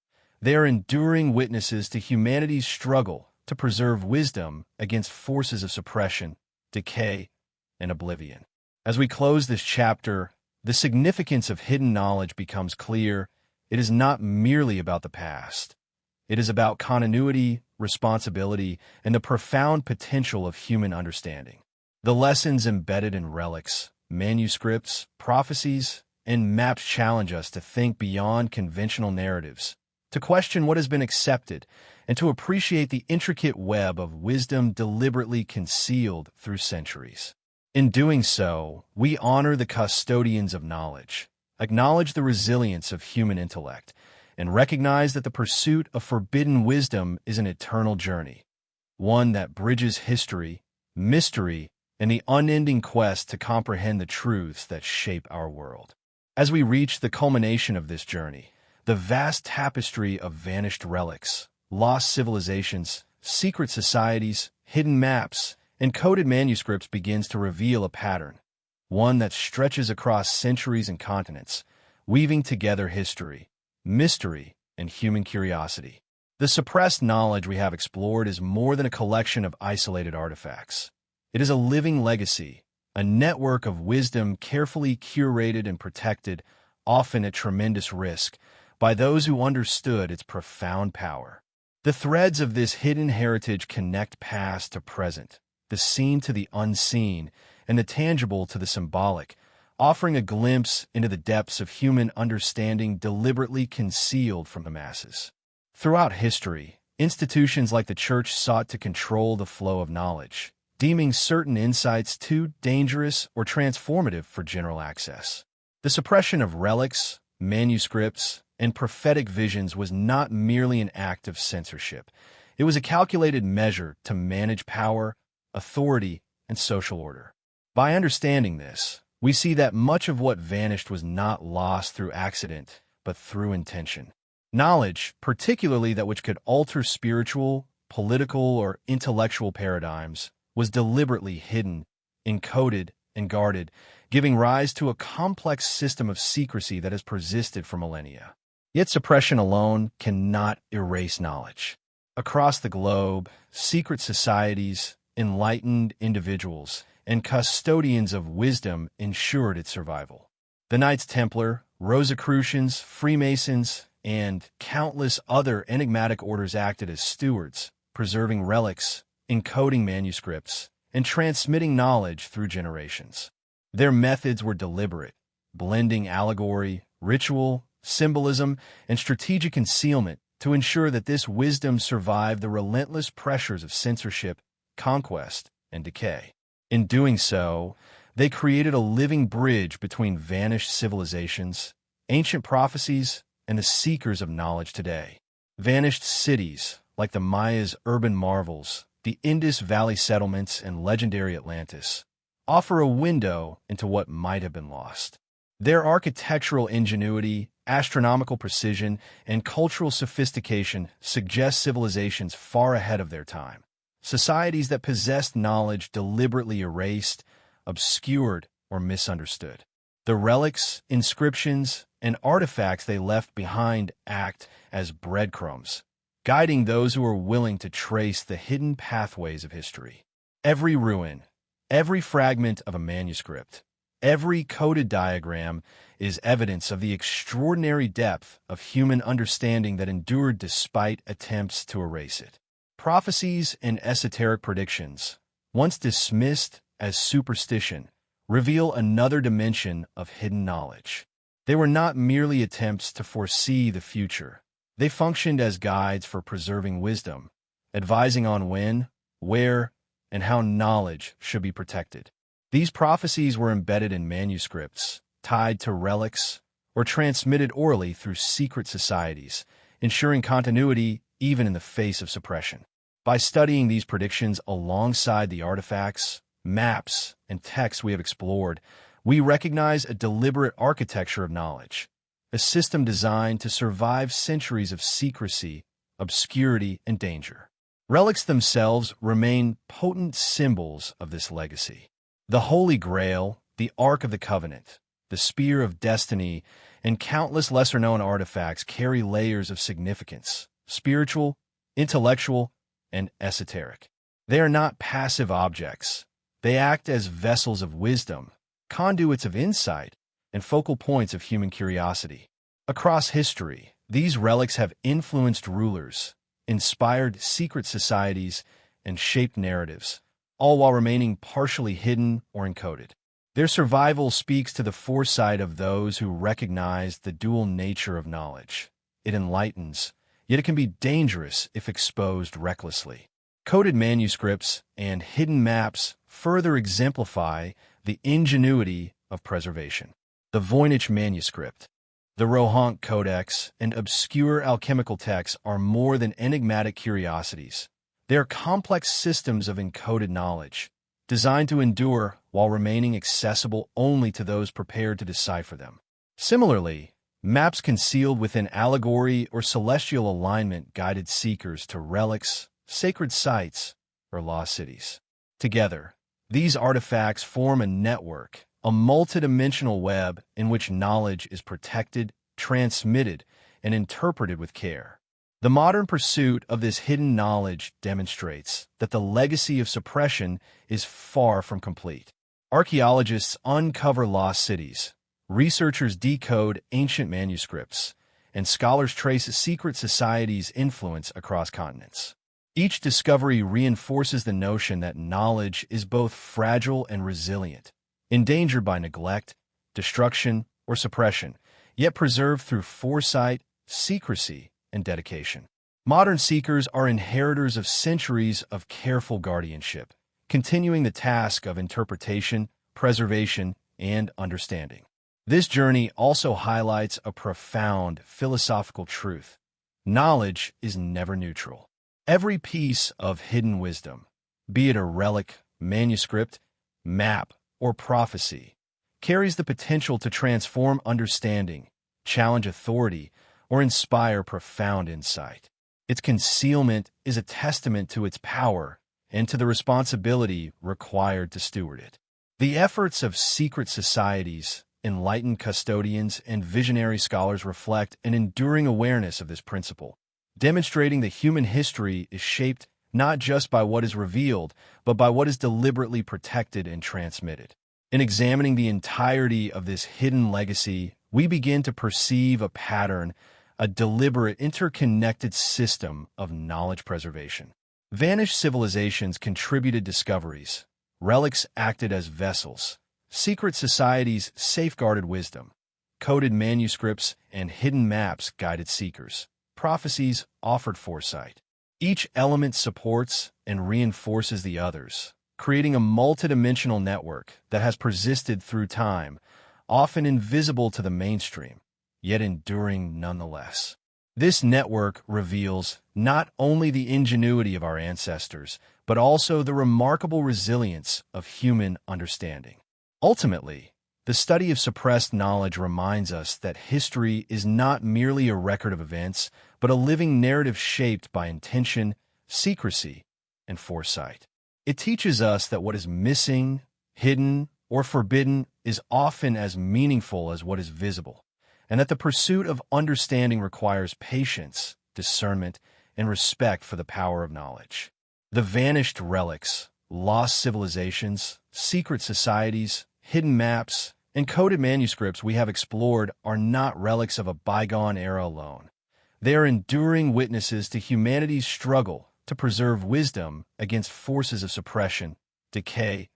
They are enduring witnesses to humanity's struggle to preserve wisdom against forces of suppression, decay, and oblivion. As we close this chapter, the significance of hidden knowledge becomes clear. It is not merely about the past. It is about continuity, responsibility, and the profound potential of human understanding. The lessons embedded in relics, manuscripts, prophecies, and maps challenge us to think beyond conventional narratives, to question what has been accepted, and to appreciate the intricate web of wisdom deliberately concealed through centuries. In doing so, we honor the custodians of knowledge, acknowledge the resilience of human intellect, and recognize that the pursuit of forbidden wisdom is an eternal journey, one that bridges history, mystery, and the unending quest to comprehend the truths that shape our world. As we reach the culmination of this journey, the vast tapestry of vanished relics, lost civilizations, secret societies, hidden maps, and coded manuscripts begins to reveal a pattern, one that stretches across centuries and continents, weaving together history, mystery, and human curiosity. The suppressed knowledge we have explored is more than a collection of isolated artifacts. It is a living legacy, a network of wisdom carefully curated and protected, often at tremendous risk, by those who understood its profound power. The threads of this hidden heritage connect past to present, the seen to the unseen, and the tangible to the symbolic, offering a glimpse into the depths of human understanding deliberately concealed from the masses. Throughout history, institutions like the Church sought to control the flow of knowledge, deeming certain insights too dangerous or transformative for general access. The suppression of relics, manuscripts, and prophetic visions was not merely an act of censorship. It was a calculated measure to manage power, authority, and social order. By understanding this, we see that much of what vanished was not lost through accident, but through intention. Knowledge, particularly that which could alter spiritual, political, or intellectual paradigms, was deliberately hidden, encoded, and guarded, giving rise to a complex system of secrecy that has persisted for millennia. Yet suppression alone cannot erase knowledge. Across the globe, secret societies, enlightened individuals, and custodians of wisdom ensured its survival. The Knights Templar, Rosicrucians, Freemasons, and countless other enigmatic orders acted as stewards, preserving relics, encoding manuscripts, and transmitting knowledge through generations. Their methods were deliberate, blending allegory, ritual, symbolism, and strategic concealment to ensure that this wisdom survived the relentless pressures of censorship, conquest, and decay. In doing so, they created a living bridge between vanished civilizations, ancient prophecies, and the seekers of knowledge today. Vanished cities, like the Maya's urban marvels, the Indus Valley settlements, and legendary Atlantis, offer a window into what might have been lost. Their architectural ingenuity, astronomical precision, and cultural sophistication suggest civilizations far ahead of their time. Societies that possessed knowledge deliberately erased, obscured, or misunderstood. The relics, inscriptions, and artifacts they left behind act as breadcrumbs, guiding those who are willing to trace the hidden pathways of history. Every ruin, every fragment of a manuscript, every coded diagram is evidence of the extraordinary depth of human understanding that endured despite attempts to erase it. Prophecies and esoteric predictions, once dismissed as superstition, reveal another dimension of hidden knowledge. They were not merely attempts to foresee the future. They functioned as guides for preserving wisdom, advising on when, where, and how knowledge should be protected. These prophecies were embedded in manuscripts, tied to relics, or transmitted orally through secret societies, ensuring continuity even in the face of suppression. By studying these predictions alongside the artifacts, maps, and texts we have explored, we recognize a deliberate architecture of knowledge, a system designed to survive centuries of secrecy, obscurity, and danger. Relics themselves remain potent symbols of this legacy. The Holy Grail, the Ark of the Covenant, the Spear of Destiny, and countless lesser-known artifacts carry layers of significance, spiritual, intellectual, and esoteric. They are not passive objects. They act as vessels of wisdom, conduits of insight, and focal points of human curiosity. Across history, these relics have influenced rulers, inspired secret societies, and shaped narratives, all while remaining partially hidden or encoded. Their survival speaks to the foresight of those who recognize the dual nature of knowledge. It enlightens, yet it can be dangerous if exposed recklessly. Coded manuscripts and hidden maps further exemplify the ingenuity of preservation. The Voynich manuscript, the Rohank Codex, and obscure alchemical texts are more than enigmatic curiosities. They are complex systems of encoded knowledge, designed to endure while remaining accessible only to those prepared to decipher them. Similarly, maps concealed within allegory or celestial alignment guided seekers to relics, sacred sites, or lost cities. Together, these artifacts form a network, a multidimensional web in which knowledge is protected, transmitted, and interpreted with care. The modern pursuit of this hidden knowledge demonstrates that the legacy of suppression is far from complete. Archaeologists uncover lost cities, researchers decode ancient manuscripts, and scholars trace secret societies' influence across continents. Each discovery reinforces the notion that knowledge is both fragile and resilient, endangered by neglect, destruction, or suppression, yet preserved through foresight, secrecy, and dedication. Modern seekers are inheritors of centuries of careful guardianship, continuing the task of interpretation, preservation, and understanding. This journey also highlights a profound philosophical truth. Knowledge is never neutral. Every piece of hidden wisdom, be it a relic, manuscript, map, or prophecy, carries the potential to transform understanding, challenge authority, or inspire profound insight. Its concealment is a testament to its power and to the responsibility required to steward it. The efforts of secret societies, enlightened custodians, and visionary scholars reflect an enduring awareness of this principle, demonstrating that human history is shaped not just by what is revealed, but by what is deliberately protected and transmitted. In examining the entirety of this hidden legacy, we begin to perceive a pattern, a deliberate, interconnected system of knowledge preservation. Vanished civilizations contributed discoveries, relics acted as vessels, secret societies safeguarded wisdom, coded manuscripts and hidden maps guided seekers, prophecies offered foresight. Each element supports and reinforces the others, creating a multidimensional network that has persisted through time, often invisible to the mainstream, yet enduring nonetheless. This network reveals not only the ingenuity of our ancestors, but also the remarkable resilience of human understanding. Ultimately, the study of suppressed knowledge reminds us that history is not merely a record of events, but a living narrative shaped by intention, secrecy, and foresight. It teaches us that what is missing, hidden, or forbidden is often as meaningful as what is visible, and that the pursuit of understanding requires patience, discernment, and respect for the power of knowledge. The vanished relics, lost civilizations, secret societies, hidden maps, and coded manuscripts we have explored are not relics of a bygone era alone. They are enduring witnesses to humanity's struggle to preserve wisdom against forces of suppression, decay,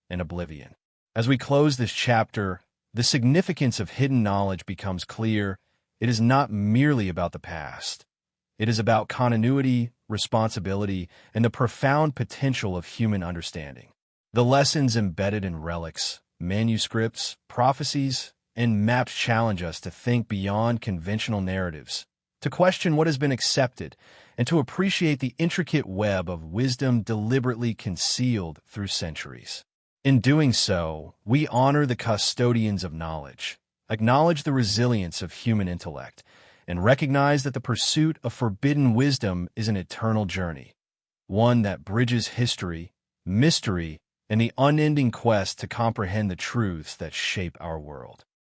and oblivion. As we close this chapter, the significance of hidden knowledge becomes clear. It is not merely about the past. It is about continuity, responsibility, and the profound potential of human understanding. The lessons embedded in relics, manuscripts, prophecies, and maps challenge us to think beyond conventional narratives, to question what has been accepted, and to appreciate the intricate web of wisdom deliberately concealed through centuries. In doing so, we honor the custodians of knowledge, acknowledge the resilience of human intellect, and recognize that the pursuit of forbidden wisdom is an eternal journey, one that bridges history, mystery, and the unending quest to comprehend the truths that shape our world.